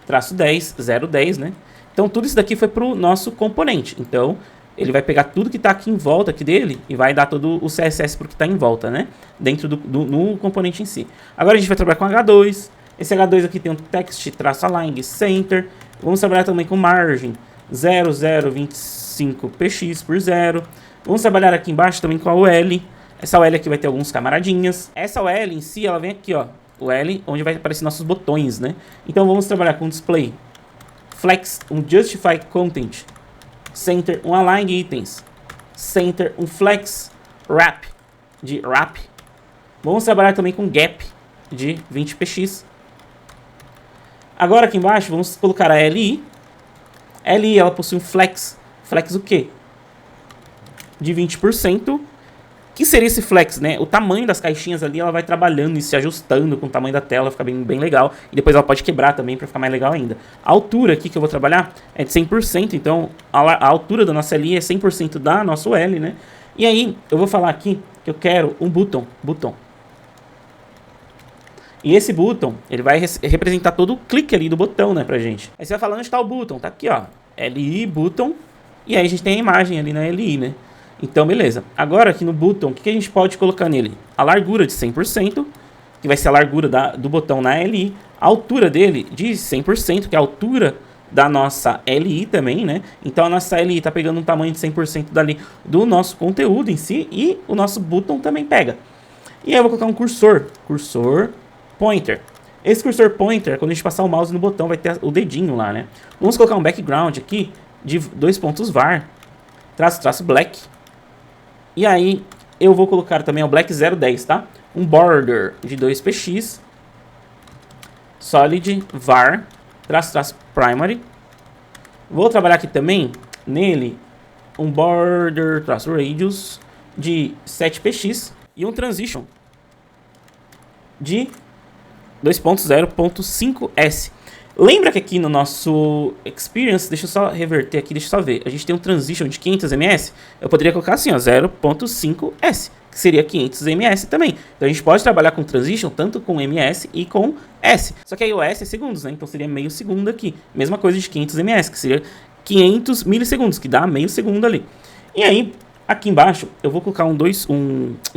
Traço 10, 010, né? Então tudo isso daqui foi pro nosso componente. Então ele vai pegar tudo que está aqui em volta aqui dele e vai dar todo o CSS para o que está em volta, né? Dentro no componente em si. Agora a gente vai trabalhar com H2. Esse H2 aqui tem um text, traço align, center. Vamos trabalhar também com margem 0025px por 0. Vamos trabalhar aqui embaixo também com a OL. Essa OL aqui vai ter alguns camaradinhas. Essa OL em si, ela vem aqui, ó. O L, onde vai aparecer nossos botões, né? Então vamos trabalhar com display flex, um justify content, center, um align itens, center, um flex wrap de wrap. Vamos trabalhar também com gap de 20px. Agora aqui embaixo vamos colocar a LI. LI ela possui um flex. Flex o quê? De 20%. Que seria esse flex, né? O tamanho das caixinhas ali, ela vai trabalhando e se ajustando com o tamanho da tela, fica bem legal. E depois ela pode quebrar também para ficar mais legal ainda. A altura aqui que eu vou trabalhar é de 100%, então a altura da nossa LI é 100% da nossa L, né? E aí, eu vou falar aqui que eu quero um button. E esse button, ele vai representar todo o clique ali do botão, né, pra gente. Aí você vai falar onde está o button, tá aqui, ó, LI, button, e aí a gente tem a imagem ali na LI, né? Então, beleza. Agora, aqui no botão, o que a gente pode colocar nele? A largura de 100%, que vai ser a largura do botão na LI. A altura dele de 100%, que é a altura da nossa LI também, né? Então a nossa LI está pegando um tamanho de 100% dali do nosso conteúdo em si e o nosso botão também pega. E aí eu vou colocar um cursor pointer. Esse cursor pointer, quando a gente passar o mouse no botão, vai ter o dedinho lá, né? Vamos colocar um background aqui de 2 pontos var, traço black. E aí eu vou colocar também o black 010, tá? Um border de 2px, solid var, traço primary. Vou trabalhar aqui também, nele, um border traço radius de 7px e um transition de 2.0.5s. Lembra que aqui no nosso experience, deixa eu só reverter aqui, deixa eu só ver, a gente tem um transition de 500 ms, eu poderia colocar assim, ó, 0.5s, que seria 500 ms também. Então a gente pode trabalhar com transition tanto com ms e com s. Só que aí o s é segundos, né? Então seria meio segundo aqui. Mesma coisa de 500 ms, que seria 500 milissegundos, que dá meio segundo ali. E aí, aqui embaixo, eu vou colocar um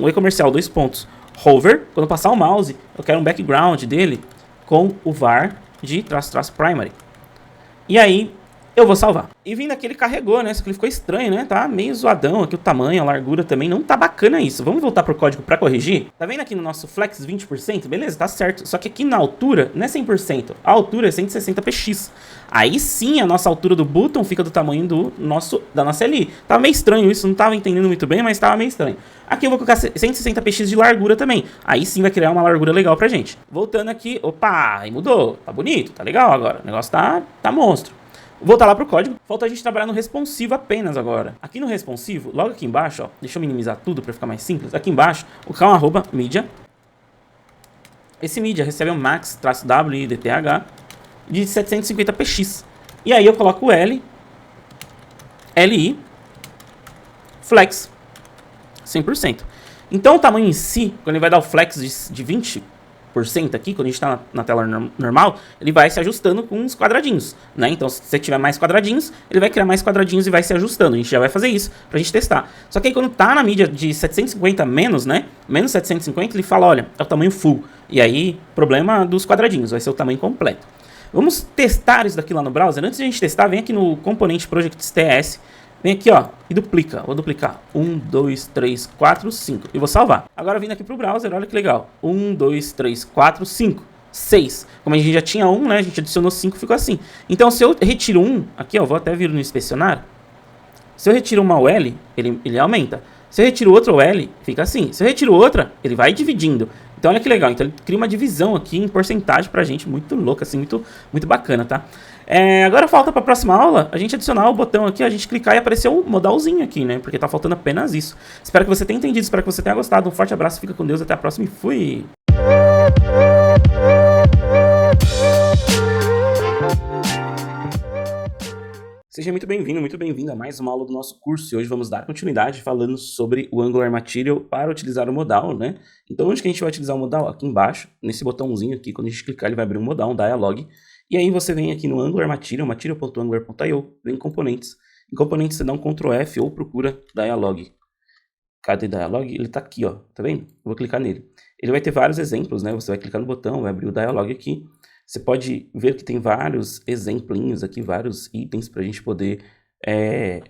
e-comercial, 2 pontos, hover. Quando passar o mouse, eu quero um background dele com o var de traço primary. E aí eu vou salvar. E vindo aqui ele carregou, né? Só que ele ficou estranho, né? Tá meio zoadão aqui o tamanho, a largura também. Não tá bacana isso. Vamos voltar pro código pra corrigir? Tá vendo aqui no nosso flex 20%? Beleza, tá certo. Só que aqui na altura não é 100%. A altura é 160px. Aí sim a nossa altura do bottom fica do tamanho da nossa LI. Tava meio estranho isso, não tava entendendo muito bem, mas tava meio estranho. Aqui eu vou colocar 160px de largura também. Aí sim vai criar uma largura legal pra gente. Voltando aqui, opa, aí mudou. Tá bonito, tá legal agora. O negócio tá monstro. Voltar lá pro código, falta a gente trabalhar no responsivo apenas agora. Aqui no responsivo, logo aqui embaixo, ó, deixa eu minimizar tudo para ficar mais simples. Aqui embaixo, o cão arroba media. Esse media recebe um max-w-dth de 750px. E aí eu coloco o li, flex, 100%. Então o tamanho em si, quando ele vai dar o flex de 20%, aqui, quando a gente está na tela normal, ele vai se ajustando com uns quadradinhos, né? Então, se você tiver mais quadradinhos, ele vai criar mais quadradinhos e vai se ajustando. A gente já vai fazer isso pra gente testar. Só que aí, quando tá na mídia de 750 menos, né? Menos 750, ele fala, olha, é o tamanho full. E aí, problema dos quadradinhos, vai ser o tamanho completo. Vamos testar isso daqui lá no browser. Antes de a gente testar, vem aqui no componente Project TS. Vem aqui, ó, e duplica. Vou duplicar. 1, 2, 3, 4, 5. E vou salvar. Agora vindo aqui pro browser, olha que legal. 1, 2, 3, 4, 5. 6. Como a gente já tinha 1, né? A gente adicionou 5, ficou assim. Então, se eu retiro 1, aqui, ó, vou até vir no inspecionar. Se eu retiro uma OL, ele aumenta. Se eu retiro outra OL, fica assim. Se eu retiro outra, ele vai dividindo. Então, olha que legal. Então, ele cria uma divisão aqui em porcentagem pra gente. Muito louca, assim, muito bacana, tá? Agora falta para a próxima aula a gente adicionar o botão aqui, a gente clicar e aparecer um modalzinho aqui, né? Porque tá faltando apenas isso. Espero que você tenha entendido, espero que você tenha gostado. Um forte abraço, fica com Deus, até a próxima e fui! Seja muito bem-vindo, muito bem-vinda a mais uma aula do nosso curso. E hoje vamos dar continuidade falando sobre o Angular Material para utilizar o modal, né? Então, onde que a gente vai utilizar o modal? Aqui embaixo, nesse botãozinho aqui, quando a gente clicar, ele vai abrir um modal, um dialog. E aí você vem aqui no Angular Material, material.angular.io, vem em componentes. Em componentes você dá um Ctrl F ou procura dialog. Cadê dialog? Ele tá aqui, ó, tá vendo? Eu vou clicar nele. Ele vai ter vários exemplos, né? Você vai clicar no botão, vai abrir o dialog aqui. Você pode ver que tem vários exemplinhos aqui, vários itens para a gente poder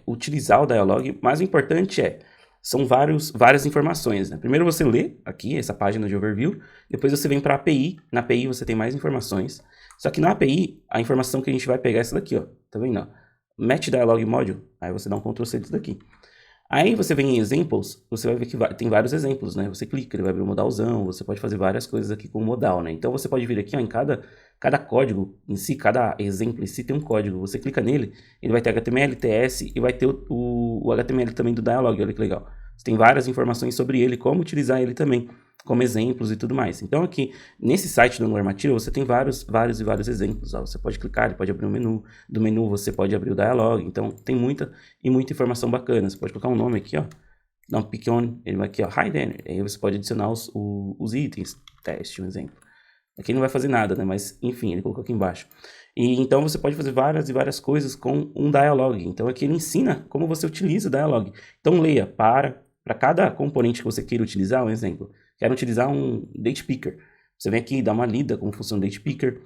utilizar o dialog. Mas o importante são várias informações, né? Primeiro você lê aqui essa página de overview, depois você vem para a API. Na API você tem mais informações. Só que na API, a informação que a gente vai pegar é essa daqui, ó. Tá vendo? Ó? Match Dialog Module. Aí você dá um Ctrl C disso daqui. Aí você vem em Examples, você vai ver que tem vários exemplos, né? Você clica, ele vai abrir o modalzão, você pode fazer várias coisas aqui com o modal, né? Então você pode vir aqui, ó, em cada código em si, cada exemplo em si tem um código. Você clica nele, ele vai ter HTML, TS e vai ter o HTML também do dialog, olha que legal. Você tem várias informações sobre ele, como utilizar ele também, como exemplos e tudo mais. Então aqui, nesse site do Angular Material, você tem vários exemplos. Ó. Você pode clicar, ele pode abrir um menu. Do menu você pode abrir o dialog. Então tem muita informação bacana. Você pode colocar um nome aqui, ó. Dá um pick on, ele vai aqui, ó, hide any. Aí você pode adicionar os itens. Teste, um exemplo. Aqui não vai fazer nada, né? Mas enfim, ele colocou aqui embaixo. E então você pode fazer várias coisas com um dialog. Então aqui ele ensina como você utiliza o dialog. Então leia para cada componente que você queira utilizar, um exemplo. Quero utilizar um date picker. Você vem aqui, dá uma lida como funciona o date picker.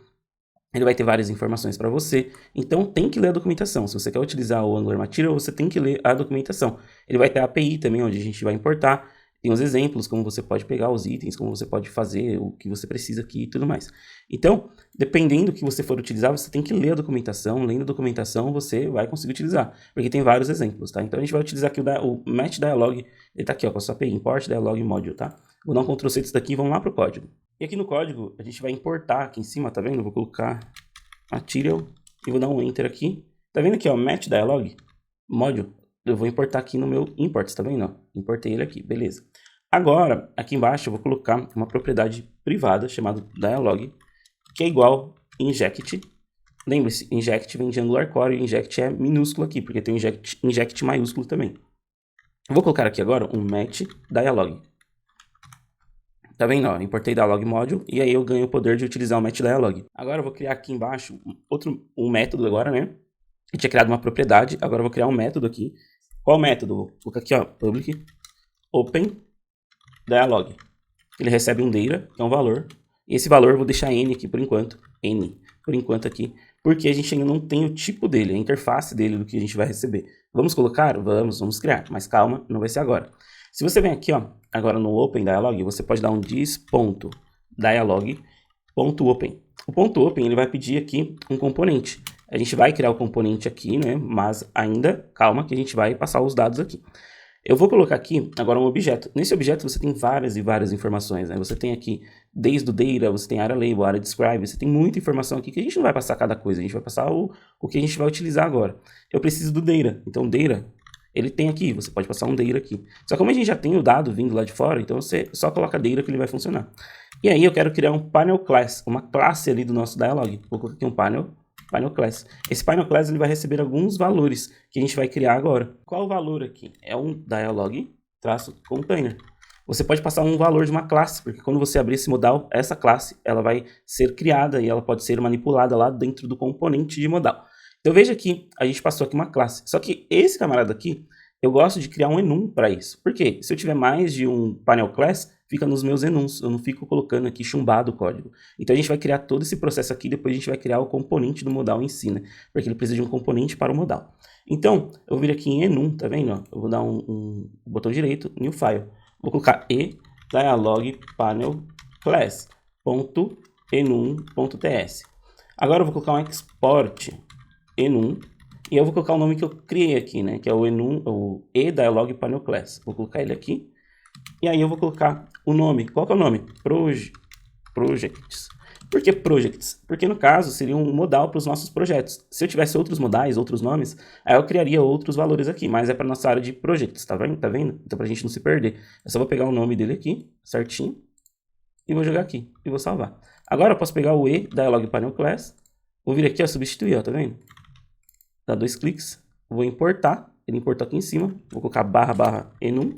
Ele vai ter várias informações para você, então tem que ler a documentação. Se você quer utilizar o Angular Material, você tem que ler a documentação. Ele vai ter a API também, onde a gente vai importar. Tem os exemplos, como você pode pegar os itens, como você pode fazer o que você precisa aqui e tudo mais. Então, dependendo do que você for utilizar, você tem que ler a documentação. Lendo a documentação, você vai conseguir utilizar, porque tem vários exemplos, tá? Então, a gente vai utilizar aqui o Match Dialog. Ele tá aqui, ó, com a sua API, Import Dialog Module, tá? Vou dar um Ctrl C disso daqui e vamos lá pro código. E aqui no código, a gente vai importar aqui em cima, tá vendo? Eu vou colocar Material e vou dar um Enter aqui. Tá vendo aqui, ó, Match Dialog Module? Eu vou importar aqui no meu Imports, tá vendo? Ó, importei ele aqui, beleza. Agora, aqui embaixo eu vou colocar uma propriedade privada chamada Dialog, que é igual inject. Lembre-se, inject vem de Angular Core e inject é minúsculo aqui, porque tem inject maiúsculo também. Eu vou colocar aqui agora um match dialog. Tá vendo? Ó, importei dialog module e aí eu ganho o poder de utilizar o match dialog. Agora eu vou criar aqui embaixo um método agora, né? Eu tinha criado uma propriedade, agora eu vou criar um método aqui. Qual método? Vou colocar aqui, ó, public open dialog. Ele recebe um data, que é um valor. E esse valor eu vou deixar n aqui por enquanto. N, por enquanto aqui. Porque a gente ainda não tem o tipo dele, a interface dele do que a gente vai receber. Vamos colocar? Vamos criar. Mas calma, não vai ser agora. Se você vem aqui, ó, agora no Open Dialog, você pode dar um dis.dialog.open. O ponto .open, ele vai pedir aqui um componente. A gente vai criar o componente aqui, né? Mas ainda, calma, que a gente vai passar os dados aqui. Eu vou colocar aqui agora um objeto. Nesse objeto você tem várias e várias informações, né? Você tem aqui desde o data, você tem área label, área describe, você tem muita informação aqui que a gente não vai passar cada coisa, a gente vai passar o que a gente vai utilizar agora. Eu preciso do data, então data, ele tem aqui, você pode passar um data aqui. Só que como a gente já tem o dado vindo lá de fora, então você só coloca data que ele vai funcionar. E aí eu quero criar um panel class, uma classe ali do nosso dialog. Vou colocar aqui um panel class. Esse panel class ele vai receber alguns valores que a gente vai criar agora. Qual o valor aqui? É um dialog-container. Você pode passar um valor de uma classe, porque quando você abrir esse modal, essa classe ela vai ser criada e ela pode ser manipulada lá dentro do componente de modal. Então veja aqui, a gente passou aqui uma classe. Só que esse camarada aqui, eu gosto de criar um enum para isso. Por quê? Se eu tiver mais de um panel class, fica nos meus enums, eu não fico colocando aqui chumbado o código. Então a gente vai criar todo esse processo aqui, depois a gente vai criar o componente do modal em si, né? Porque ele precisa de um componente para o modal. Então, eu vou vir aqui em enum, tá vendo? Ó? Eu vou dar um botão direito, new file. Vou colocar dialog panel class .enum.ts. Agora eu vou colocar um export enum. E eu vou colocar o nome que eu criei aqui, né? Que é o enum, o dialog panel class. Vou colocar ele aqui. E aí eu vou colocar o nome. Qual que é o nome? Projects. Por que projects? Porque no caso seria um modal para os nossos projetos. Se eu tivesse outros modais, outros nomes, aí eu criaria outros valores aqui. Mas é para nossa área de projects, tá vendo? Tá vendo? Então para a gente não se perder. Eu só vou pegar o nome dele aqui, certinho. E vou jogar aqui. E vou salvar. Agora eu posso pegar o dialog panel class. Vou vir aqui, ó, substituir, ó, tá vendo? Dá 2 cliques. Vou importar. Ele importou aqui em cima. Vou colocar // enum.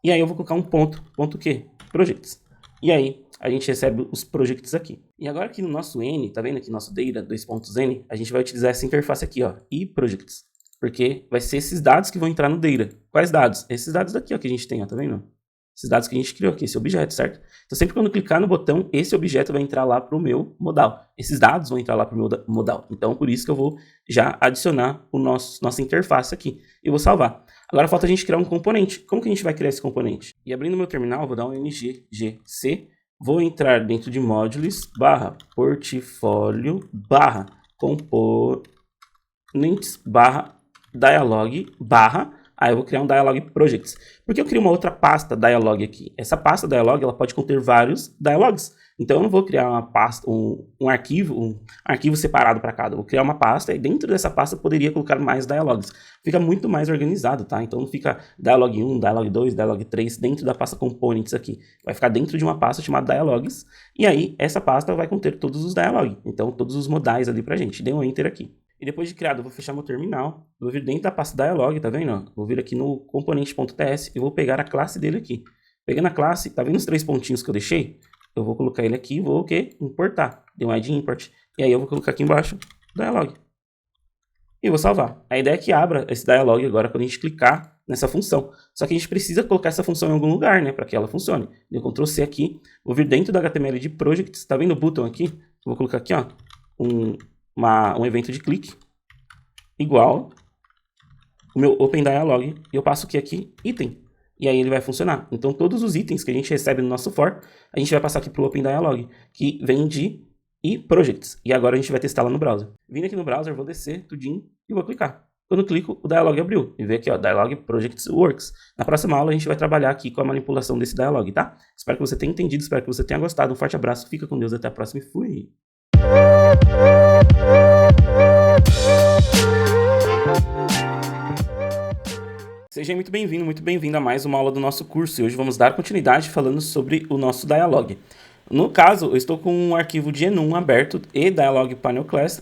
E aí eu vou colocar um ponto o quê? Projects. E aí a gente recebe os projects aqui. E agora aqui no nosso N, tá vendo aqui nosso data, 2.n, a gente vai utilizar essa interface aqui, ó, e projects. Porque vai ser esses dados que vão entrar no data. Quais dados? Esses dados daqui, ó, que a gente tem, ó, tá vendo? Esses dados que a gente criou aqui, esse objeto, certo? Então sempre quando eu clicar no botão, esse objeto vai entrar lá pro meu modal. Esses dados vão entrar lá pro meu modal. Então por isso que eu vou já adicionar nossa interface aqui. E vou salvar. Agora falta a gente criar um componente. Como que a gente vai criar esse componente? E abrindo meu terminal, vou dar um nggc. Vou entrar dentro de modules, /portfólio, /components, /dialog, aí eu vou criar um dialog projects. Por que eu crio uma outra pasta dialog aqui? Essa pasta dialog, ela pode conter vários dialogs. Então eu não vou criar uma pasta, um arquivo separado para cada. Eu vou criar uma pasta e dentro dessa pasta eu poderia colocar mais dialogs. Fica muito mais organizado, tá? Então não fica dialog 1, dialog 2, dialog 3 dentro da pasta components aqui. Vai ficar dentro de uma pasta chamada dialogs. E aí essa pasta vai conter todos os dialogs. Então todos os modais ali pra gente. Dê um enter aqui. E depois de criado, eu vou fechar meu terminal. Vou vir dentro da pasta dialog, tá vendo? Ó? Vou vir aqui no componente.ts e vou pegar a classe dele aqui. Pegando a classe, tá vendo os 3 pontinhos que eu deixei? Eu vou colocar ele aqui e vou o quê? Importar. Dei um add import. E aí eu vou colocar aqui embaixo dialog. E vou salvar. A ideia é que abra esse dialog agora quando a gente clicar nessa função. Só que a gente precisa colocar essa função em algum lugar, né? Para que ela funcione. Deu Ctrl C aqui. Vou vir dentro do HTML de projects. Tá vendo o button aqui? Vou colocar aqui, ó. um evento de clique igual o meu Open Dialog, e eu passo aqui item, e aí ele vai funcionar. Então todos os itens que a gente recebe no nosso for, a gente vai passar aqui para o Open Dialog, que vem de eProjects, e agora a gente vai testar lá no browser. Vindo aqui no browser, vou descer tudinho e vou clicar. Quando eu clico, o Dialog abriu, e vê aqui, ó, Dialog Projects Works. Na próxima aula a gente vai trabalhar aqui com a manipulação desse Dialog, tá? Espero que você tenha entendido, espero que você tenha gostado. Um forte abraço, fica com Deus, até a próxima e fui! Seja muito bem-vindo a mais uma aula do nosso curso, e hoje vamos dar continuidade falando sobre o nosso Dialog. No caso, eu estou com um arquivo de enum aberto e Dialog Panel Class.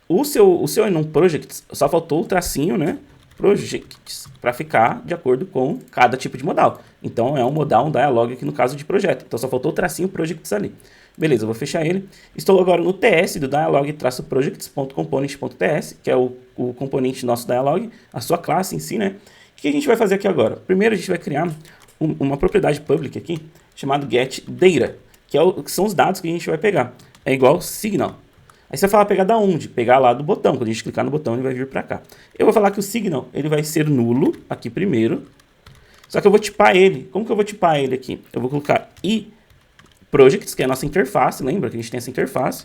O seu enum Projects, só faltou o tracinho, né? Projects, para ficar de acordo com cada tipo de modal. Então é um modal, um Dialog aqui no caso de projeto. Então só faltou o tracinho Projects ali. Beleza, eu vou fechar ele. Estou agora no TS do Dialog-projects.component.ts, que é o componente nosso Dialog, a sua classe em si, né? O que a gente vai fazer aqui agora? Primeiro a gente vai criar uma propriedade public aqui, chamada getData, que são os dados que a gente vai pegar. É igual signal. Aí você vai falar pegar da onde? Pegar lá do botão. Quando a gente clicar no botão, ele vai vir para cá. Eu vou falar que o signal ele vai ser nulo aqui primeiro. Só que eu vou tipar ele. Como que eu vou tipar ele aqui? Eu vou colocar eProjects, que é a nossa interface. Lembra que a gente tem essa interface?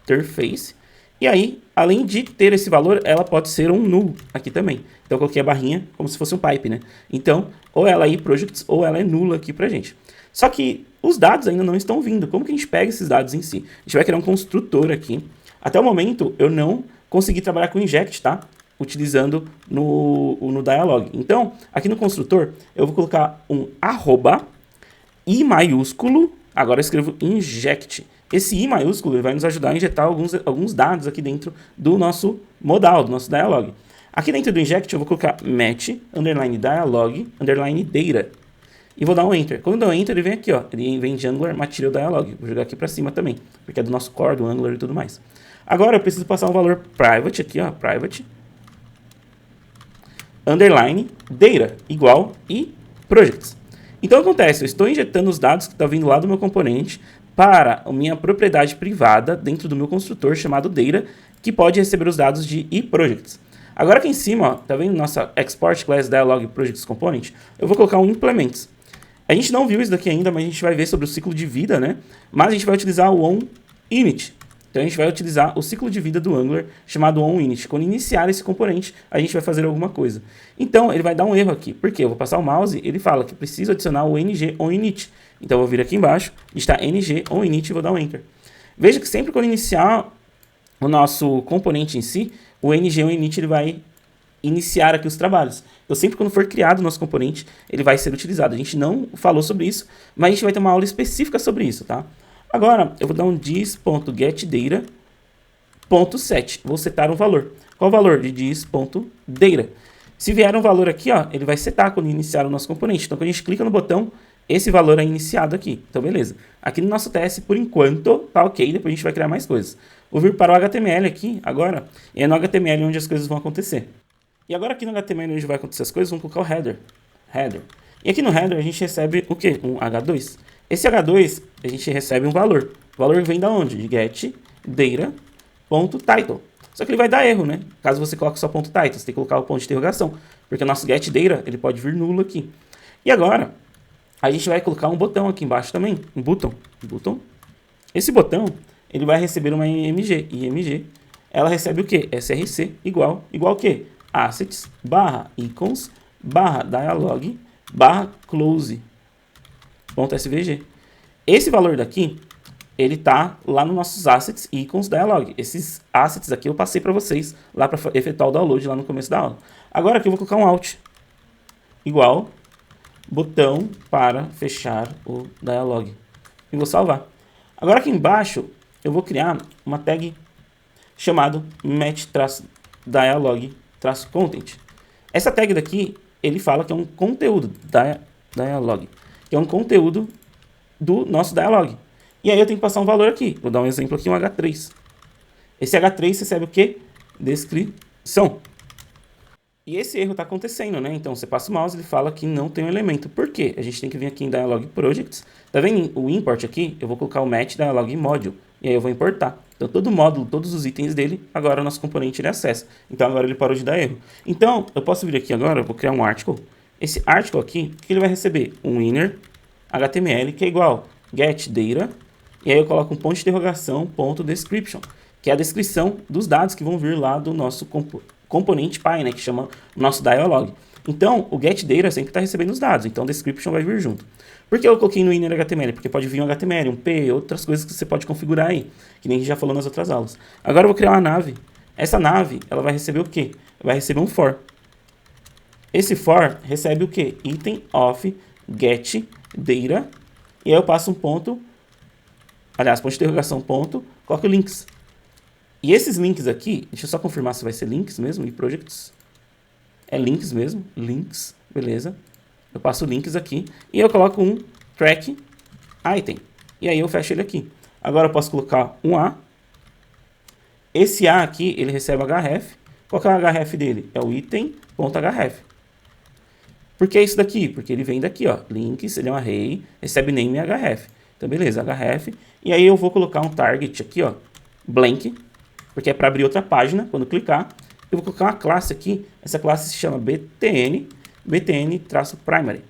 Interface. E aí, além de ter esse valor, ela pode ser um null aqui também. Então eu coloquei a barrinha como se fosse um pipe, né? Então, ou ela é eProjects ou ela é nula aqui pra gente. Só que os dados ainda não estão vindo. Como que a gente pega esses dados em si? A gente vai criar um construtor aqui. Até o momento, eu não consegui trabalhar com inject, tá? Utilizando no Dialog. Então, aqui no construtor, eu vou colocar um arroba i maiúsculo. Agora eu escrevo inject. Esse i maiúsculo ele vai nos ajudar a injetar alguns dados aqui dentro do nosso modal, do nosso Dialog. Aqui dentro do inject, eu vou colocar match, underline dialog, underline data. E vou dar um enter. Quando eu dou enter, ele vem aqui, ó. Ele vem de Angular Material Dialog. Vou jogar aqui para cima também, porque é do nosso core, do Angular e tudo mais. Agora eu preciso passar um valor private aqui, ó. Private, underline, data, igual e projects. Então acontece, eu estou injetando os dados que estão vindo lá do meu componente para a minha propriedade privada dentro do meu construtor chamado data, que pode receber os dados de eProjects. Agora aqui em cima, ó, tá vendo nossa export class dialog projects component? Eu vou colocar um implements. A gente não viu isso daqui ainda, mas a gente vai ver sobre o ciclo de vida, né? Mas a gente vai utilizar o onInit. Então a gente vai utilizar o ciclo de vida do Angular chamado onInit. Quando iniciar esse componente, a gente vai fazer alguma coisa. Então ele vai dar um erro aqui. Por quê? Eu vou passar o mouse, ele fala que preciso adicionar o ng onInit. Então eu vou vir aqui embaixo, está ng onInit e vou dar um enter. Veja que sempre quando iniciar o nosso componente em si, o ng onInit ele vai iniciar aqui os trabalhos. Então sempre quando for criado o nosso componente, ele vai ser utilizado. A gente não falou sobre isso, mas a gente vai ter uma aula específica sobre isso, tá? Agora, eu vou dar um dis.getData.set. Vou setar um valor. Qual o valor de dis.data? Se vier um valor aqui, ó, ele vai setar quando iniciar o nosso componente. Então, quando a gente clica no botão, esse valor é iniciado aqui. Então, beleza. Aqui no nosso TS, por enquanto, tá ok. Depois a gente vai criar mais coisas. Vou vir para o HTML aqui, agora. E é no HTML onde as coisas vão acontecer. E agora aqui no HTML onde vai acontecer as coisas, vamos colocar o header. E aqui no header a gente recebe o quê? Um H2. Esse H2, a gente recebe um valor. O valor vem da onde? De getData.title. Só que ele vai dar erro, né? Caso você coloque só ponto .title, você tem que colocar o ponto de interrogação. Porque o nosso getData, ele pode vir nulo aqui. E agora, a gente vai colocar um botão aqui embaixo também. Um button. Esse botão, ele vai receber uma img. Ela recebe o quê? src igual o quê? Assets, icons, dialog, close.svg. Esse valor daqui, ele tá lá nos nossos assets, icons, dialog. Esses assets aqui eu passei para vocês lá para efetuar o download lá no começo da aula. Agora aqui eu vou colocar um alt, igual, botão para fechar o dialog. E vou salvar. Agora aqui embaixo, eu vou criar uma tag chamado match-dialog-content. Essa tag daqui, ele fala que é um conteúdo dialog, que é um conteúdo do nosso dialog. E aí eu tenho que passar um valor aqui. Vou dar um exemplo aqui, um H3. Esse H3 recebe o quê? Descrição. E esse erro está acontecendo, né? Então você passa o mouse, ele fala que não tem um elemento. Por quê? A gente tem que vir aqui em Dialog Projects. Tá vendo o import aqui? Eu vou colocar o match dialog module. E aí eu vou importar. Então todo o módulo, todos os itens dele, agora o nosso componente ele acessa. Então agora ele parou de dar erro. Então eu posso vir aqui agora, eu vou criar um article. Esse article aqui, o que ele vai receber? Um inner HTML, que é igual get data. E aí eu coloco um ponto de interrogação, ponto description, que é a descrição dos dados que vão vir lá do nosso componente Py, né, que chama o nosso dialog. Então, o getData sempre está recebendo os dados, então o description vai vir junto. Por que eu coloquei no inner HTML? Porque pode vir um HTML, um P, outras coisas que você pode configurar aí, que nem a gente já falou nas outras aulas. Agora eu vou criar uma nave. Essa nave, ela vai receber o quê? Vai receber um for. Esse for recebe o quê? Item of get data, e aí eu passo um ponto, aliás, ponto de interrogação, ponto, coloco links. E esses links aqui, deixa eu só confirmar se vai ser links mesmo, e projects. É links mesmo, links, beleza. Eu passo links aqui e eu coloco um track item. E aí eu fecho ele aqui. Agora eu posso colocar um A. Esse A aqui, ele recebe href. Qual que é o href dele? É o item.href. Por que isso daqui? Porque ele vem daqui, ó. Links, ele é um array, recebe name e href. Então beleza, href. E aí eu vou colocar um target aqui, ó, blank, porque é para abrir outra página quando clicar. Eu vou colocar uma classe aqui, essa classe se chama btn-primary.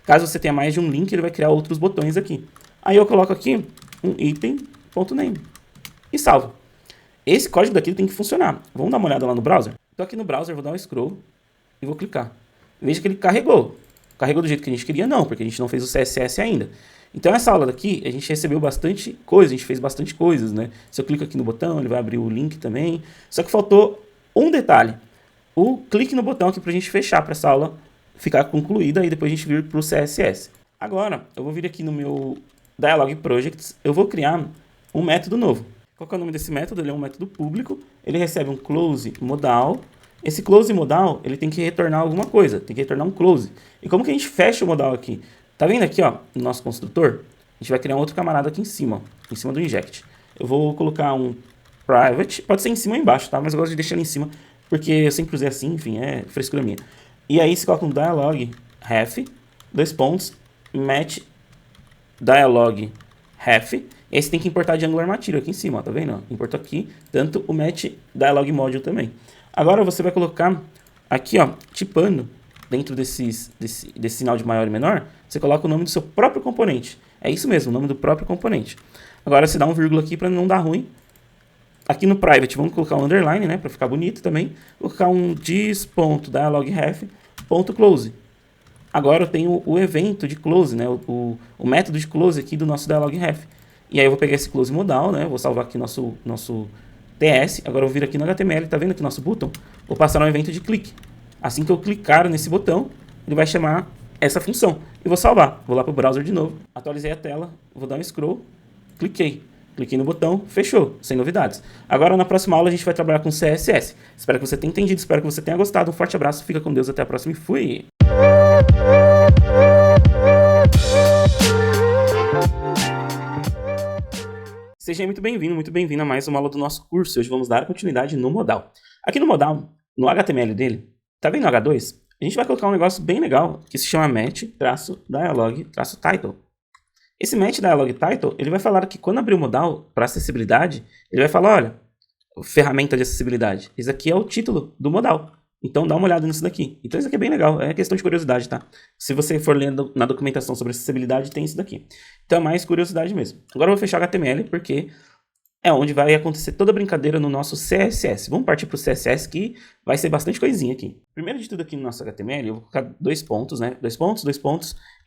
Caso você tenha mais de um link, ele vai criar outros botões aqui. Aí eu coloco aqui um item.name e salvo. Esse código daqui tem que funcionar. Vamos dar uma olhada lá no browser? Estou aqui no browser, vou dar um scroll e vou clicar. Veja que ele carregou. Carregou do jeito que a gente queria? Não, porque a gente não fez o CSS ainda. Então essa aula daqui, a gente recebeu bastante coisa, a gente fez bastante coisas, né? Se eu clico aqui no botão, ele vai abrir o link também. Só que faltou um detalhe. O clique no botão aqui pra gente fechar, para essa aula ficar concluída e depois a gente vir pro CSS. Agora, eu vou vir aqui no meu Dialog Projects, eu vou criar um método novo. Qual que é o nome desse método? Ele é um método público, ele recebe um close modal. Esse close modal, ele tem que retornar alguma coisa, tem que retornar um close. E como que a gente fecha o modal aqui? Tá vendo aqui, ó, no nosso construtor? A gente vai criar um outro camarada aqui em cima do inject. Eu vou colocar um private, pode ser em cima ou embaixo, tá? Mas eu gosto de deixar ele em cima, porque eu sempre usei assim, enfim, é frescura minha. E aí você coloca um dialog ref, match dialog ref, e aí você tem que importar de Angular Material aqui em cima, ó, tá vendo? Importou aqui, tanto o match dialog module também. Agora você vai colocar aqui, ó, tipando, dentro desse sinal de maior e menor, você coloca o nome do seu próprio componente. É isso mesmo, o nome do próprio componente. Agora você dá um vírgula aqui para não dar ruim. Aqui no private, vamos colocar um underline, né, para ficar bonito também. Vou colocar um this.dialogRef.close. Agora eu tenho o evento de close, né, o método de close aqui do nosso dialogRef. E aí eu vou pegar esse close modal, né, vou salvar aqui nosso TS. Agora eu vou vir aqui no HTML, tá vendo aqui nosso button? Vou passar um evento de clique. Assim que eu clicar nesse botão, ele vai chamar essa função. E vou salvar. Vou lá para o browser de novo, atualizei a tela, vou dar um scroll, cliquei no botão, fechou, sem novidades. Agora na próxima aula a gente vai trabalhar com CSS. Espero que você tenha entendido, espero que você tenha gostado. Um forte abraço, fica com Deus, até a próxima e fui! Seja muito bem-vindo a mais uma aula do nosso curso. Hoje vamos dar continuidade no modal. Aqui no modal, no HTML dele, tá vendo o H2? A gente vai colocar um negócio bem legal que se chama match-dialog-title. Esse match-dialog-title, ele vai falar que quando abrir o modal para acessibilidade, ele vai falar, olha, ferramenta de acessibilidade. Esse aqui é o título do modal. Então dá uma olhada nisso daqui. Então isso aqui é bem legal, é questão de curiosidade, tá? Se você for lendo na documentação sobre acessibilidade, tem isso daqui. Então é mais curiosidade mesmo. Agora eu vou fechar o HTML porque é onde vai acontecer toda a brincadeira no nosso CSS. Vamos partir para o CSS que vai ser bastante coisinha aqui. Primeiro de tudo aqui no nosso HTML, eu vou colocar dois pontos, né? Dois pontos,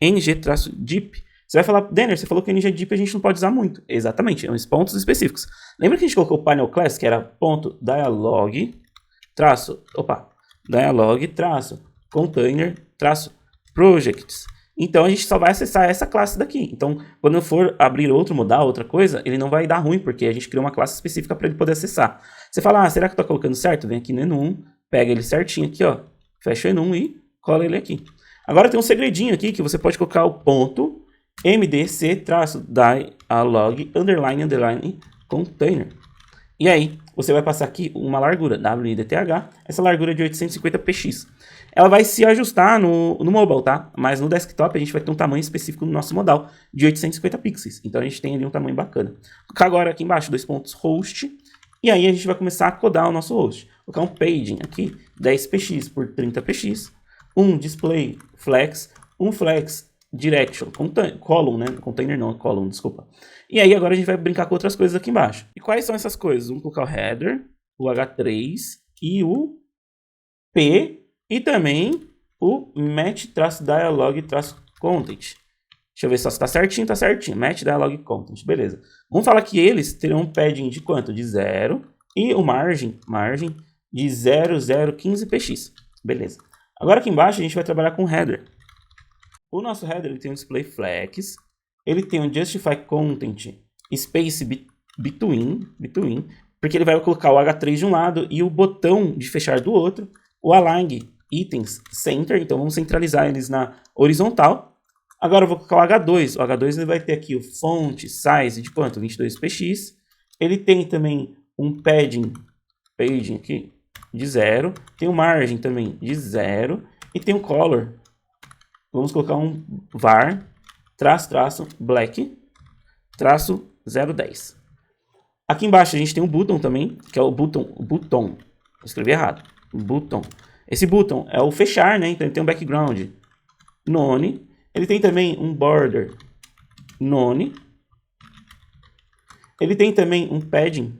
ng-dipp. Você vai falar, Denner, você falou que o ng-dipp a gente não pode usar muito. Exatamente, são os pontos específicos. Lembra que a gente colocou o painel class, que era ponto dialog, container, projects. Então a gente só vai acessar essa classe daqui. Então, quando eu for abrir outro modal, outra coisa, ele não vai dar ruim, porque a gente criou uma classe específica para ele poder acessar. Você fala, será que eu estou colocando certo? Vem aqui no enum, pega ele certinho aqui, ó, fecha o enum e cola ele aqui. Agora tem um segredinho aqui que você pode colocar o ponto mdc-dialog_container. E aí, você vai passar aqui uma largura, WIDTH, essa largura é de 850px. Ela vai se ajustar no mobile, tá? Mas no desktop a gente vai ter um tamanho específico no nosso modal de 850 pixels. Então a gente tem ali um tamanho bacana. Vou colocar agora aqui embaixo, 2 pontos host. E aí a gente vai começar a codar o nosso host. Vou colocar um paging aqui, 10px por 30px. Um display flex, um flex direction, column, né? Container não, column, desculpa. E aí agora a gente vai brincar com outras coisas aqui embaixo. E quais são essas coisas? Vamos colocar o header, o H3 e o P e também o match-dialog-content. Deixa eu ver só se tá certinho, tá certinho. Match dialog content, beleza. Vamos falar que eles terão um padding de quanto? De 0 e o margem de 0,015px. Beleza. Agora aqui embaixo a gente vai trabalhar com header. O nosso header ele tem um display flex, ele tem um justify content space between, porque ele vai colocar o H3 de um lado e o botão de fechar do outro, o align itens center, então vamos centralizar eles na horizontal. Agora eu vou colocar o H2. O H2 ele vai ter aqui o font size de quanto? 22px. Ele tem também um padding aqui de 0. Tem um margem também de 0. E tem um color. Vamos colocar um var black 010. Aqui embaixo a gente tem um button também, que é o button. Eu escrevi errado. Button. Esse button é o fechar, né? Então ele tem um background none. Ele tem também um border none. Ele tem também um padding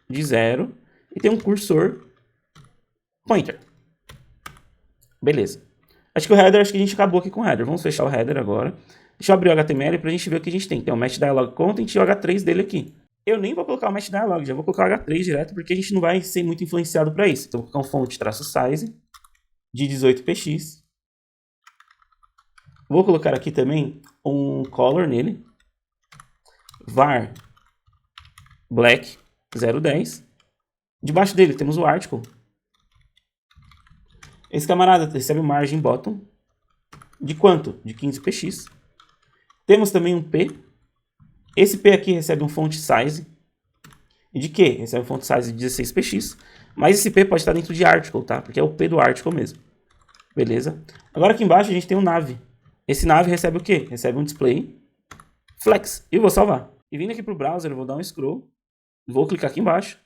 de 0. E tem um cursor pointer. Beleza. Acho que o header, a gente acabou aqui com o header. Vamos fechar o header agora. Deixa eu abrir o HTML para a gente ver o que a gente tem. Tem o Match Dialog Content e o H3 dele aqui. Eu nem vou colocar o Match Dialog, já vou colocar o H3 direto, porque a gente não vai ser muito influenciado para isso. Então vou colocar um font-size de 18px. Vou colocar aqui também um color nele. Var black 010. Debaixo dele temos o article. Esse camarada recebe margem bottom. De quanto? De 15px. Temos também um P. Esse P aqui recebe um font size. E de quê? Recebe um font size de 16px. Mas esse P pode estar dentro de article, tá? Porque é o P do article mesmo. Beleza? Agora aqui embaixo a gente tem um nav. Esse nav recebe o quê? Recebe um display flex. E eu vou salvar. E vindo aqui para o browser, eu vou dar um scroll. Vou clicar aqui embaixo.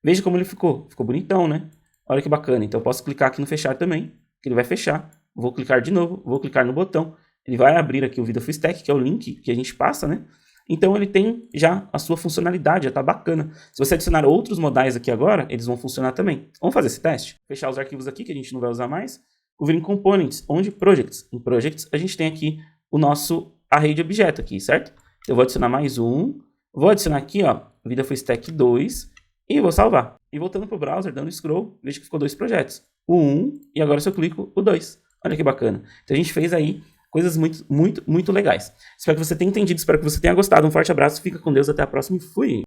Veja como ele ficou. Ficou bonitão, né? Olha que bacana. Então eu posso clicar aqui no fechar também. Que ele vai fechar. Vou clicar de novo. Vou clicar no botão. Ele vai abrir aqui o Vida Full Stack, que é o link que a gente passa, né? Então ele tem já a sua funcionalidade, já tá bacana. Se você adicionar outros modais aqui agora, eles vão funcionar também. Vamos fazer esse teste? Fechar os arquivos aqui, que a gente não vai usar mais. Vou vir em Components, onde Projects. Em Projects, a gente tem aqui o nosso array de objeto aqui, certo? Eu vou adicionar mais um. Vou adicionar aqui, ó, Vida Full Stack 2. E vou salvar. E voltando pro browser, dando scroll, vejo que ficou 2 projetos. O 1 e agora se eu clico, o 2. Olha que bacana. Então a gente fez aí coisas muito legais. Espero que você tenha entendido, espero que você tenha gostado. Um forte abraço, fica com Deus, até a próxima e fui!